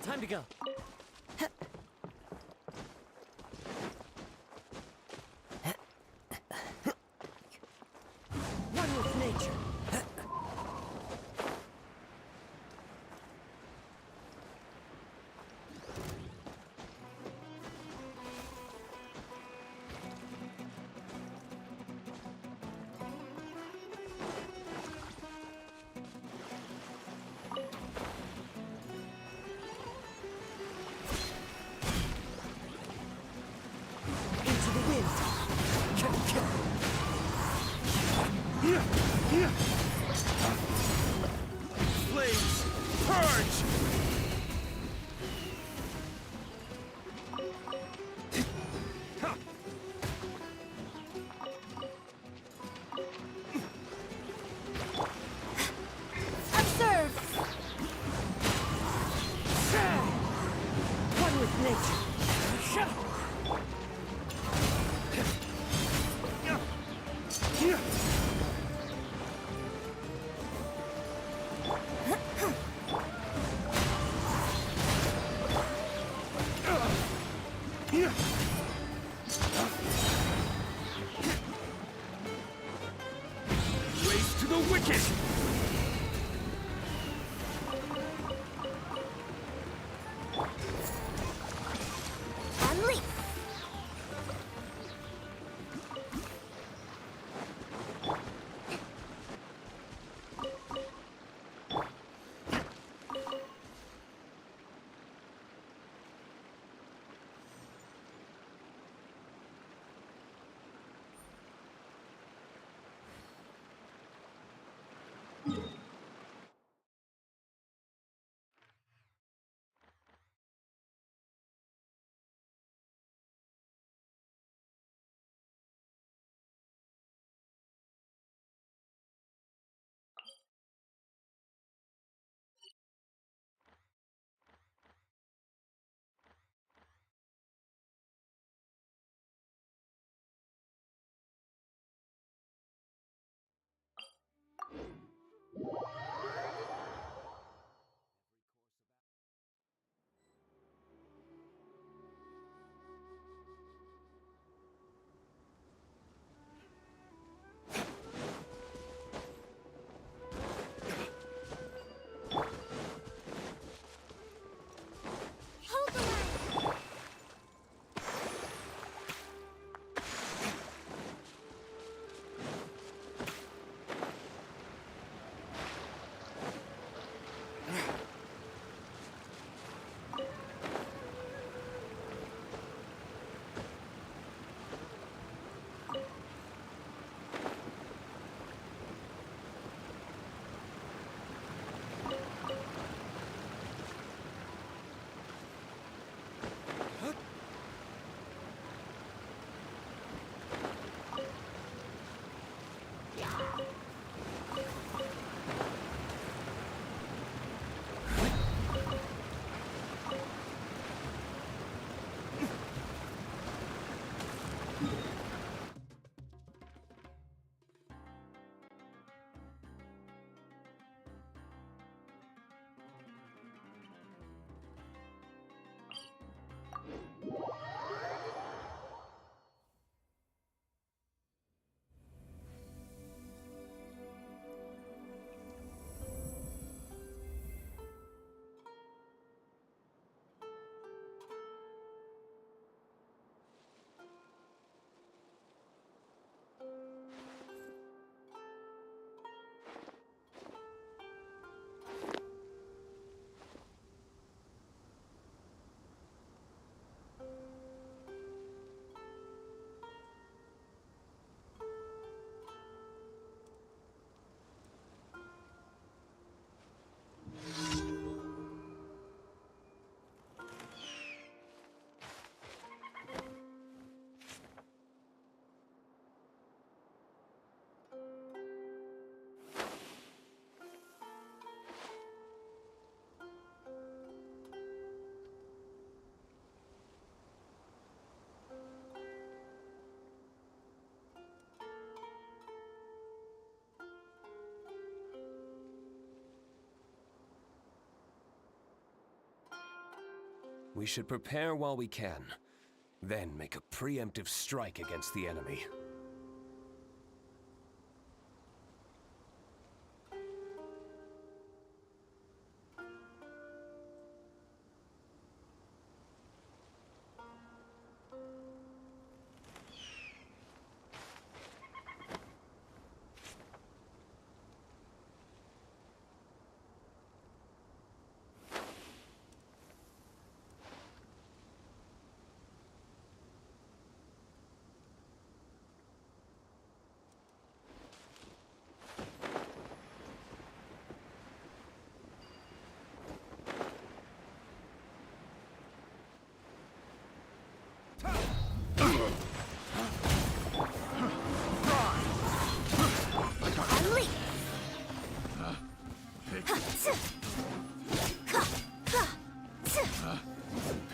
Time to go. One with nature. with nature. Race to the wicked! Unleash! We should prepare while we can, then make a preemptive strike against the enemy.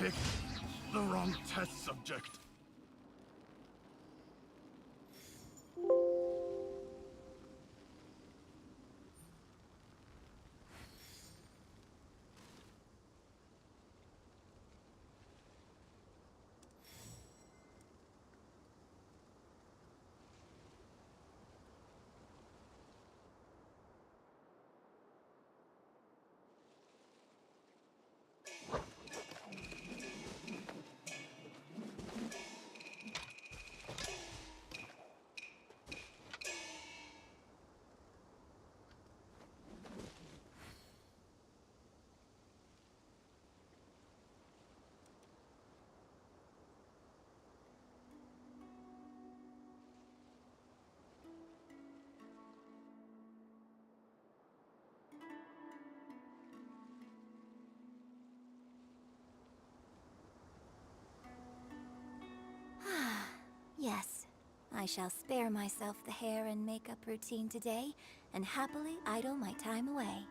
picked the wrong test subject. Yes, I shall spare myself the hair and makeup routine today, and happily idle my time away.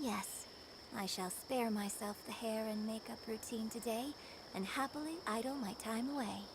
Yes, I shall spare myself the hair and makeup routine today, and happily idle my time away.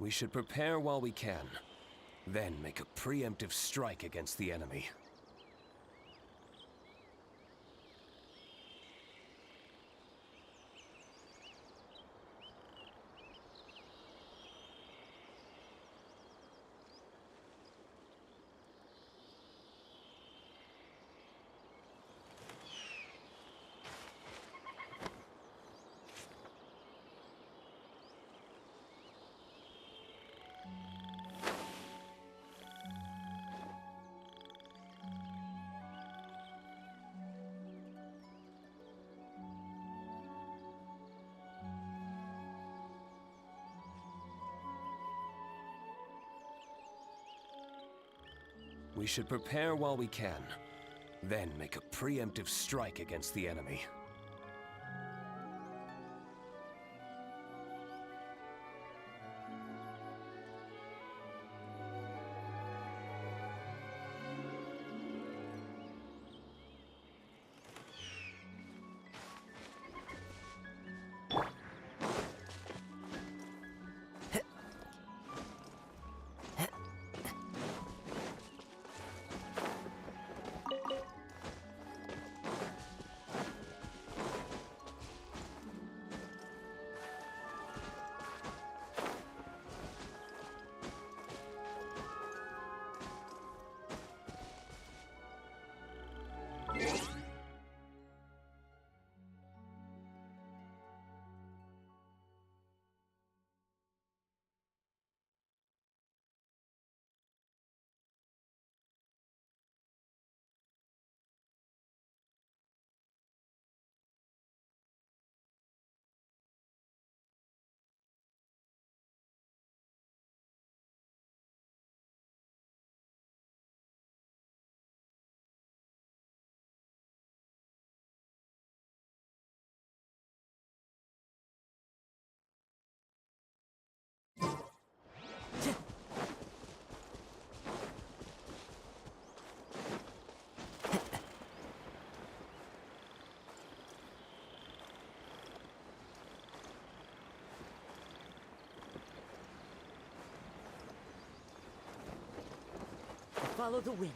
We should prepare while we can, then make a preemptive strike against the enemy. We should prepare while we can, then make a preemptive strike against the enemy. Follow the wind.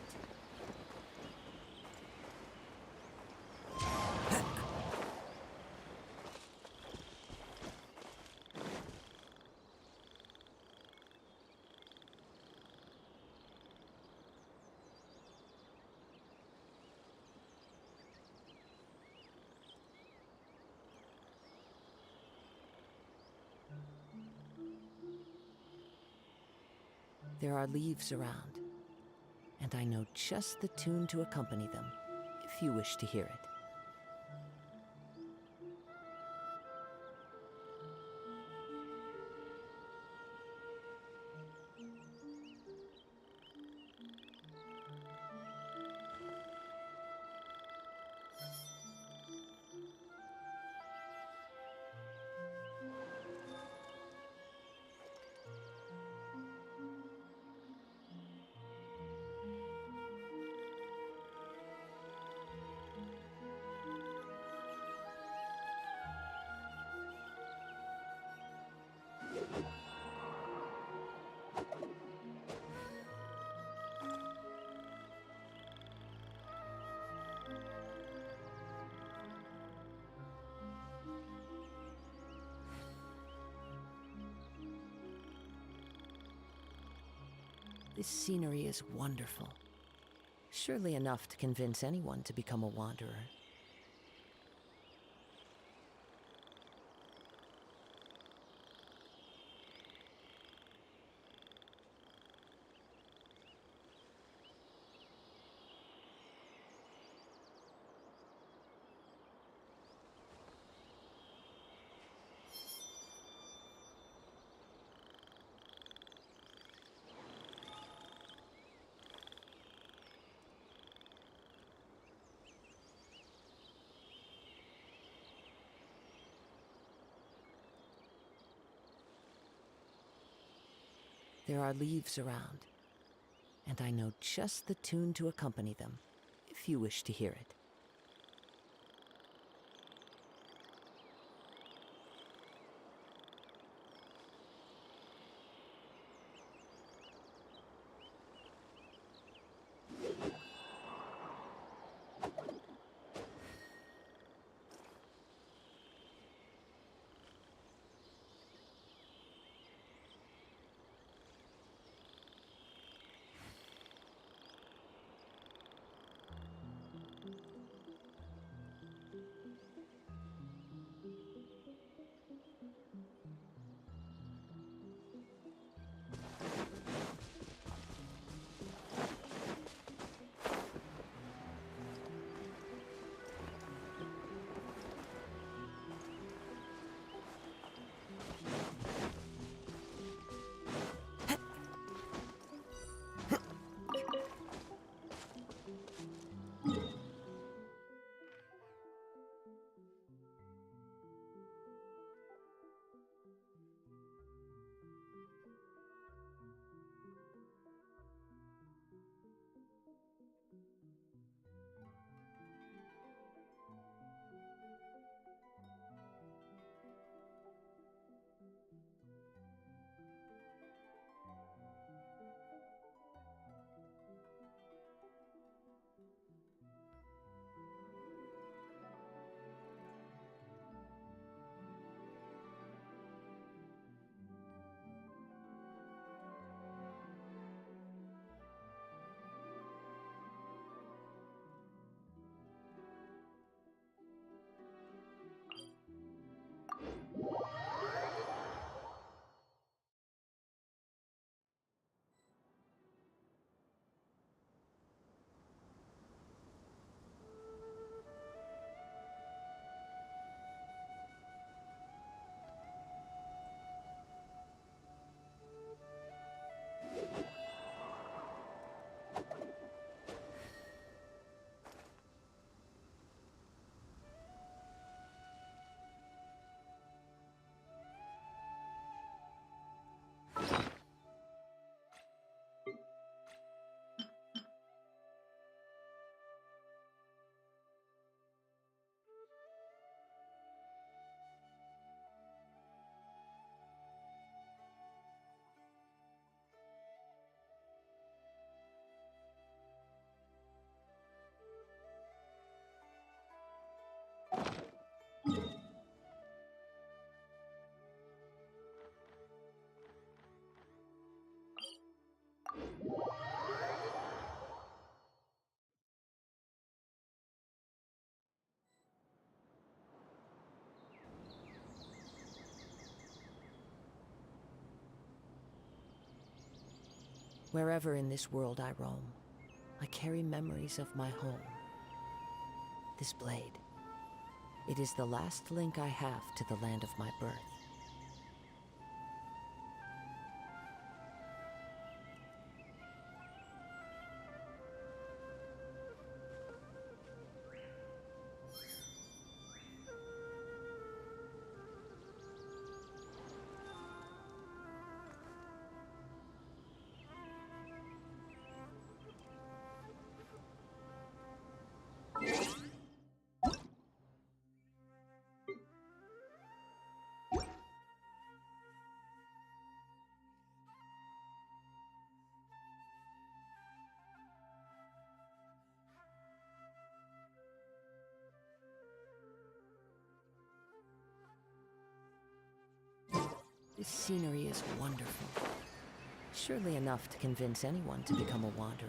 There are leaves around, and I know just the tune to accompany them, if you wish to hear it. This scenery is wonderful. Surely enough to convince anyone to become a wanderer. There are leaves around, and I know just the tune to accompany them, if you wish to hear it. Wherever in this world I roam, I carry memories of my home. This blade, it is the last link I have to the land of my birth. This scenery is wonderful. Surely enough to convince anyone to become a wanderer.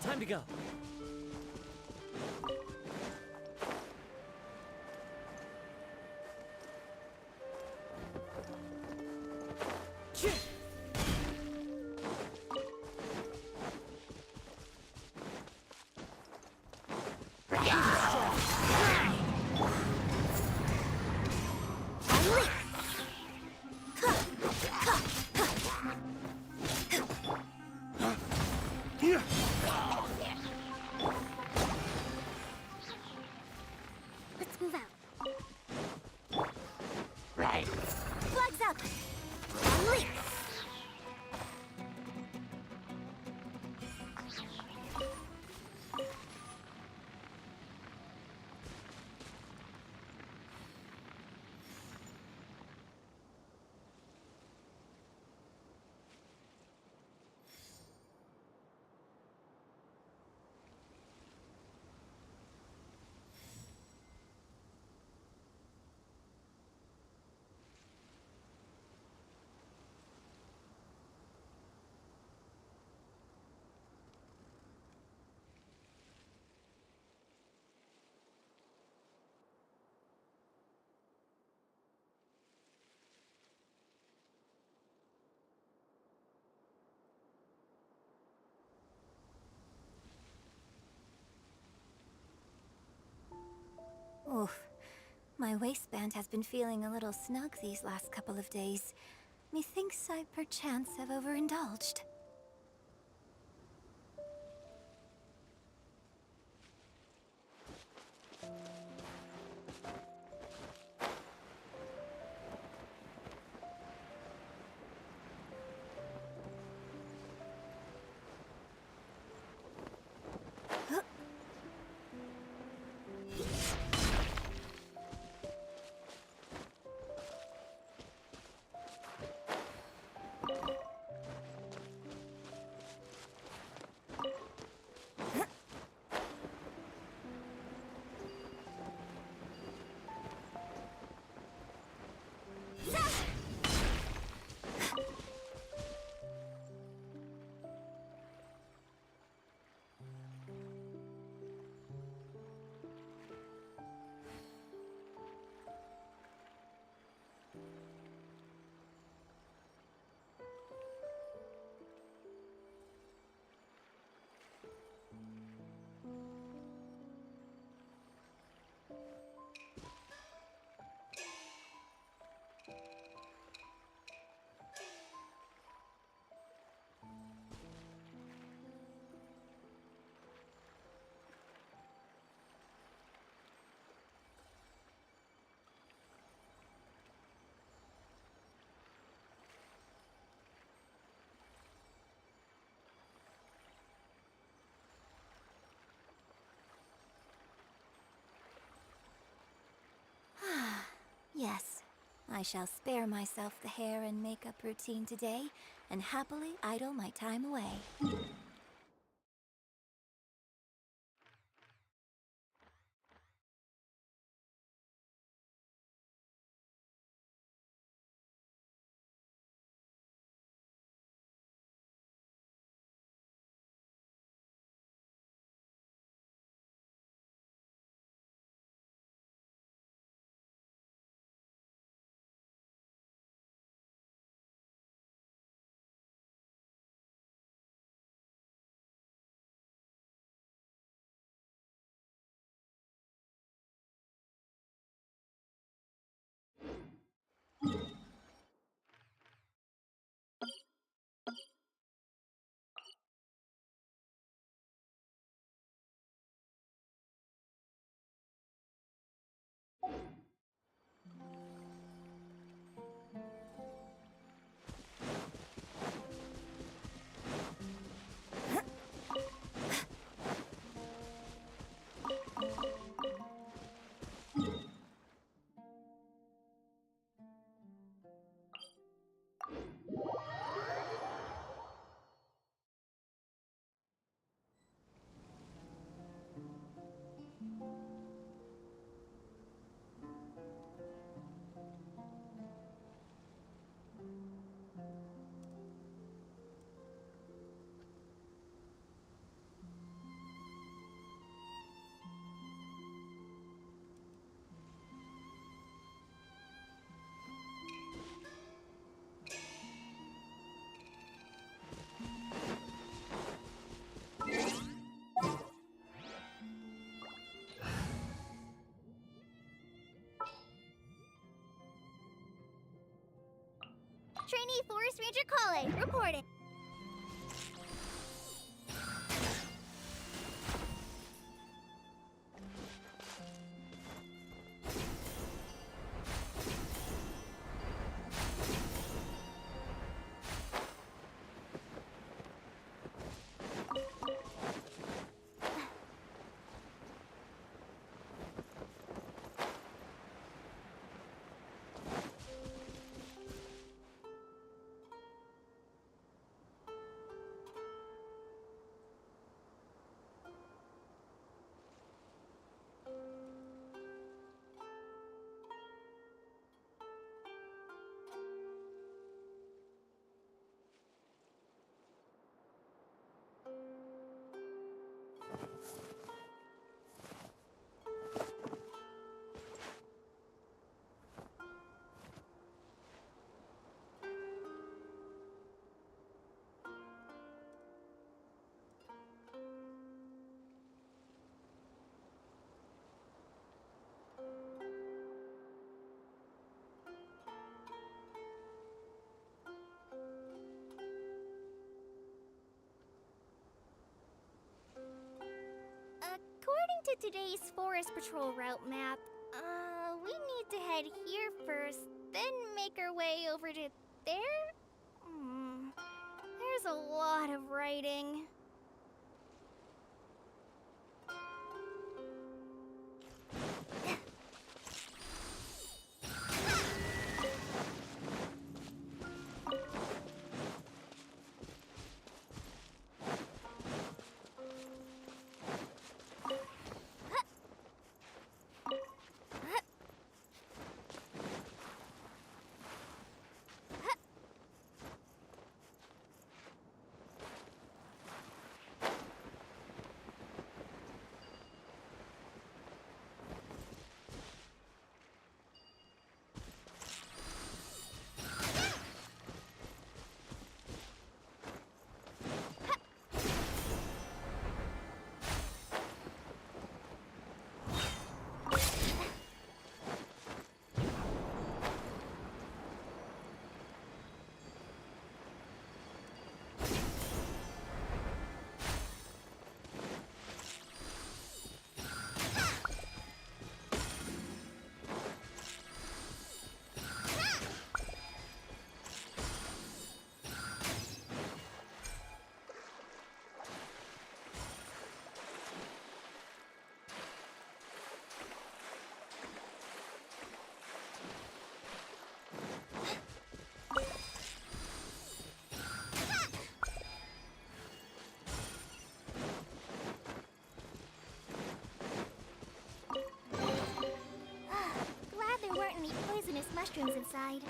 Time to go. Let's move out. Right. Flags up! Leap! Oof. My waistband has been feeling a little snug these last couple of days. Methinks I perchance have overindulged. I shall spare myself the hair and makeup routine today and happily idle my time away. Trainee Forest Ranger Kale, reporting. According to today's Forest Patrol route map, we need to head here first, then make our way over to there? There's a lot of writing. restrooms inside.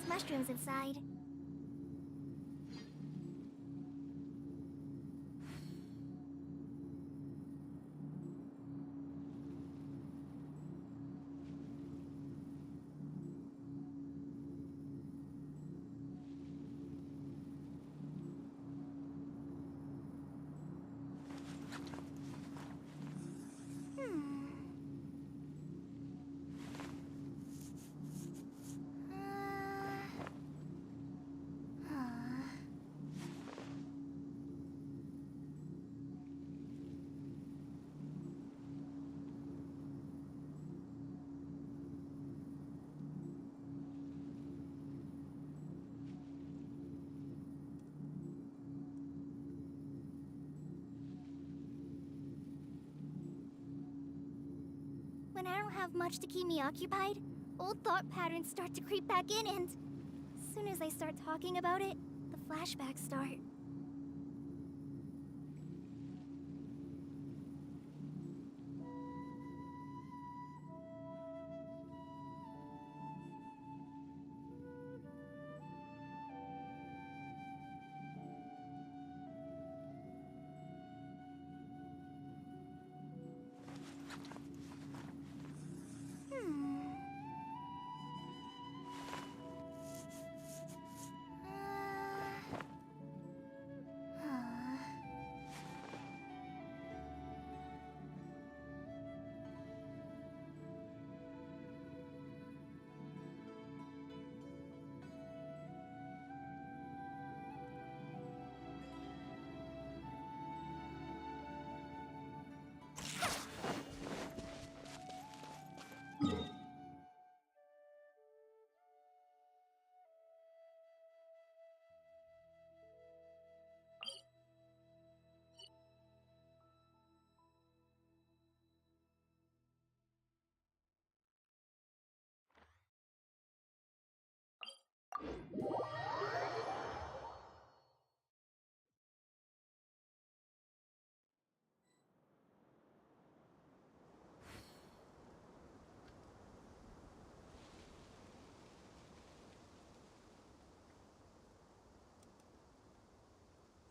mushrooms inside. When I don't have much to keep me occupied, old thought patterns start to creep back in, and as soon as I start talking about it, the flashbacks start.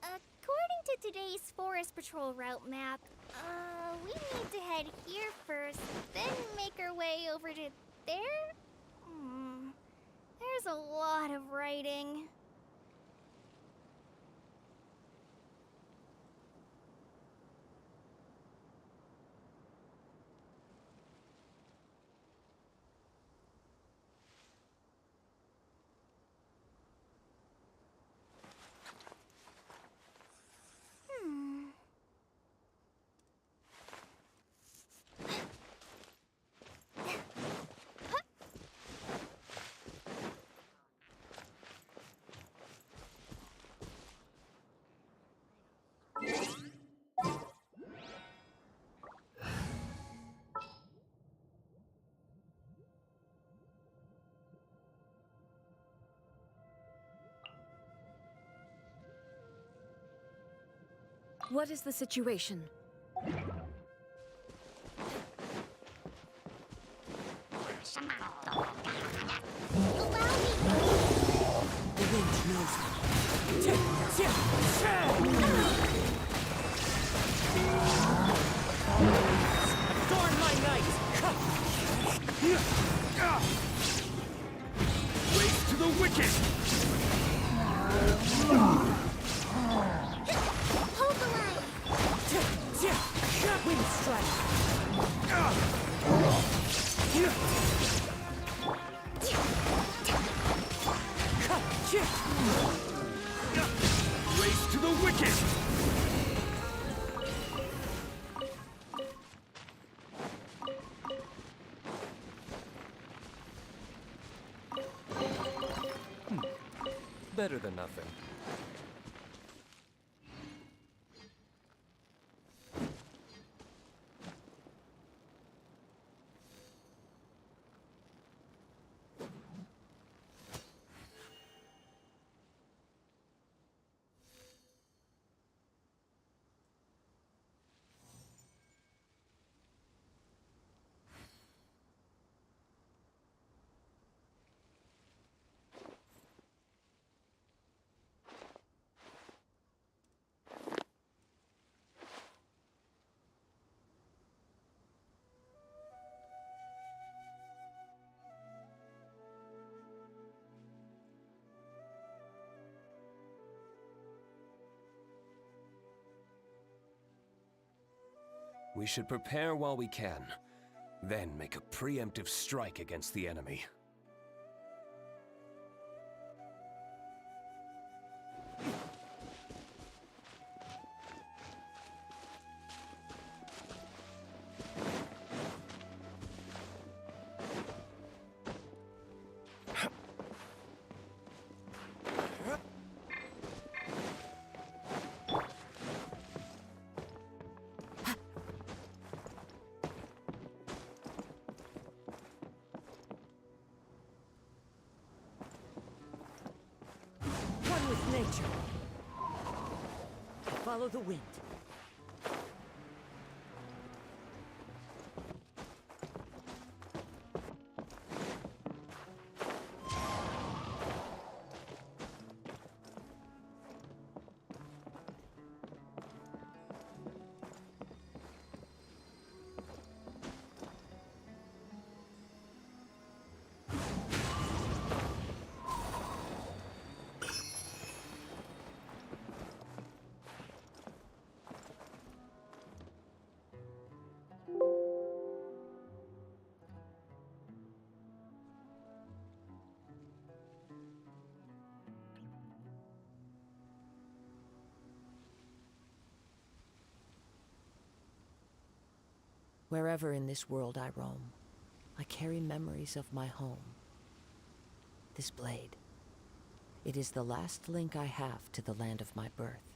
According to today's Forest Patrol route map, we need to head here first, then make our way over to there? There's a lot of writing. What is the situation? The wind knows me. Adorn my night! Race to the wicked! Hold the line! Wind strike! Race to the wicked! Better than nothing. We should prepare while we can, then make a preemptive strike against the enemy. One with nature. Follow the wind. Wherever in this world I roam, I carry memories of my home. This blade, it is the last link I have to the land of my birth.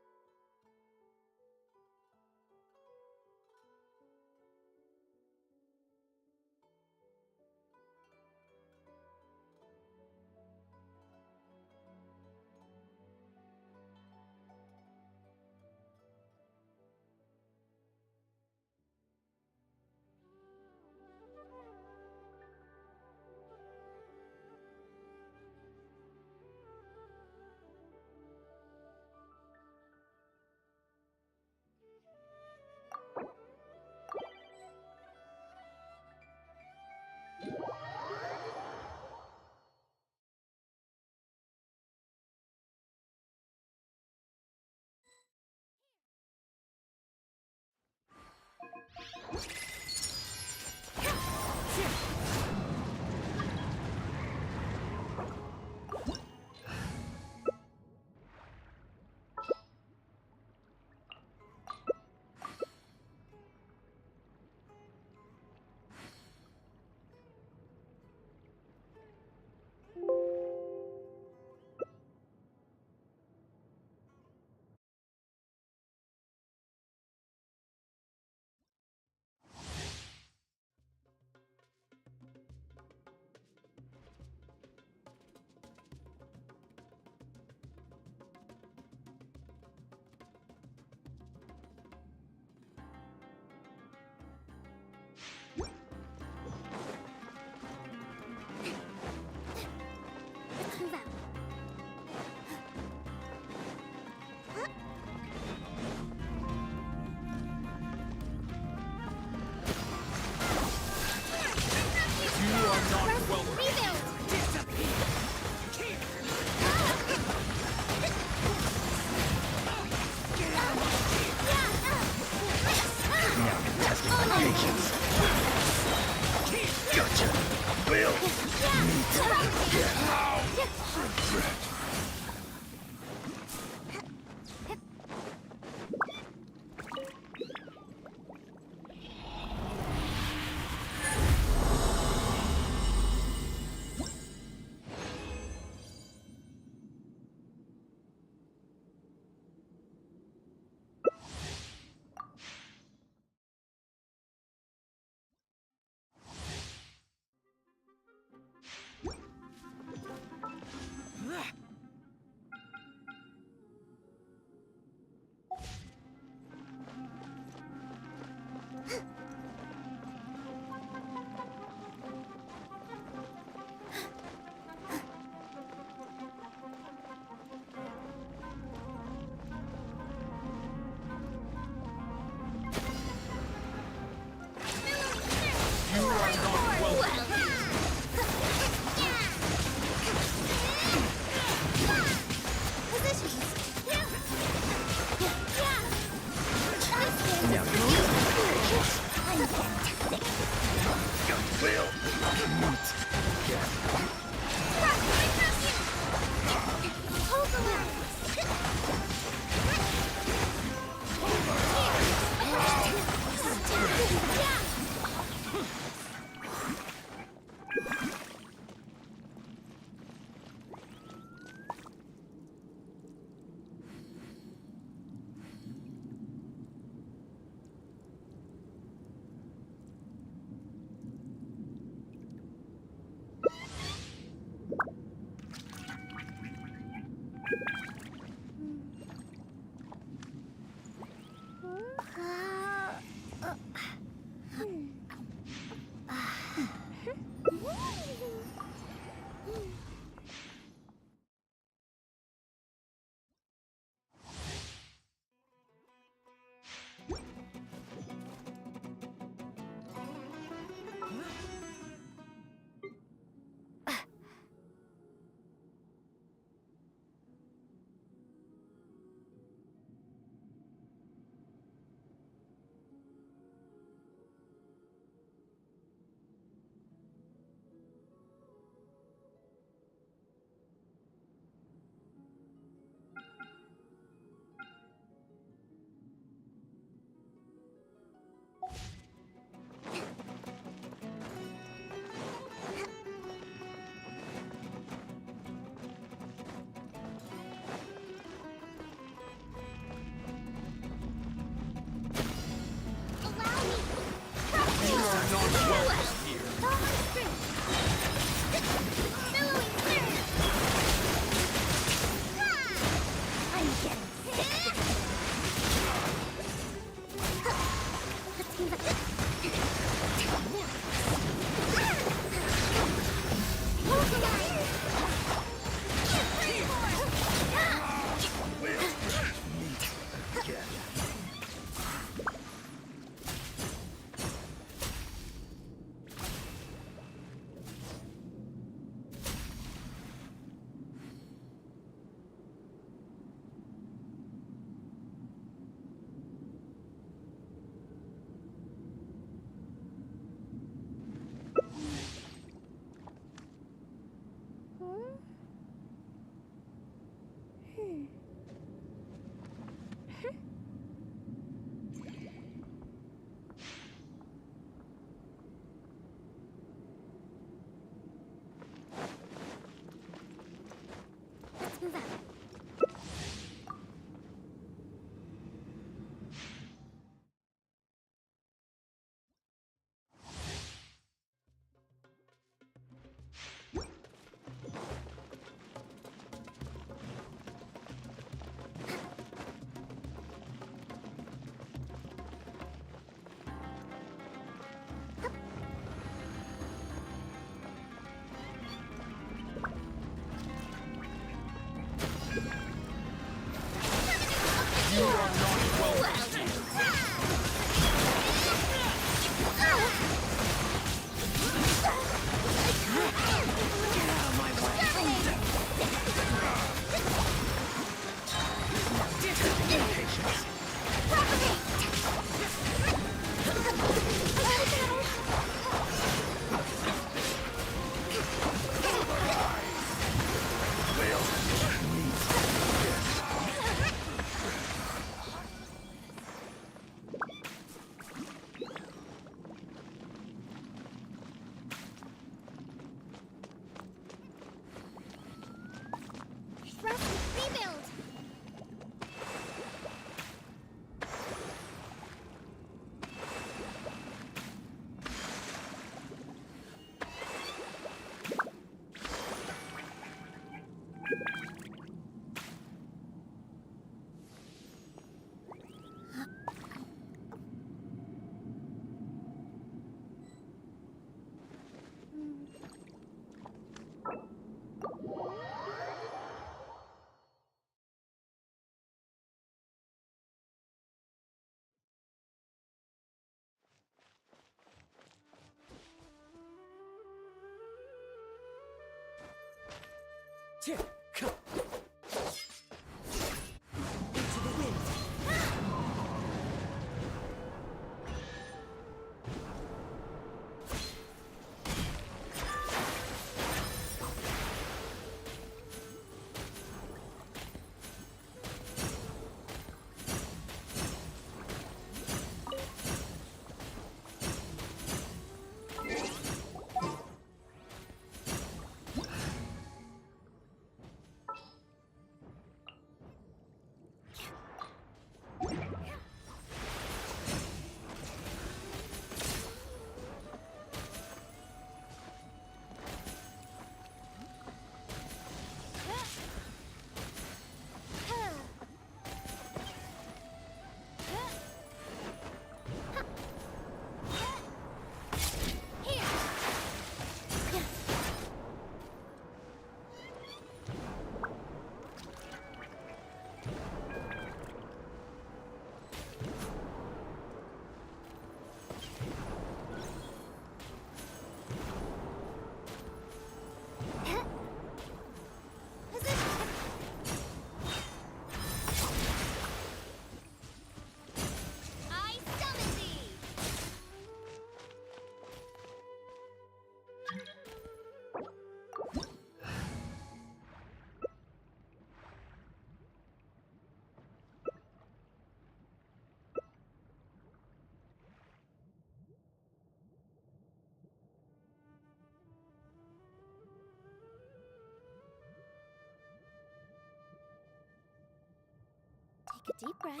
Take a deep breath,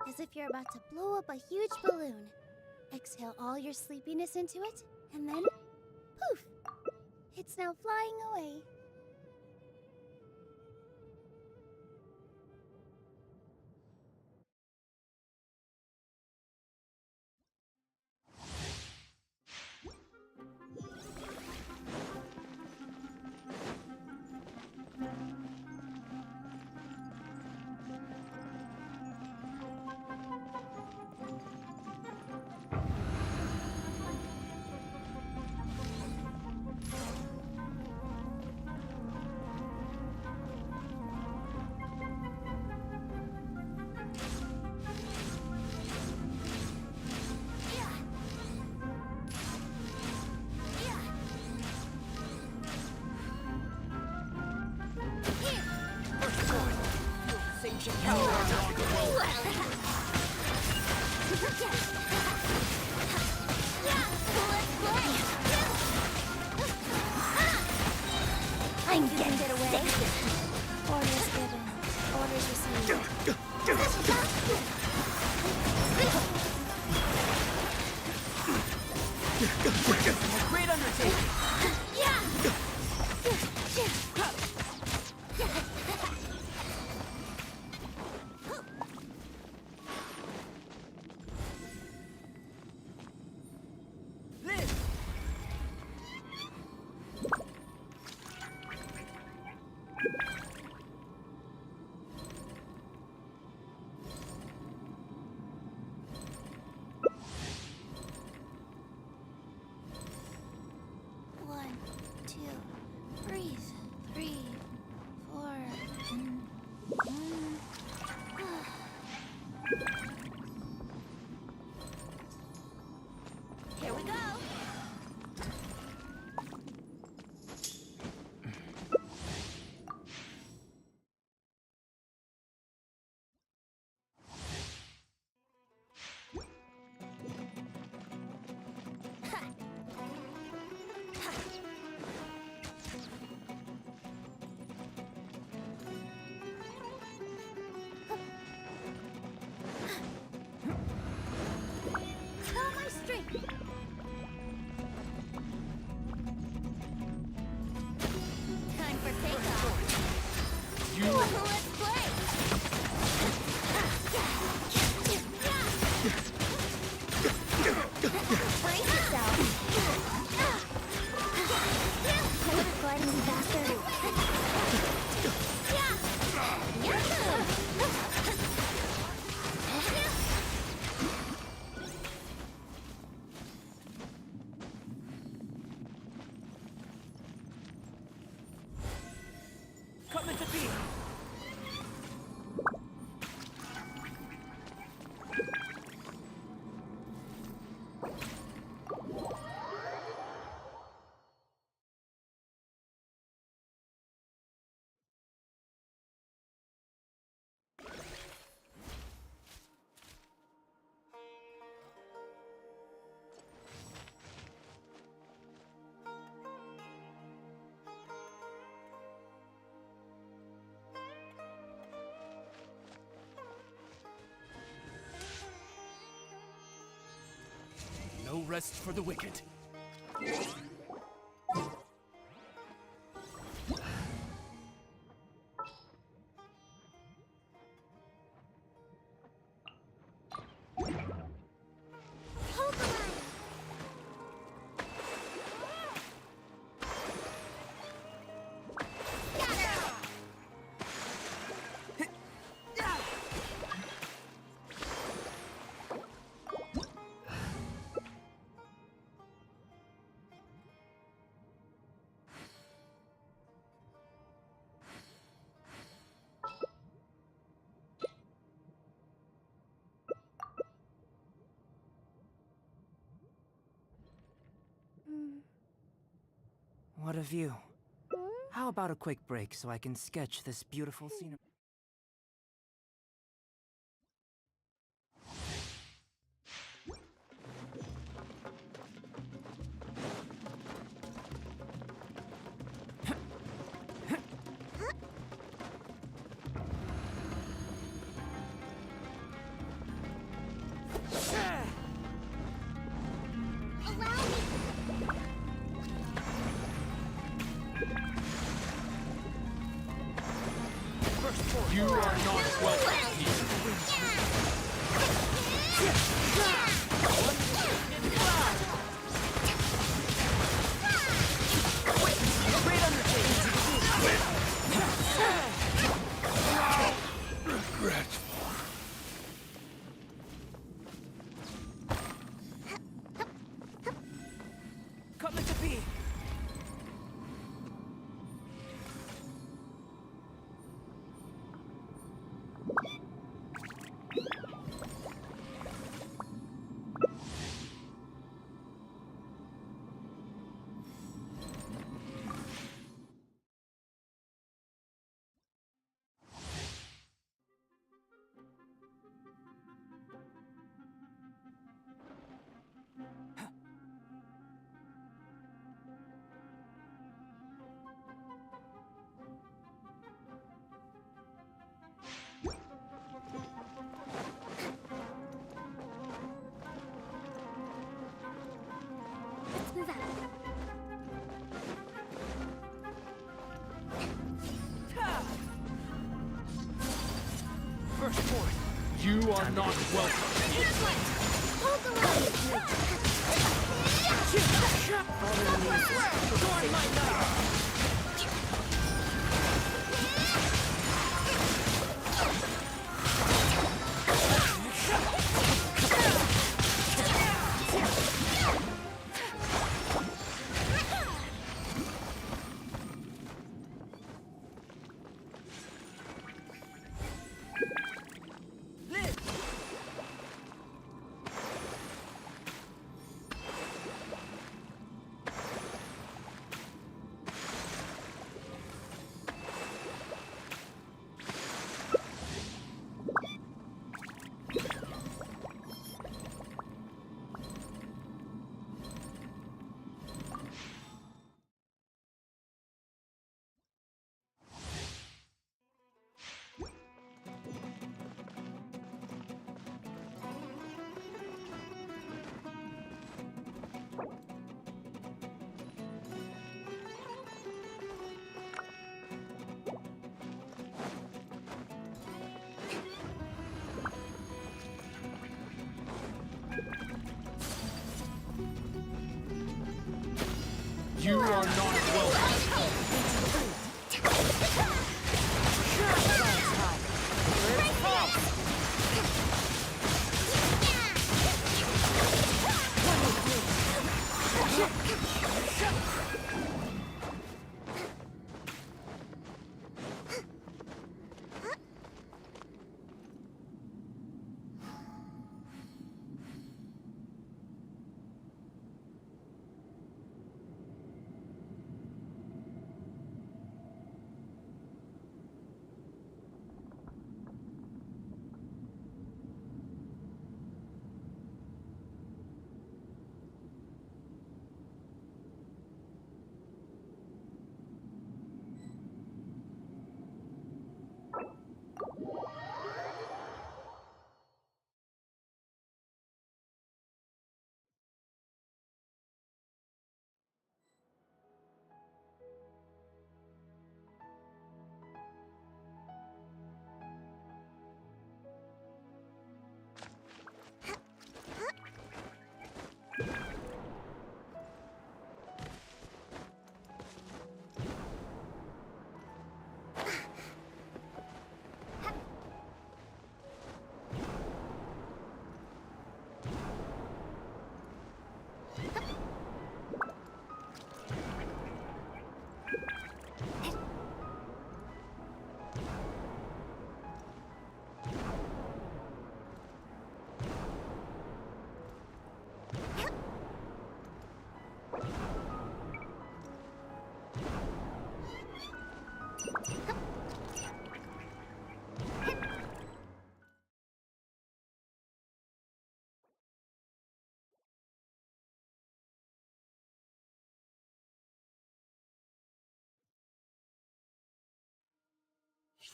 as if you're about to blow up a huge balloon. Exhale all your sleepiness into it, and then poof! It's now flying away. I'm getting it away. Orders given. Orders received. Great undertaking! One, two, breathe. 3, 4. Here we go. Feel my strength. Time for takeoff. You- Let's play. Brace yourself. I would have glided me faster. Coming to be! No rest for the wicked. What a view. How about a quick break so I can sketch this beautiful scenery? You are not welcome. Hold the line! Join my knife! You are not welcome.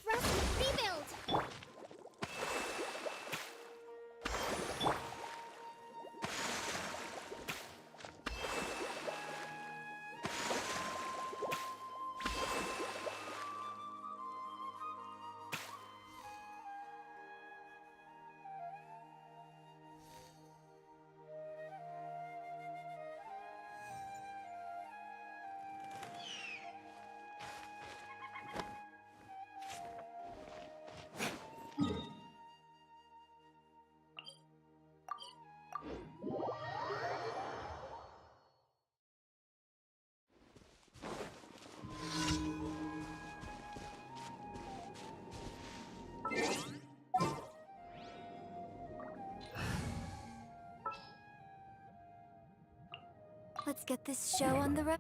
Trust rebuild! Let's get this show on the road.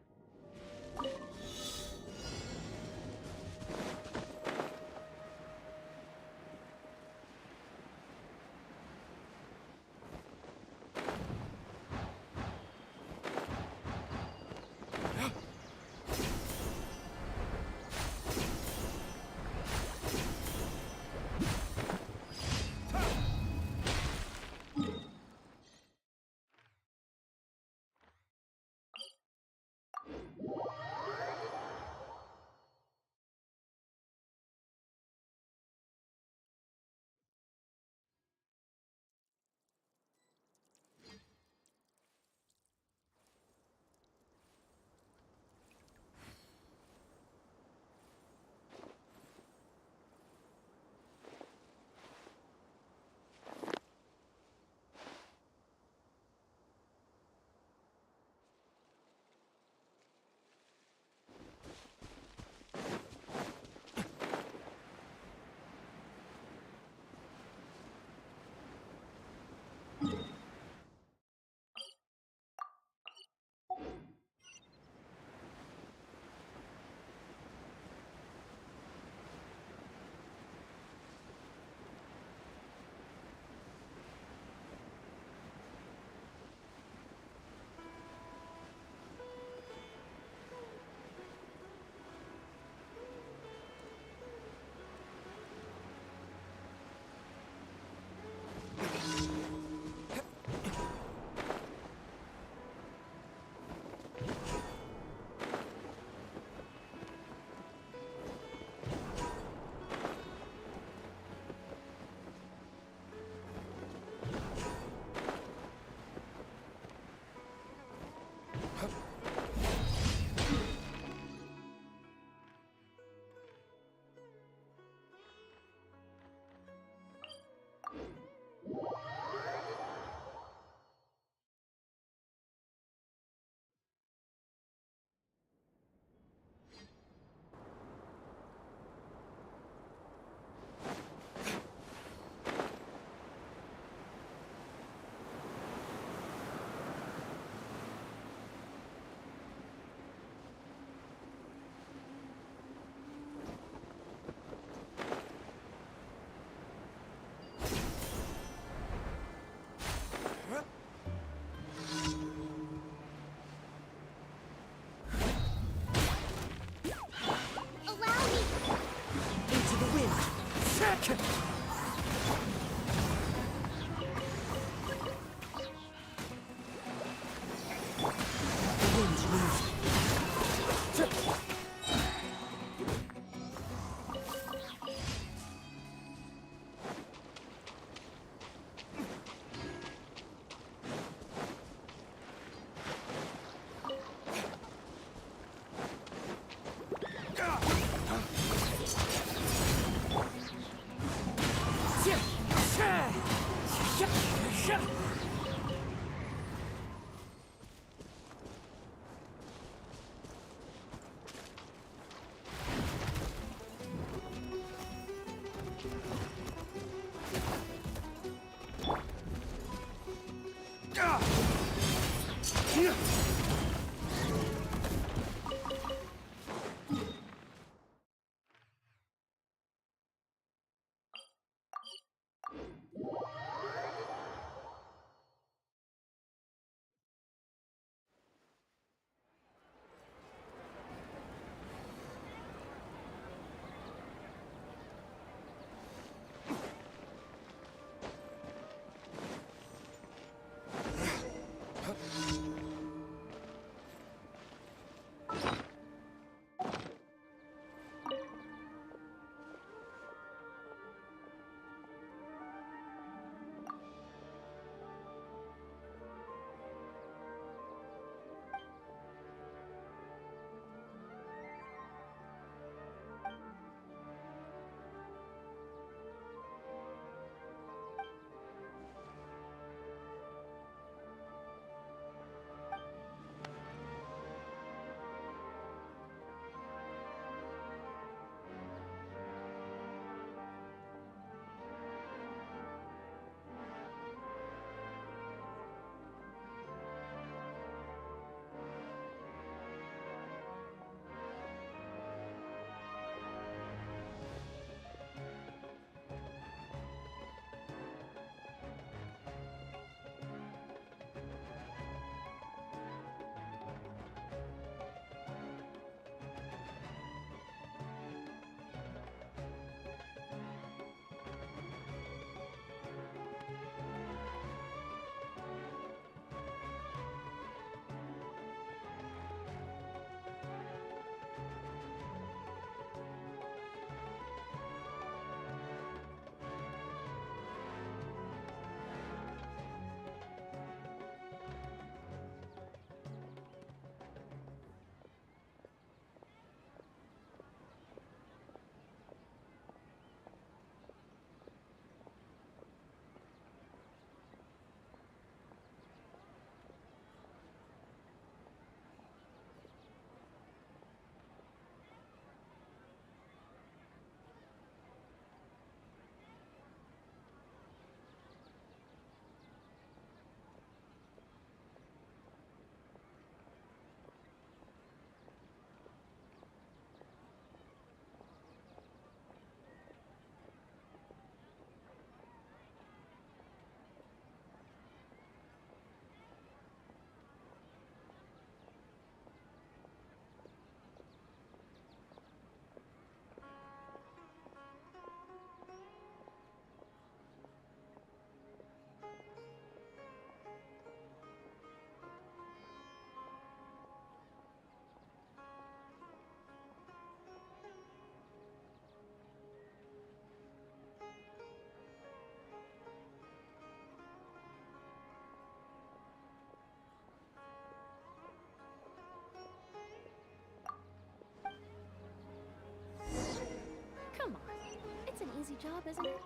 easy job, isn't it?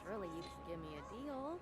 Surely you can give me a deal.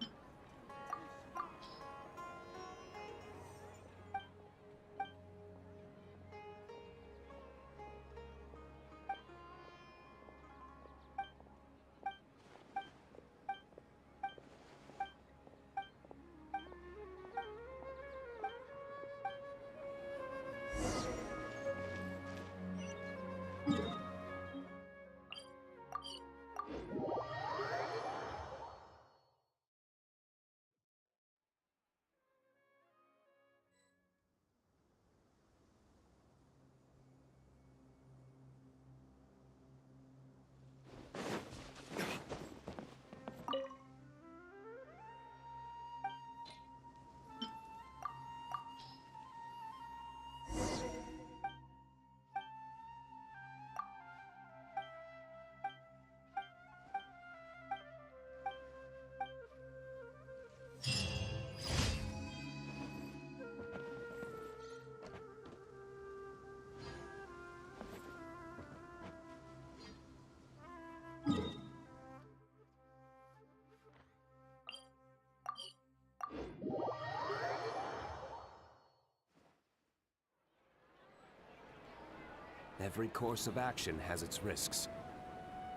Every course of action has its risks.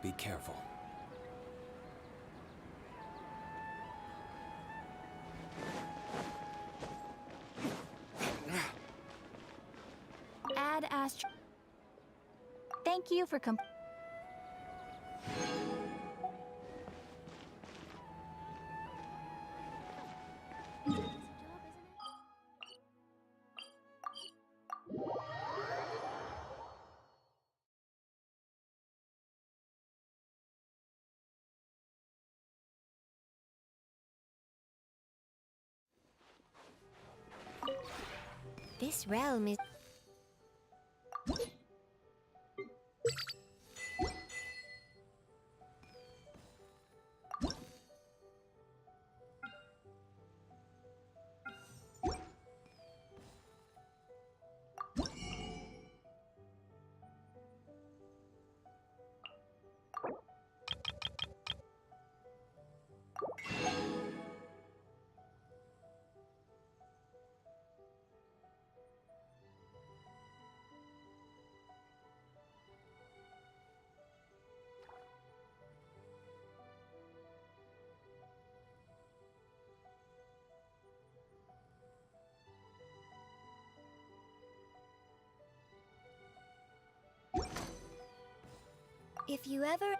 Be careful. Ad Astra. Thank you for This realm is... If you ever...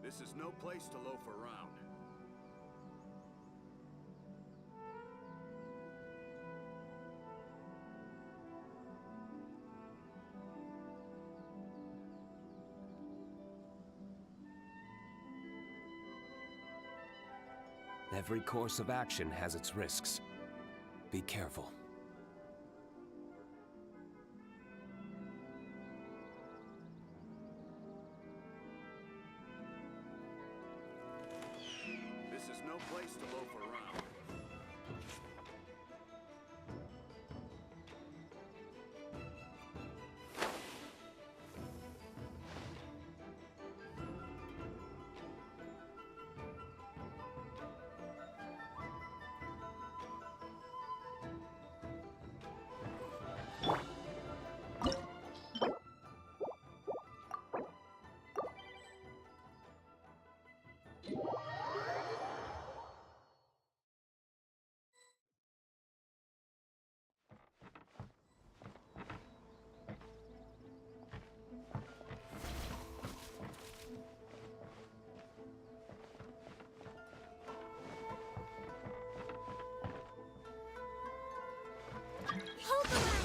This is no place to loaf around. Every course of action has its risks. Be careful. This is no place to loaf around. Hold the line!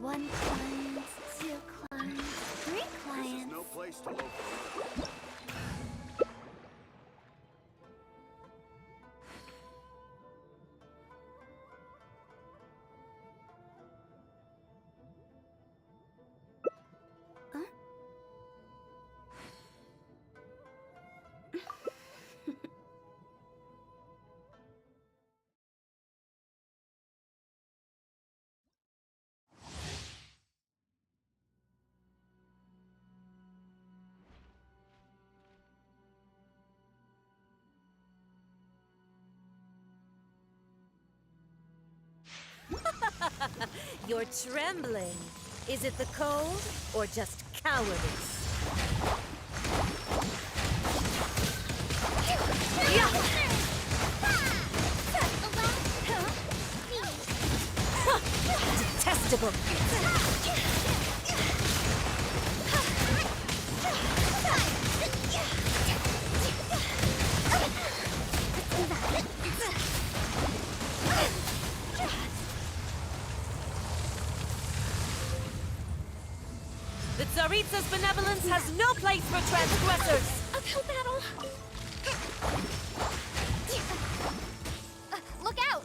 One client, two clients, three clients. This is no place to loaf around. You're trembling. Is it the cold or just cowardice? Detestable. Zarifsa's benevolence has no place for transgressors! Uphill battle! Look out!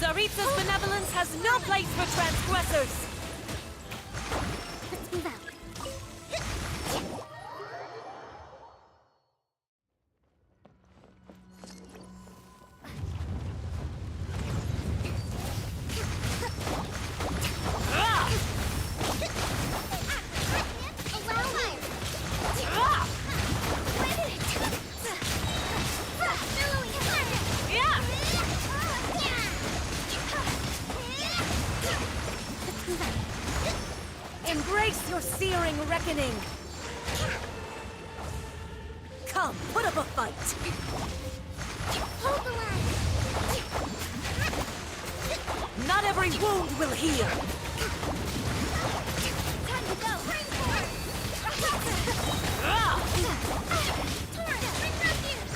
Zarifsa's benevolence has no place for transgressors! Let's move out. Embrace your searing reckoning! Come, put up a fight! Hold the line! Not every wound will heal! Time to go! Bring forward! Torrent, bring refuge!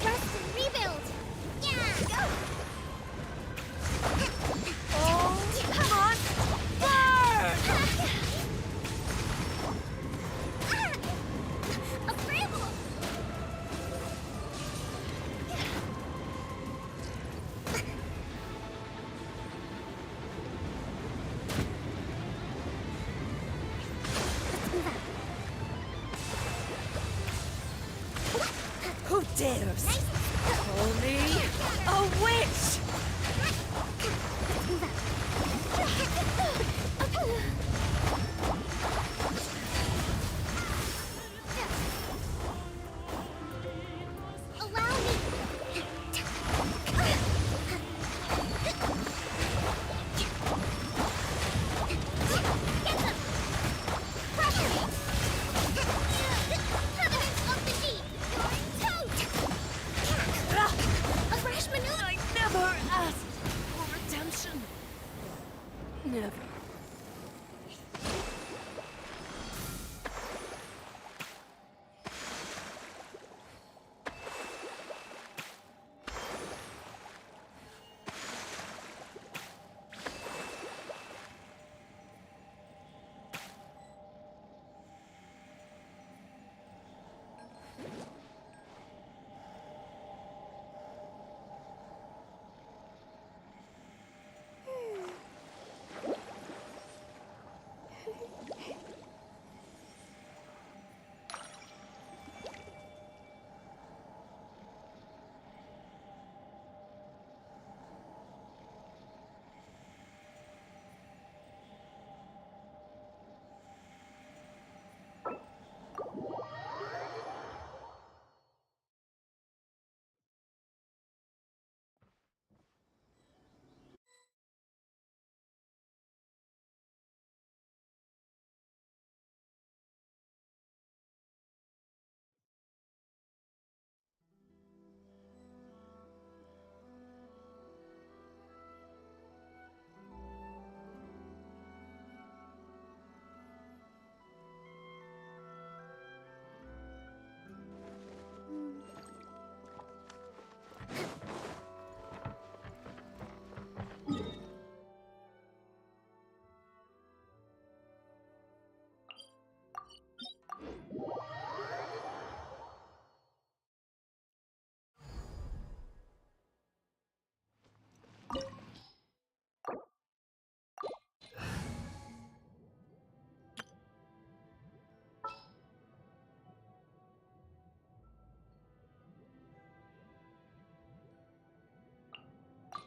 Rest and rebuild! Yeah! Go! Oh, must burn! A bramble! Who dares? Call me a witch! Allow me! Get them! Pressure me! Covenant of the Deep! You're toast! A rash maneuver! I never asked for redemption. Never.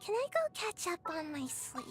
Can I go catch up on my sleep?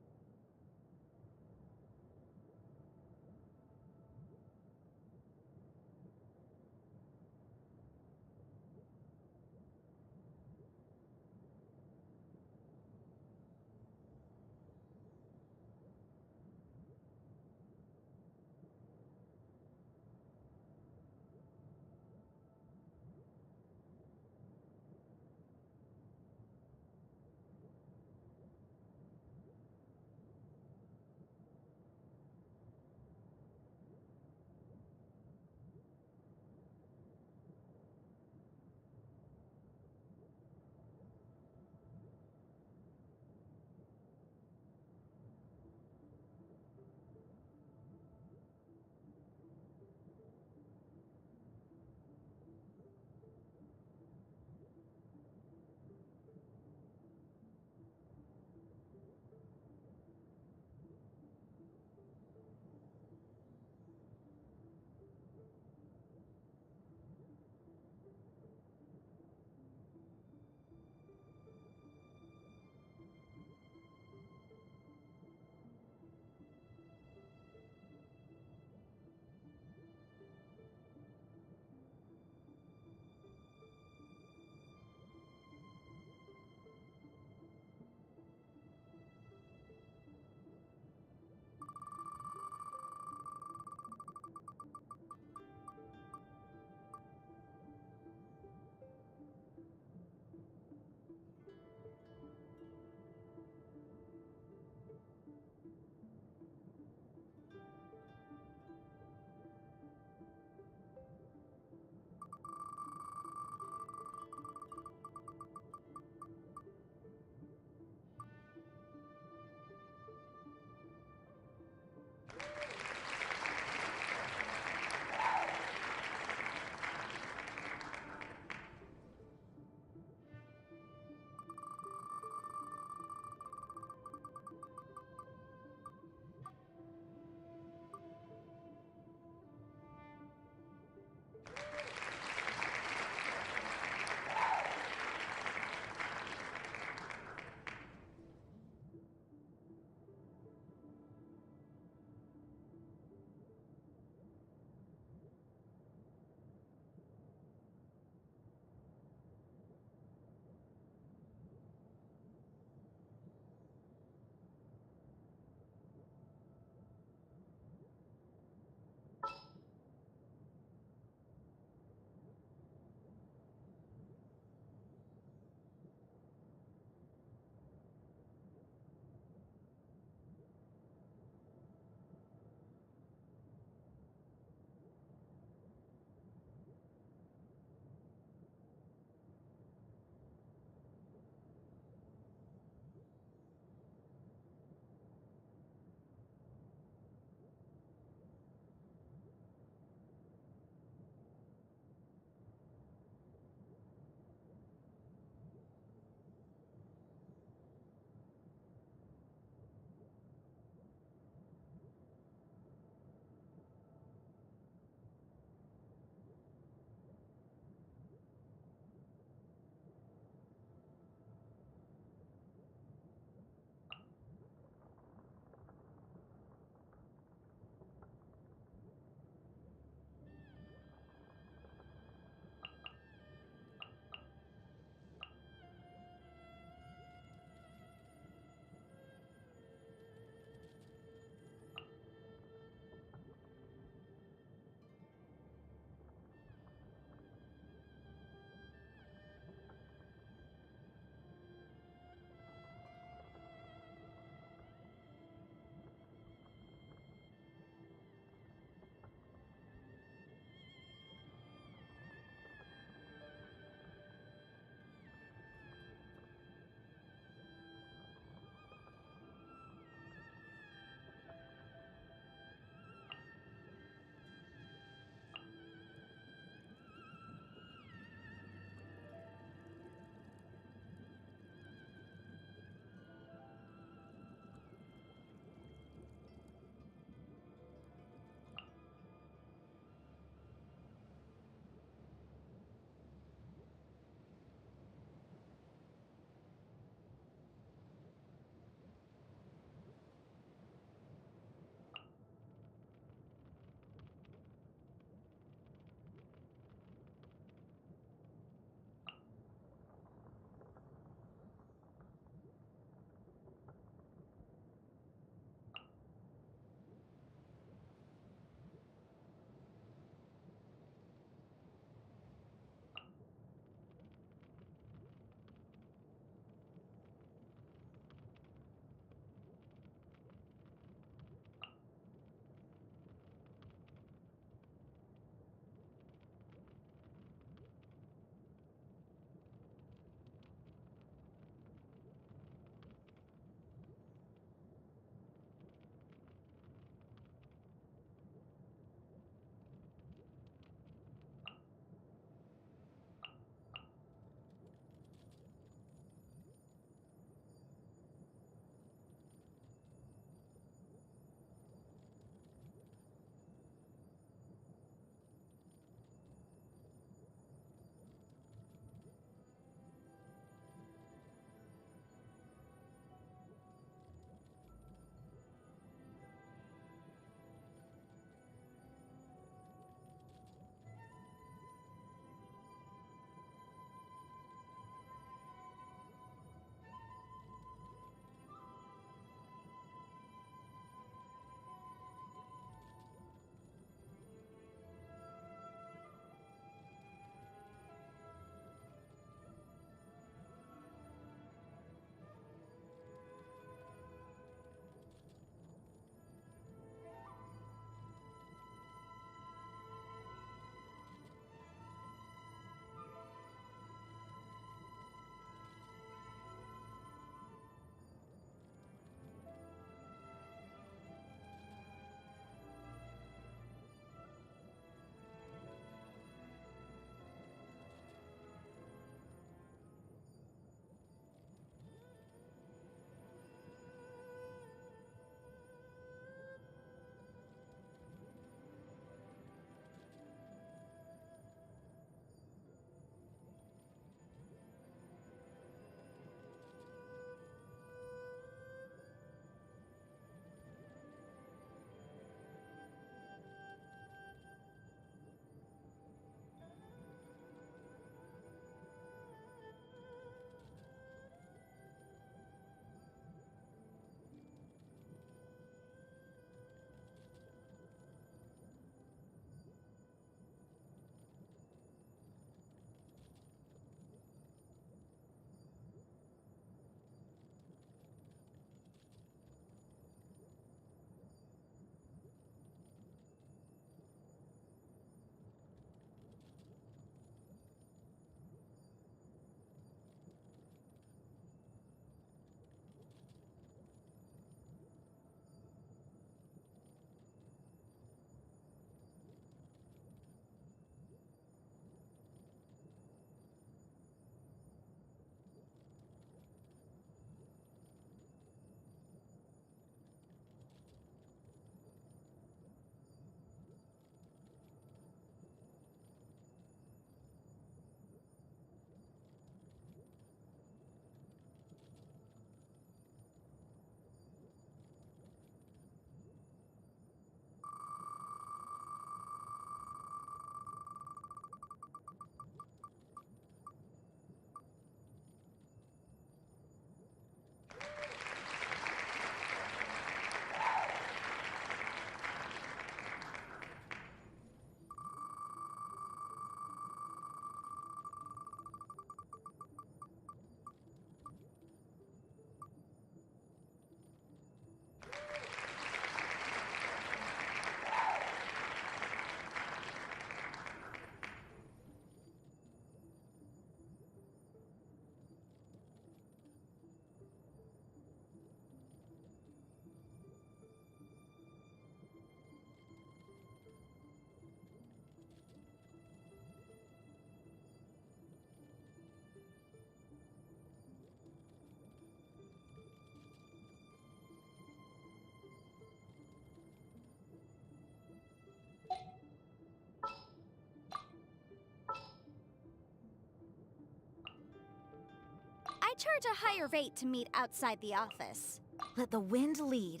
I charge a higher rate to meet outside the office. Let the wind lead.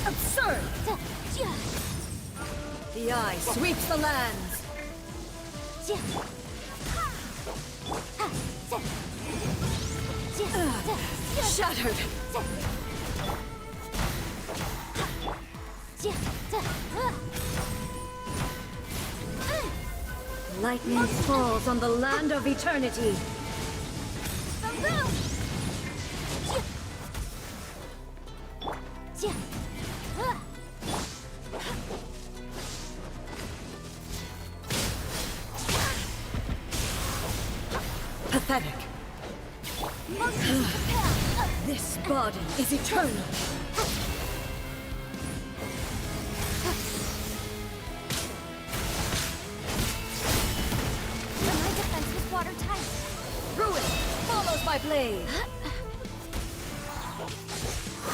Absurd! The eye sweeps the lands! Shattered! Lightning falls on the land of eternity! Pathetic. This body is eternal. My defense was watertight. Ruin follows my blade.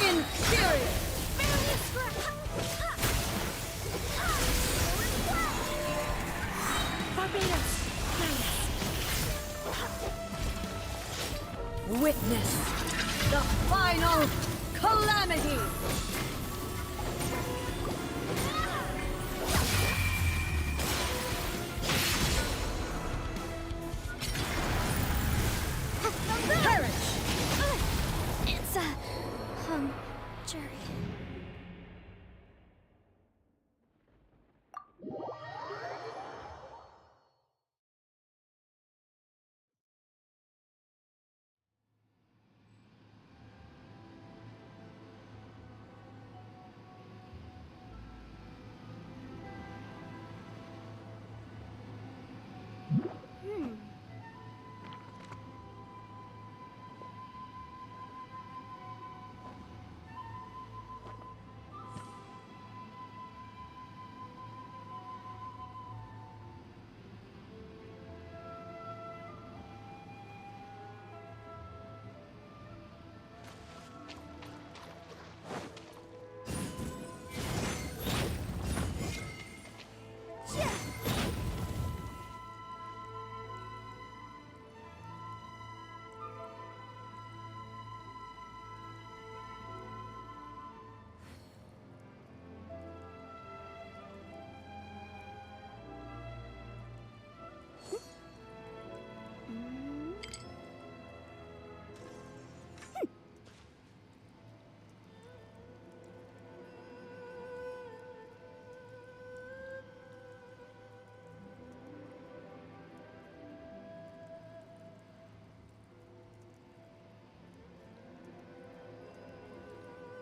Inferior. Barbados. Witness the final calamity! Perish! It's a jury.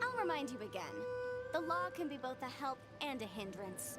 I'll remind you again. The law can be both a help and a hindrance.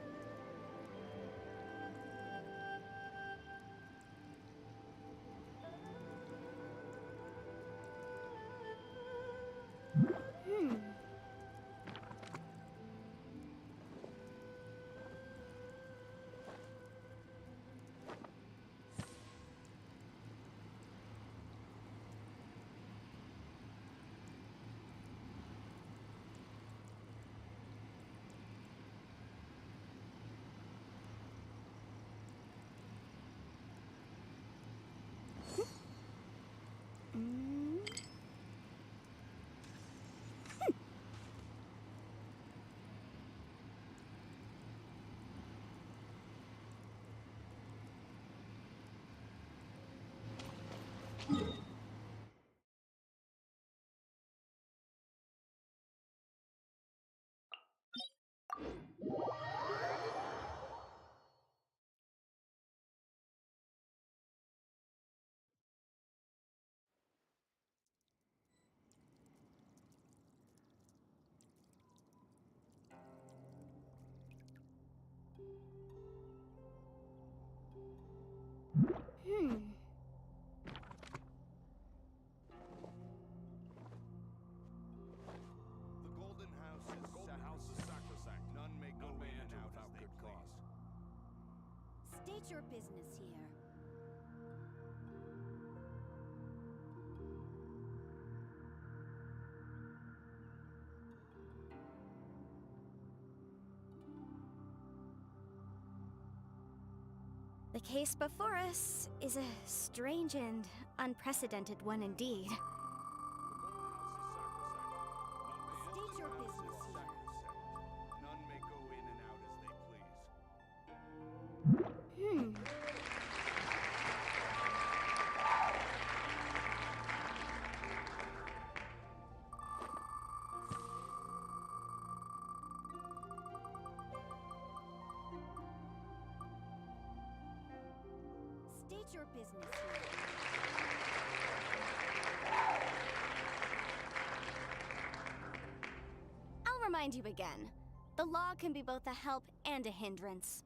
your business here. The case before us is a strange and unprecedented one indeed. State your business here. None may go in and out as they please. State your business here. I'll remind you again. The law can be both a help and a hindrance.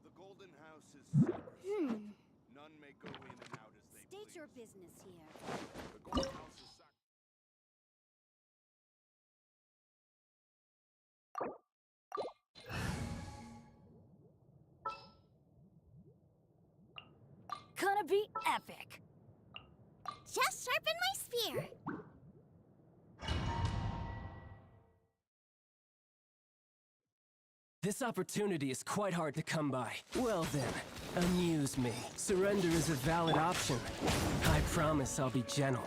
The Golden House is sacrosanct. None may go in and out as they State please. your business here. The Golden House is Gonna be epic. Just sharpen my spear. This opportunity is quite hard to come by. Well then, amuse me. Surrender is a valid option. I promise I'll be gentle.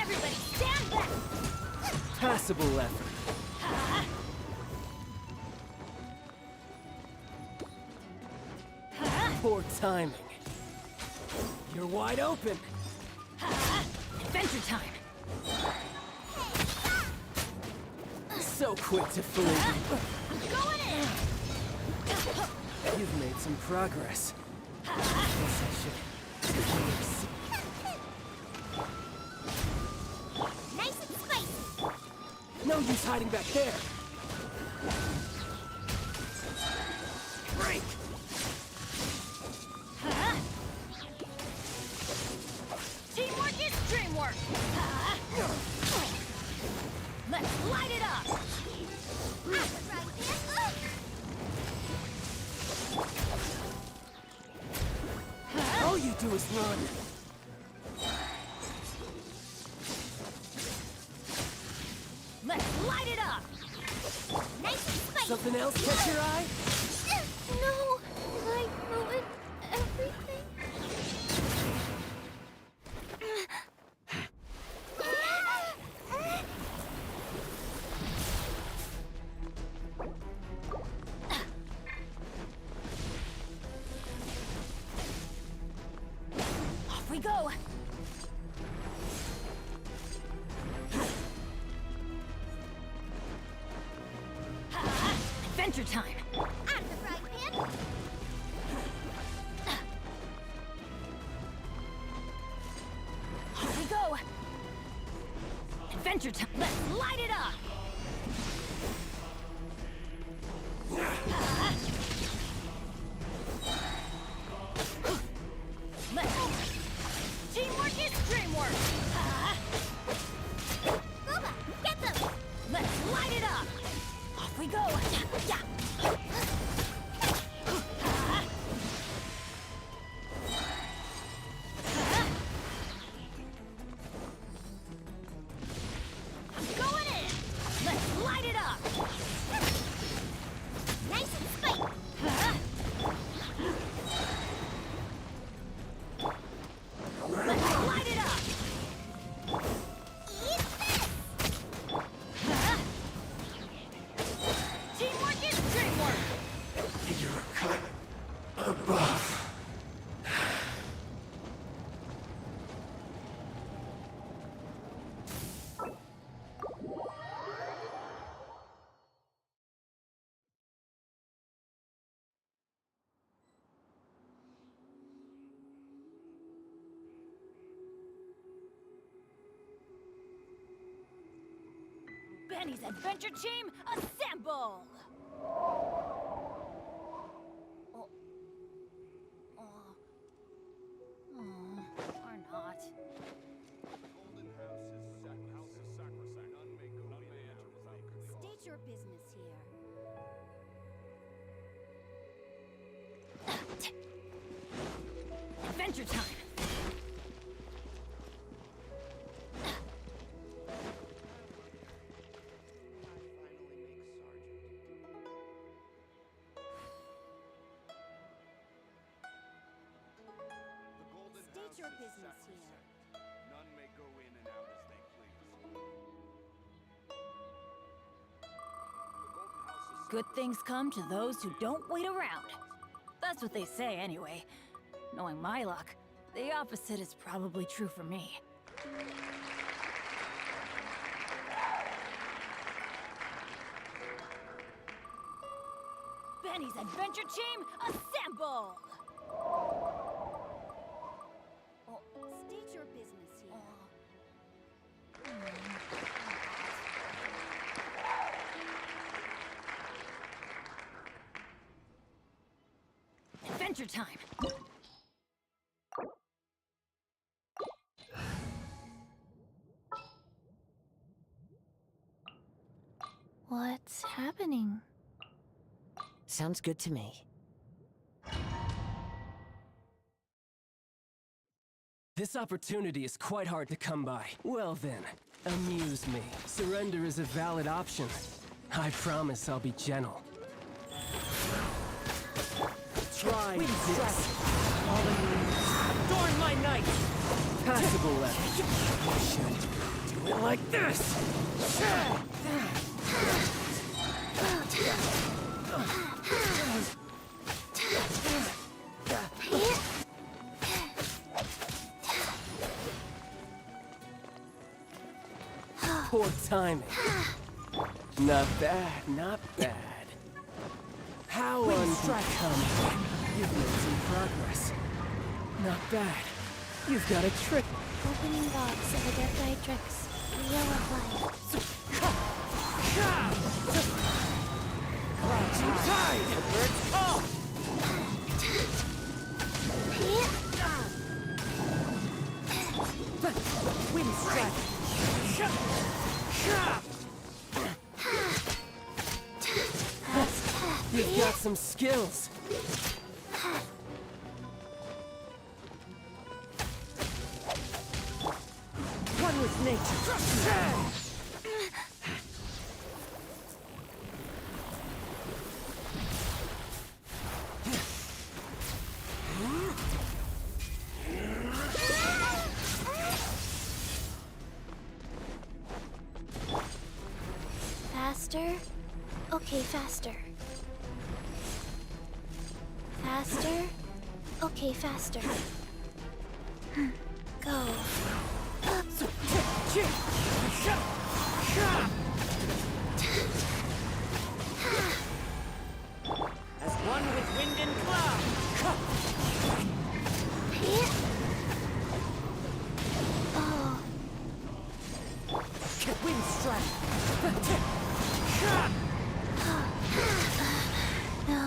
Everybody stand back! Passable effort. Poor timing. You're wide open. Adventure time! So quick to flee. Going in! You've made some progress. Guess I should take your seat. Nice and spicy. No use hiding back there. Break. Teamwork is dreamwork! Let's light it up! All you do is run. Let's light it up! Nice and spicy. Something else catch your eye? No, I ruined everything. Off we go! Adventure time! Out of the frying pan. Off we go! Adventure time! Let's light it up! Teamwork is dreamwork! Booba, get them. Let's light it up! Off we go! Yeah! Going in! Benny's adventure team, assemble! Or not. State your business here. Adventure time! State your business here. None may go in and out as they please. Good things come to those who don't wait around. That's what they say anyway. Knowing my luck, the opposite is probably true for me. Benny's adventure team, assemble! State your business here. Adventure time! What's happening? Sounds good to me. This opportunity is quite hard to come by. Well then, amuse me. Surrender is a valid option. I promise I'll be gentle. Try this. Adorn my night! Passable left. I should do it like this. Poor timing. Not bad, not bad. How unbecoming. You've made some progress. Not bad. You've got a trick. Opening box of the Death Ray tricks. Real applied. Crouching tide! The bird's off! Wind strike! You've got some skills. One with nature! Faster? Okay, faster. Faster? Okay, faster. Go. As one with wind and cloud! Oh. Wind strike! No.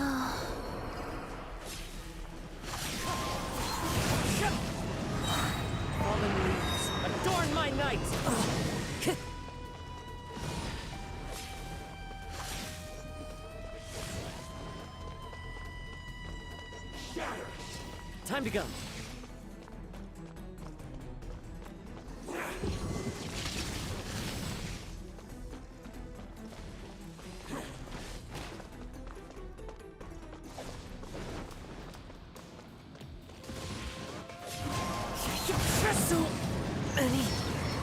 Fallen leaves, adorn my night! Time to go. So many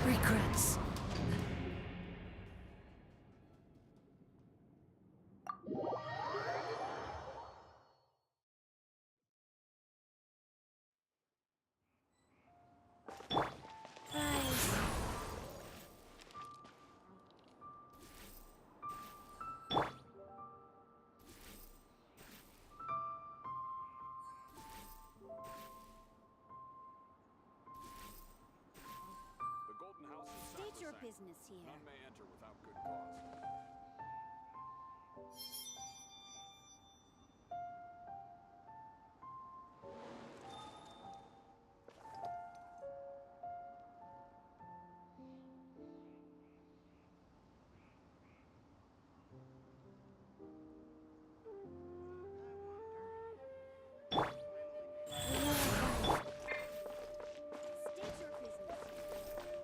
regrets. business here. None may enter without good cause. State your business here.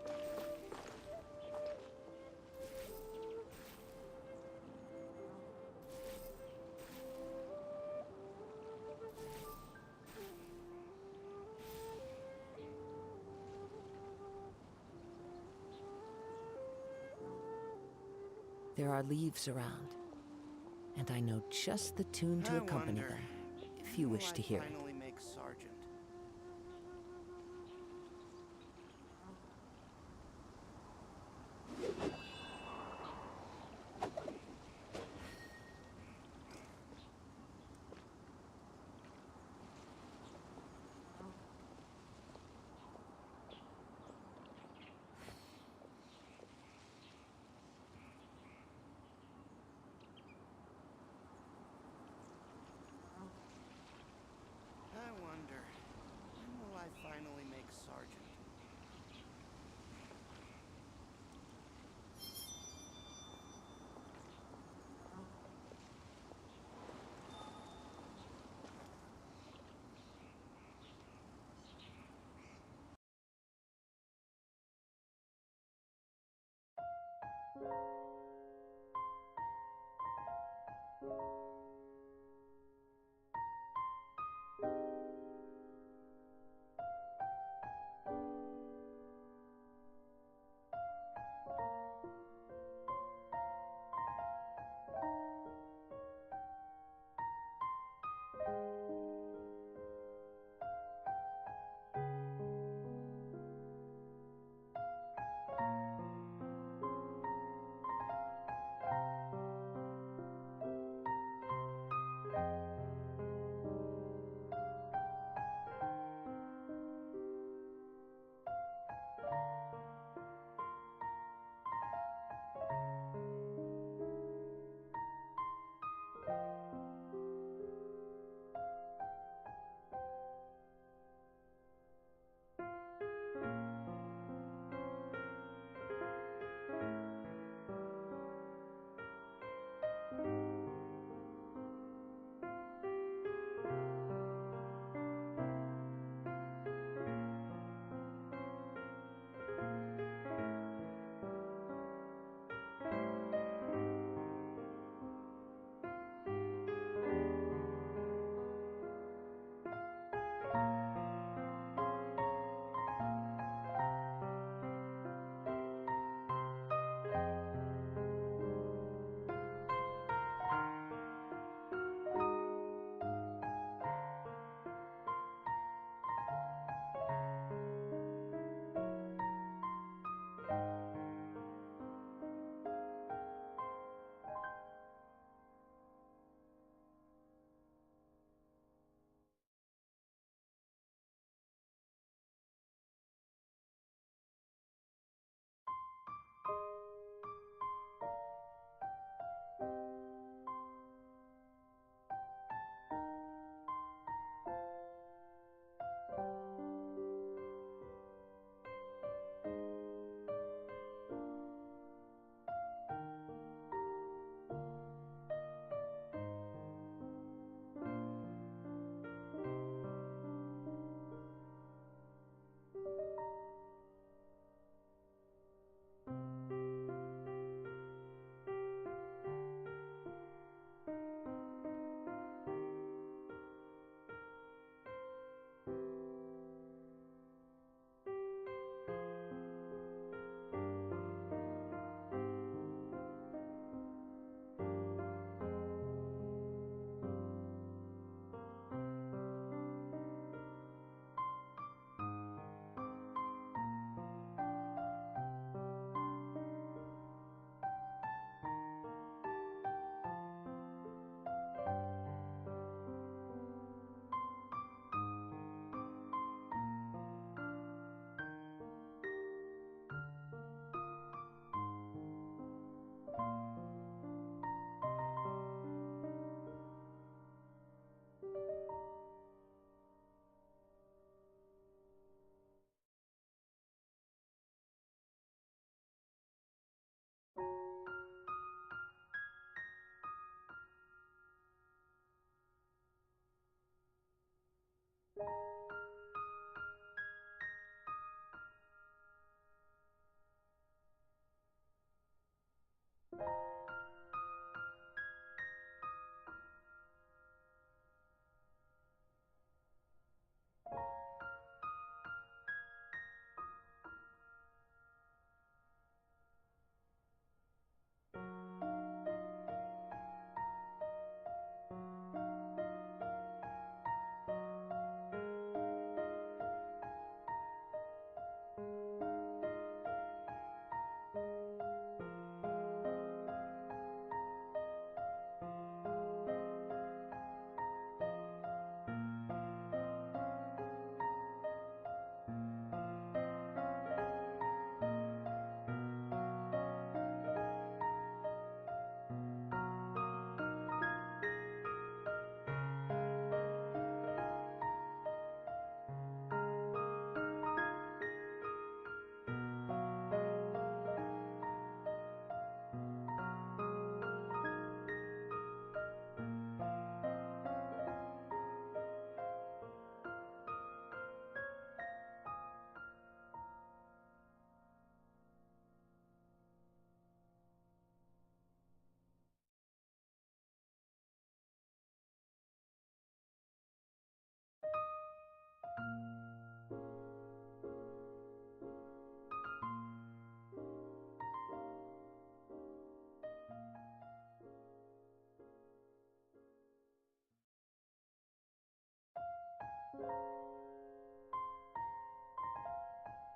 There are leaves around, and I know just the tune to accompany them, if you wish to hear it. Finally make Sergeant. I wonder, when will I finally make Sergeant?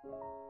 you